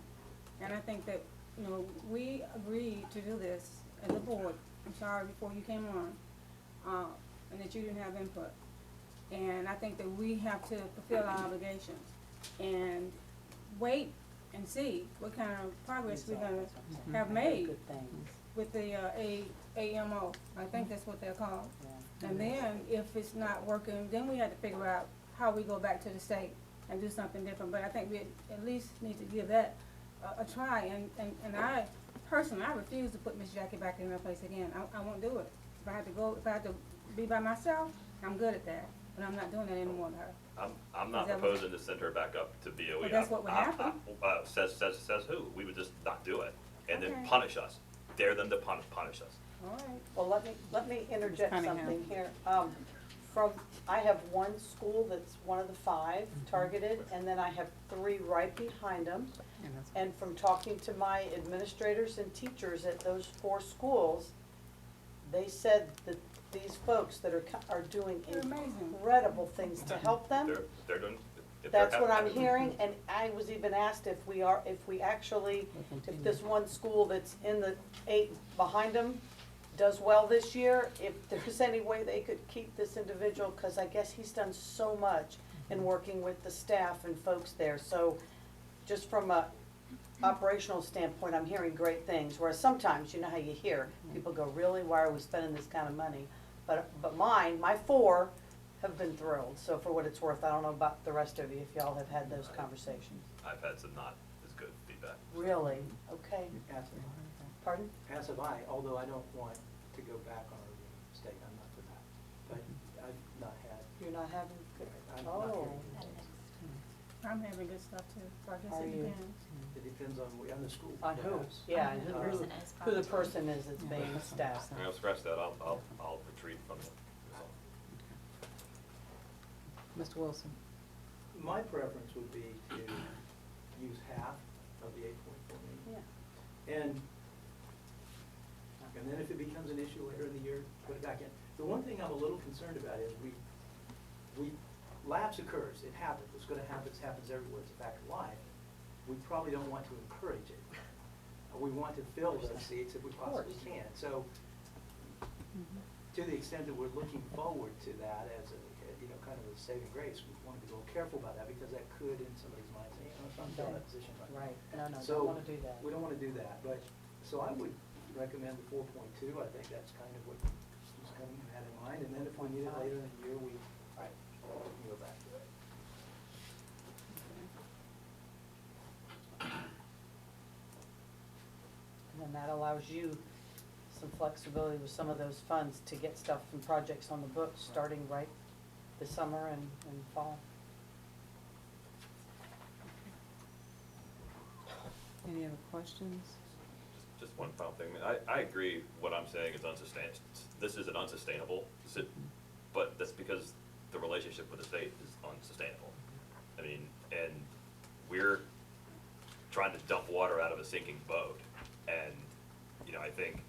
And I think that, we agreed to do this as a board, I'm sorry, before you came on, and that you didn't have input. And I think that we have to fulfill our obligations and wait and see what kind of progress we're gonna have made good things. with the, AMO. I think that's what they're called. Yeah. And then, if it's not working, then we had to figure out how we go back to the state and do something different. But I think we at least need to give that a try. And I, personally, I refuse to put Miss Jackie back in her place again. I won't do it. If I had to be by myself, I'm good at that. But I'm not doing that anymore to her. I'm not Is that what- proposing to send her back up to BOE. But that's what would happen. Says who? We would just not do it, and then Okay. punish us. Dare them to punish us. All right. Well, let me interject Cunningham. something here. I have one school that's one of the 5 targeted, and then I have 3 right behind them. And that's- And from talking to my administrators and teachers at those 4 schools, they said that these folks that are doing They're amazing. incredible things to help them. They're doing. if they're That's what I'm happy- hearing, and I was even asked if we actually, if this one school that's in the 8 behind them does well this year, if there's any way they could keep this individual, because I guess he's done so much in working with the staff and folks there. So just from a operational standpoint, I'm hearing great things, whereas sometimes, you know how you hear, people go, really, why are we spending this kind of money? But my 4 have been thrilled, so for what it's worth, I don't know about the rest of you, if y'all have had those conversations. I've had some not as good feedback. Really? Okay. Pardon? As have I, although I don't want to go back on our mistake, I'm not for that. But I've not had, You're not having, I'm not oh, hearing. I'm having good stuff too, so I guess Are it you? depends. It depends on the school. on who? perhaps. Yeah, On and who the who, person is, who the probably. person is that's being staffed. I'm gonna scratch that. I'll retreat from the result. Mr. Wilson? My preference would be to use half of the 8.4 million. Yeah. And And then if it becomes an issue later in the year, put it back in. The one thing I'm a little concerned about is lapse occurs, it happens, it's gonna happen, it happens everywhere, it's a fact of life. We probably don't want to encourage it. We want to fill those seats if we possibly can. So, to the extent that we're looking forward to that as a, kind of a saving grace, we want to be a little careful about that because that could, in somebody's mind, say, if I'm still in that position right now. Right, no, So, don't wanna do that. we don't wanna do that, but, so I would recommend the 4.2, I think that's kind of what Ms. Cunningham had in mind, and then if we need it later in the year, we can go back to it. And then that allows you some flexibility with some of those funds to get stuff and projects on the books, starting right this summer and fall. Any other questions? Just one final thing. I agree what I'm saying is unsustainable. This isn't unsustainable, but that's because the relationship with the state is unsustainable. I mean, and we're trying to dump water out of a sinking boat. And, I think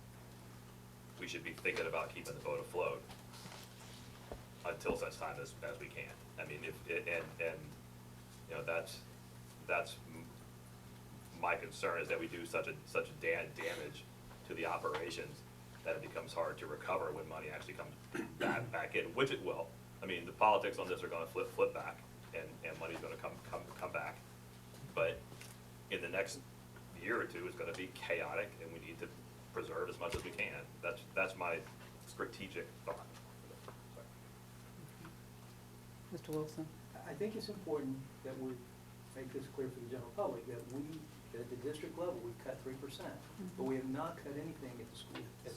we should be thinking about keeping the boat afloat until such time as we can. I mean, that's my concern is that we do such damage to the operations that it becomes hard to recover when money actually comes back in, which it will. I mean, the politics on this are gonna flip back, and money's gonna come back. But in the next year or two, it's gonna be chaotic, and we need to preserve as much as we can. That's my strategic thought. Mr. Wilson? I think it's important that we make this clear for the general public, that at the district level, we've cut 3%, but we have not cut anything at the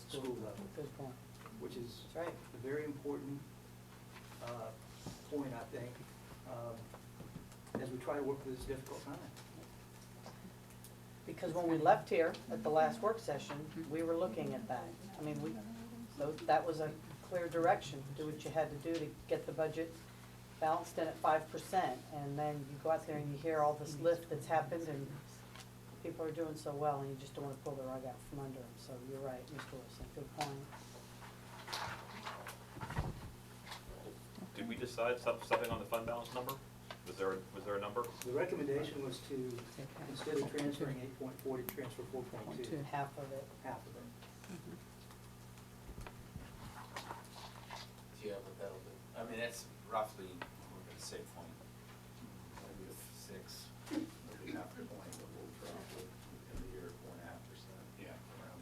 school level. Good point. Which is That's right. a very important point, I think, as we try to work through this difficult time. Because when we left here at the last work session, we were looking at that. I mean, so that was a clear direction, do what you had to do to get the budget balanced in at 5%. And then you go out there and you hear all this lift that's happened and people are doing so well and you just don't want to pull the rug out from under them. So you're right, Mr. Wilson, good point. Did we decide something on the fund balance number? Was there a number? The recommendation was to, instead of transferring 8.4, to transfer 4.2. Half of it. Half of it. Do you have what that'll do? I mean, that's roughly, we're gonna say maybe 6, maybe half a point, but we'll probably in the year 4.5%. Yeah.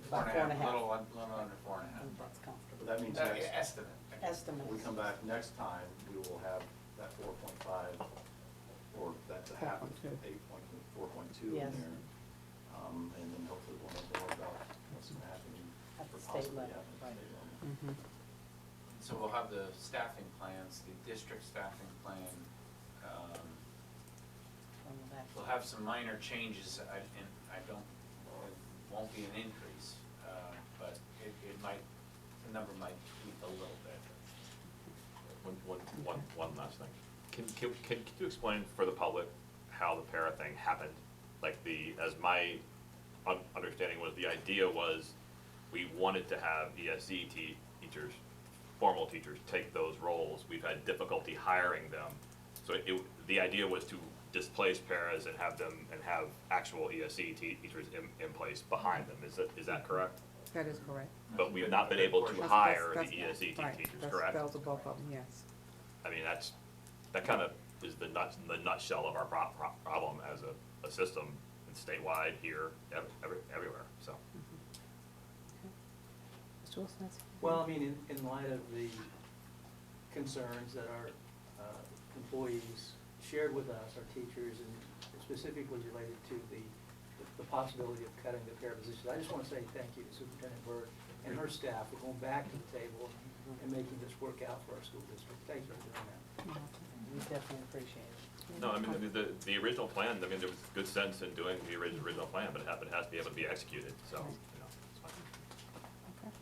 About 4.5. Little under 4.5. That's comfortable. But that means Estimate. Estimates. when we come back next time, we will have that 4.5, or that's a half of 4.2 in Yes. there. And then hopefully we'll know more about what's gonna happen At for the state possibly level, happening right. at state level. So we'll have the staffing plans, the district staffing plan. When will that- We'll have some minor changes, and I don't, it won't be an increase, but it might, the number might tweak a little bit. One last thing. Can you explain for the public how the para thing happened? Like as my understanding was, the idea was we wanted to have ESC teachers, formal teachers, take those roles. We've had difficulty hiring them. So the idea was to displace paras and have actual ESC teachers in place behind them. Is that correct? That is correct. But we've not been able to That's- hire the that's- ESC right, teachers, that's- correct? Those are both of them, yes. I mean, that kind of is the nutshell of our problem as a system, statewide, here, everywhere, so. Mr. Wilson, that's. Well, I mean, in light of the concerns that our employees shared with us, our teachers, and specifically related to the possibility of cutting the para positions, I just want to say thank you to Superintendent Byrd and her staff for going back to the table and making this work out for our school district. Thank you for doing that. We definitely appreciate it. No, I mean, the original plan, I mean, there was good sense in doing the original plan, but it has to be able to be executed, so, it's fine. Okay.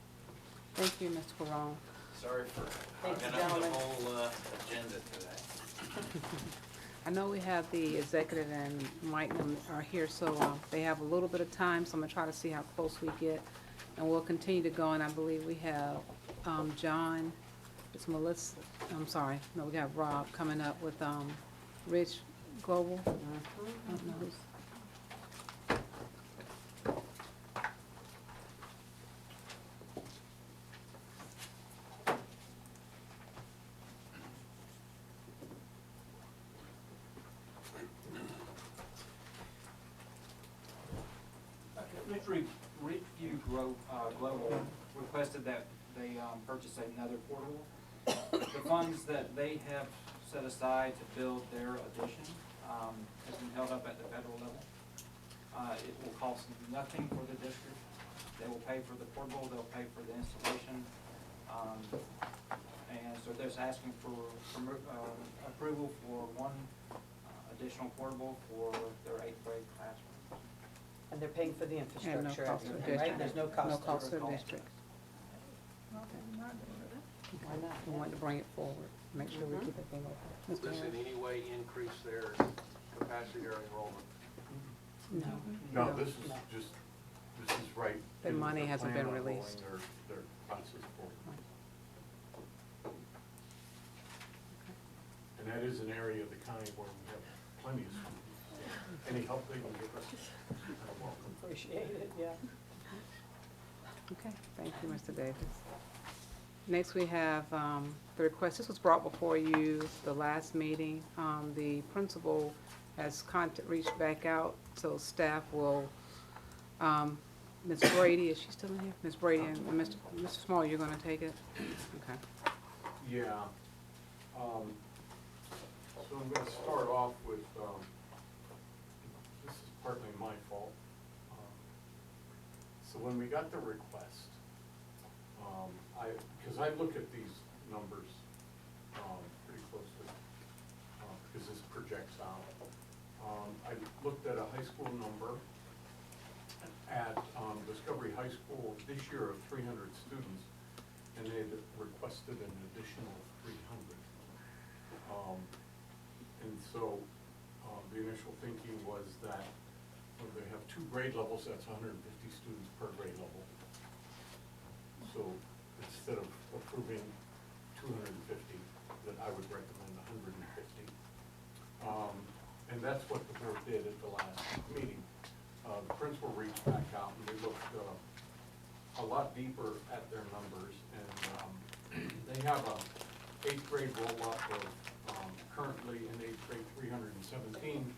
Thank you, Mr. Carone. Sorry for Thank you, hogging up the gentlemen. whole agenda today. I know we have the executive and Mike are here, so they have a little bit of time, so I'm gonna try to see how close we get. And we'll continue to go, and I believe we have, John, it's Melissa, I'm sorry, no, we have Rob coming up with, Rich Global. I don't know who's. Global requested that they purchase another portable. The funds that they have set aside to build their addition has been held up at the federal level. It will cost nothing for the district. They will pay for the portable, they'll pay for the installation. And so they're just asking for approval for one additional portable for their 8th grade classroom. And they're paying for the And no infrastructure, cost to the everything, right? district. There's no cost. No cost to the it. district. Why not? We want to bring it forward, make sure we keep it thing open. Does Mr. this in Harris? any way increase their capacity or enrollment? No. No, this is just, this is right. The in money hasn't plan been on rolling released. Their classes forward. And that is an area of the county where we have plenty of students. Any help they can give us, are welcome. Appreciate it, yeah. Okay, thank you, Mr. Davis. Next, we have the request, this was brought before you the last meeting. The principal has reached back out, so staff will, Ms. Brady, is she still in here? Ms. Brady and Mr. Small, you're gonna take it? Okay. Yeah. So I'm gonna start off with, this is partly my fault. So when we got the request, because I look at these numbers pretty closely, because this projects out. I looked at a high school number at Discovery High School this year of 300 students, and they had requested an additional 300. And so the initial thinking was that they have 2 grade levels, that's 150 students per grade level. So instead of approving 250, that I would recommend 150. And that's what the board did at the last meeting. The principal reached back out and they looked a lot deeper at their numbers, and they have a 8th grade roll-up of currently in 8th grade 317.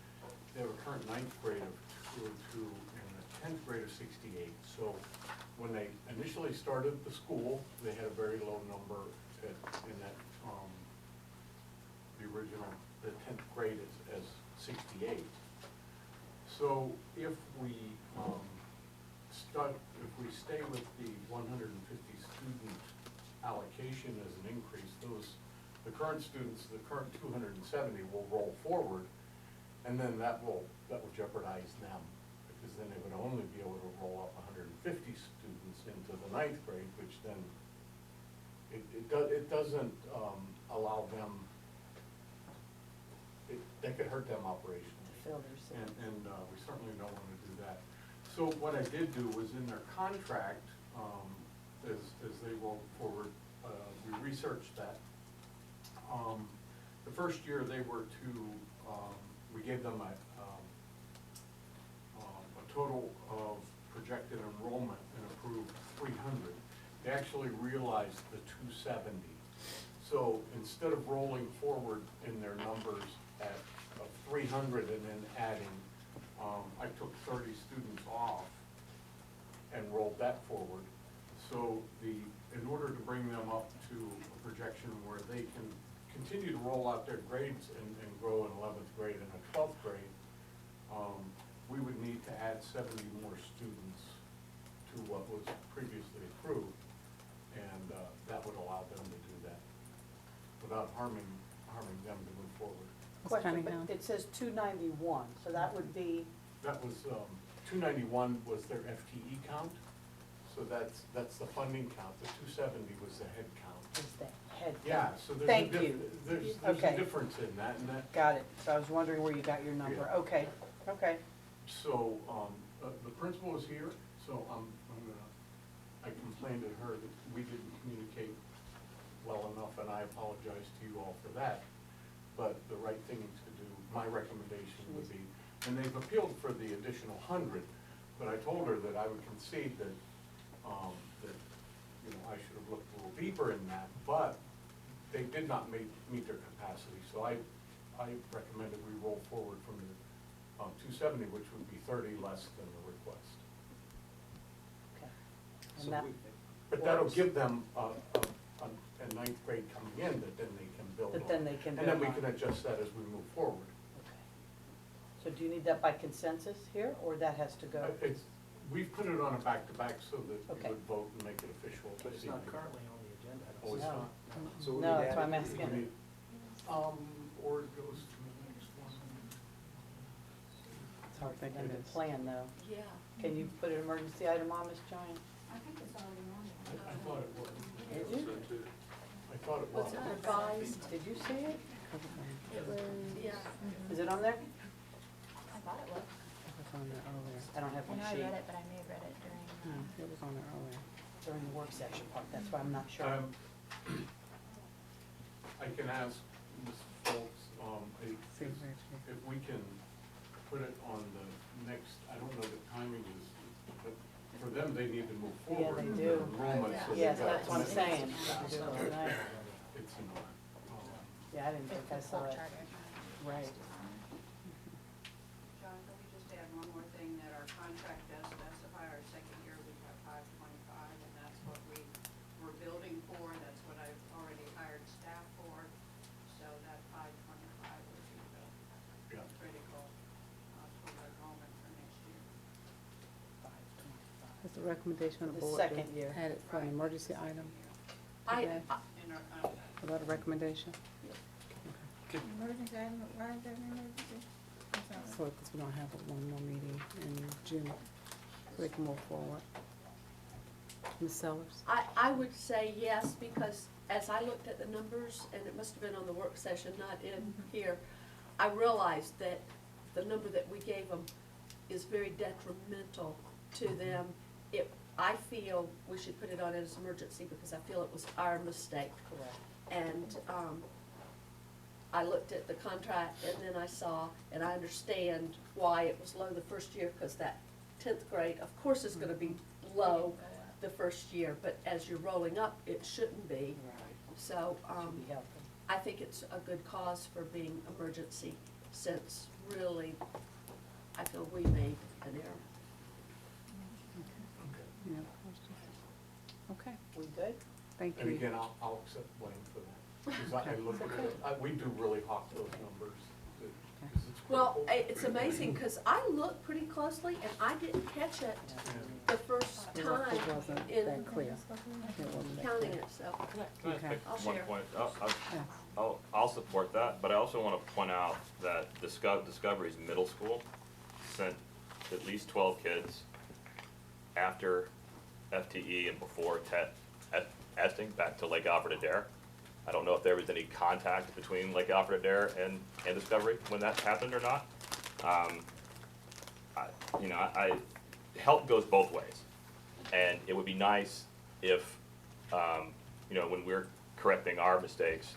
They have a current 9th grade of 202 and a 10th grade of 68. So when they initially started the school, they had a very low number in that, the original, the 10th grade as 68. So if we stay with the 150 student allocation as an increase, the current students, the current 270 will roll forward, and then that will jeopardize them, because then they would only be able to roll up 150 students into the 9th grade, which then it doesn't allow them, that could hurt them operationally. And we certainly don't want to do that. So what I did do was in their contract, as they rolled forward, we researched that. The first year they were to, we gave them a total of projected enrollment and approved 300. They actually realized the 270. So instead of rolling forward in their numbers of 300 and then adding, I took 30 students off and rolled that forward. So in order to bring them up to a projection where they can continue to roll out their grades and grow in 11th grade and a 12th grade, we would need to add 70 more students to what was previously approved, and that would allow them to do that without harming them to move forward. Question, but it says 291, so that would be, That was, 291 was their FTE count, so that's the funding count. The 270 was the head count. is the head count. Yeah, so there's Thank you. There's Okay. a difference in that, and that. Got it, so I was wondering where you got your number, Yeah. okay, okay. So, the principal is here, so I'm gonna complained to her that we didn't communicate well enough, and I apologize to you all for that. But the right thing to do, my recommendation would be, and they've appealed for the additional 100, but I told her that I would concede that, you know, I should have looked a little deeper in that, but they did not meet their capacity. So I recommended we roll forward from the 270, which would be 30 less than the request. Okay. So And that, we- But that'll give them a ninth grade coming in that then they can build on. That then they can And then we build on. can adjust that as we move forward. okay. So do you need that by consensus here, or that has to go? We've put it on a back-to-back so that Okay. you would vote and make it official. But it's this not evening. currently on the agenda. I don't Oh, it's see. No. not? So we No, need to that's add why it I'm to the asking. agenda. Or it goes to the next one. It's hard for I think them it to is. plan, though. Yeah. Can you put an emergency item on, Ms. Giant? I think it's already on there. I thought it was. Did you? So too. I thought it was. Was it revised? Did you see it? It was, yeah. Is it on there? I thought it was. It was on there earlier. I don't have I my know I sheet read it, but I may have read it during. It was on there earlier. during the work session part, that's why I'm not sure. I can ask Ms. Foltz, See if where it's- if we can put it on the next, I don't know the timing is, but for them, they need to move Yeah, forward. they with do. their enrollment, so they've Yes, got that's what I'm saying. commitments. Do it tonight. It's not. Yeah, I didn't think I saw it. Right. John, can we just add one more thing, that our contract does specify our second year, we have 525, and that's what we're building for, that's what I've already hired staff for, so that 525 would be Yeah. the critical for enrollment for next year. It's the recommendation of the The board. second year. Add it for an emergency item. I, In our, About a recommendation? Emergency item, why is that an emergency? I'm sorry. So, because we don't have one more meeting in June, so we can move forward. Ms. Sellers? I would say yes, because as I looked at the numbers, and it must have been on the work session, not in here, I realized that the number that we gave them is very detrimental to them. I feel we should put it on as emergency because I feel it was our mistake. Correct. And, I looked at the contract and then I saw, and I understand why it was low the first year, because that 10th grade, of course, is gonna be low the first year, but as you're rolling up, it shouldn't be. Right. So, Should be helping. I think it's a good cause for being emergency, since really, I feel we made an error. Any other questions? Okay, We good? thank And you. again, I'll accept blame for that. Because I look at it, we do really hawk those numbers. 'Cause it's Well, critical. it's amazing, because I looked pretty closely and I didn't catch it the first It time wasn't in that clear. It wasn't that counting clear. it, so. Can I just Okay. make I'll one share. point? Yeah. I'll support that, but I also want to point out that Discovery's middle school sent at least 12 kids after FTE and before testing back to Lake Alfred Adair. I don't know if there was any contact between Lake Alfred Adair and Discovery when that happened or not. Help goes both ways. And it would be nice if, when we're correcting our mistakes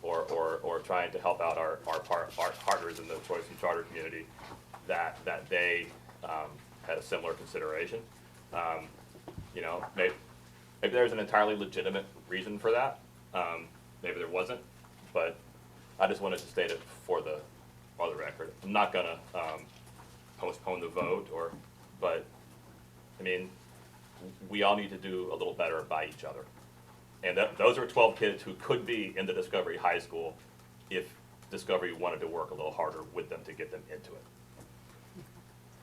or trying to help out our partners in the choice and charter community, that they had a similar consideration. Maybe there's an entirely legitimate reason for that. Maybe there wasn't, but I just wanted to state it for the record. I'm not gonna postpone the vote but we all need to do a little better by each other. And those are 12 kids who could be in the Discovery High School if Discovery wanted to work a little harder with them to get them into it.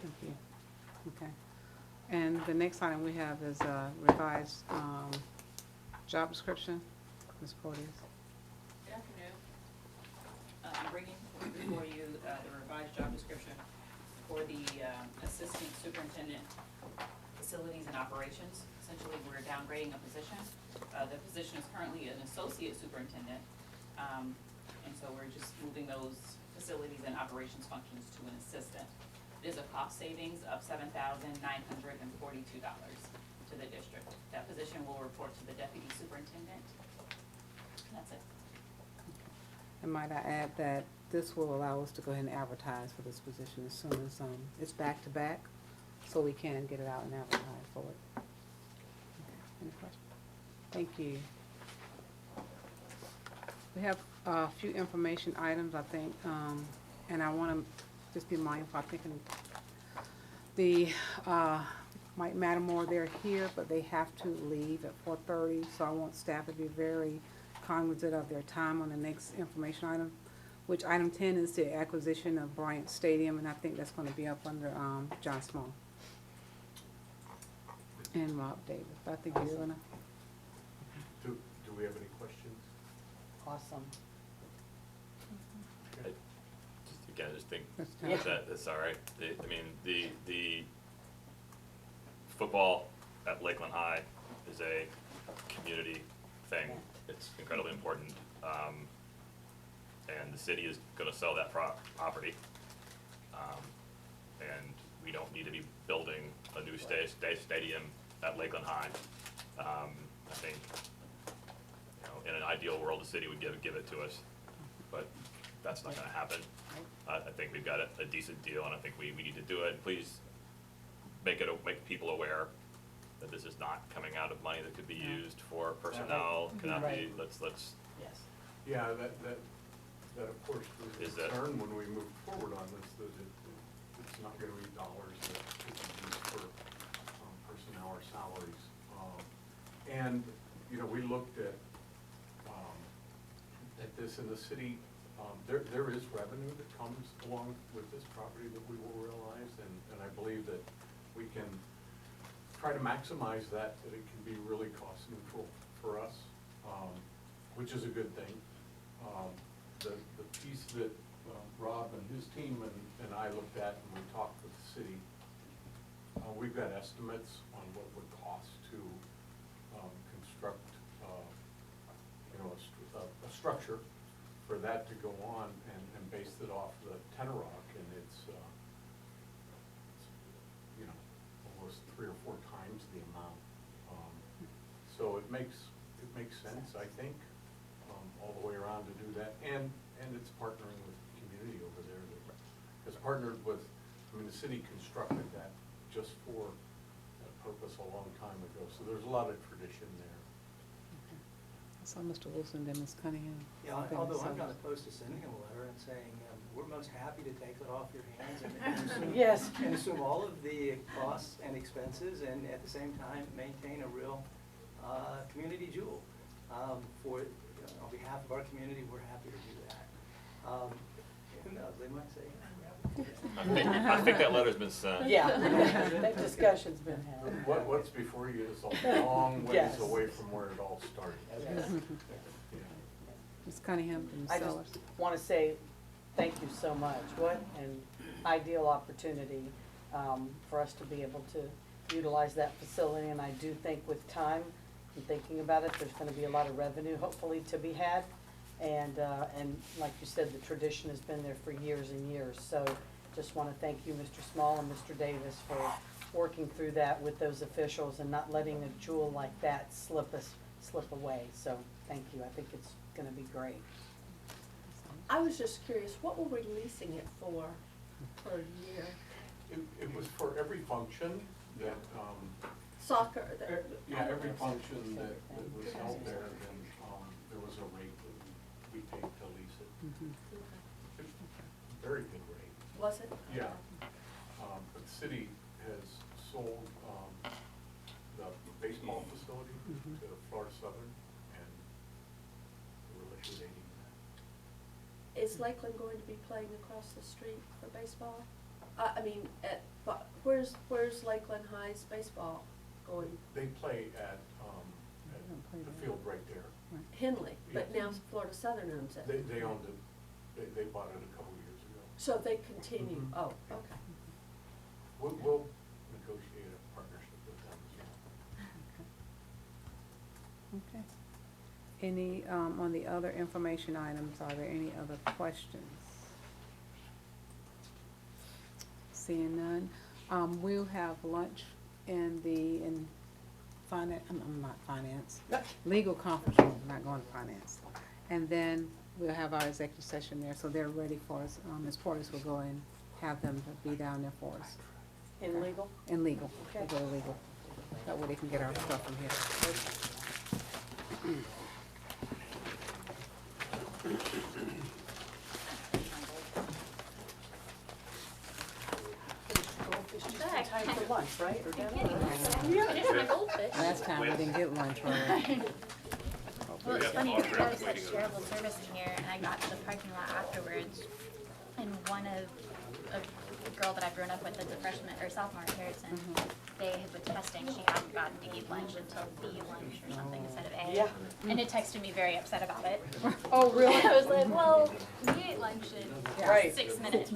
Thank you. Okay. And the next item we have is a revised job description. Ms. Porteous. Good afternoon. I'm bringing before you the revised job description for the Assistant Superintendent Facilities and Operations. Essentially, we're downgrading a position. The position is currently an Associate Superintendent, and so we're just moving those facilities and operations functions to an assistant. It is a cost savings of $7,942 to to the district. That position will report to the deputy superintendent. That's it. And might I add that this will allow us to go ahead and advertise for this position as soon as, it's back to back, so we can get it out and advertise for it. Okay, any questions? Thank you. We have a few information items, I think, and I wanna just be mindful, I think the, Mike Mattermore, they're here, but they have to leave at 4:30, so I want staff to be very cognizant of their time on the next information item, which item 10 is the acquisition of Bryant Stadium, and I think that's gonna be up under, John Small and Rob Davis. I think you're gonna, Do we have any questions? Awesome. Again, I just think That's fine. that that's all right. I mean, the football at Lakeland High is a community thing. It's incredibly important. And the city is gonna sell that property. And we don't need to be building a new stadium at Lakeland High. I think, you know, in an ideal world, the city would give it to us, but that's not gonna happen. I think we've got a decent deal, and I think we need to do it. Please make people aware that this is not coming out of money that could be used for personnel, cannot be, let's, Yes. Yeah, that of course was Is a that- concern when we moved forward on this, that it's not gonna be dollars that could be used for personnel or salaries. And, you know, we looked at this in the city. There is revenue that comes along with this property that we will realize, and I believe that we can try to maximize that it can be really cost neutral for us, which is a good thing. The piece that Rob and his team and I looked at and we talked with the city, we've got estimates on what it would cost to construct, you know, a structure for that to go on and based it off the tenor rock, and it's you know, almost 3 or 4 times the amount. So it makes sense, I think, all the way around to do that, and it's partnering with the community over there that has partnered with, I mean, the city constructed that just for that purpose a long time ago, so there's a lot of tradition there. I saw Mr. Wilson, then Ms. Cunningham. Yeah, although I'm not opposed to sending him a letter and saying, we're most happy to take it off your hands and assume. Yes. And assume all of the costs and expenses, and at the same time, maintain a real, community jewel. For, on behalf of our community, we're happy to do that. Who knows, they might say, I think that letter's been sent. Yeah, that discussion's been had. What's before you is a long ways Yes. away from where it all started. Yes. Yeah. Ms. Cunningham and Ms. I Sellers. just want to say thank you so much. What an ideal opportunity for us to be able to utilize that facility. And I do think with time and thinking about it, there's going to be a lot of revenue hopefully to be had. And like you said, the tradition has been there for years and years. So just want to thank you, Mr. Small and Mr. Davis, for working through that with those officials and not letting a jewel like that slip away. So thank you. I think it's going to be great. I was just curious, what were we leasing it for per year? It was for every function that, Soccer, yeah, every function that was held there, then there was a rate that we paid to lease it. Very good rate. was it? Yeah. But the city has sold the baseball facility to Florida Southern, and we're liquidating that. Is Lakeland going to be playing across the street for baseball? I mean, where's Lakeland High's baseball going? They play at the field right there. Henley, but Yes. now Florida Southern owns it. They owned it, they bought it a couple years ago. So they continue, Mhm. oh, okay. We'll negotiate a partnership with them as well. Okay. Any, on the other information items, are there any other questions? Seeing none, we'll have lunch in I'm not finance, legal conference room, not going to finance. And then we'll have our executive session there, so they're ready for us. Ms. Portis will go and have them to be down there for us. In legal? In legal, Okay. we'll go to legal. That way they can get our stuff from here. It's just in time for lunch, right, or dinner? I didn't have my goldfish. Last time we didn't get lunch, right? Well, it's have funny, all because drafts there's waiting such shareable service in here, and I got to the parking lot afterwards, and one of, a girl that I've grown up with as a freshman, or sophomore at Harrison, they had been testing, she hadn't gotten to eat lunch until B lunch or something instead of A. Yeah. And it texted me very upset about it. Oh, really? I was like, well, we ate lunch in Right. 6 minutes.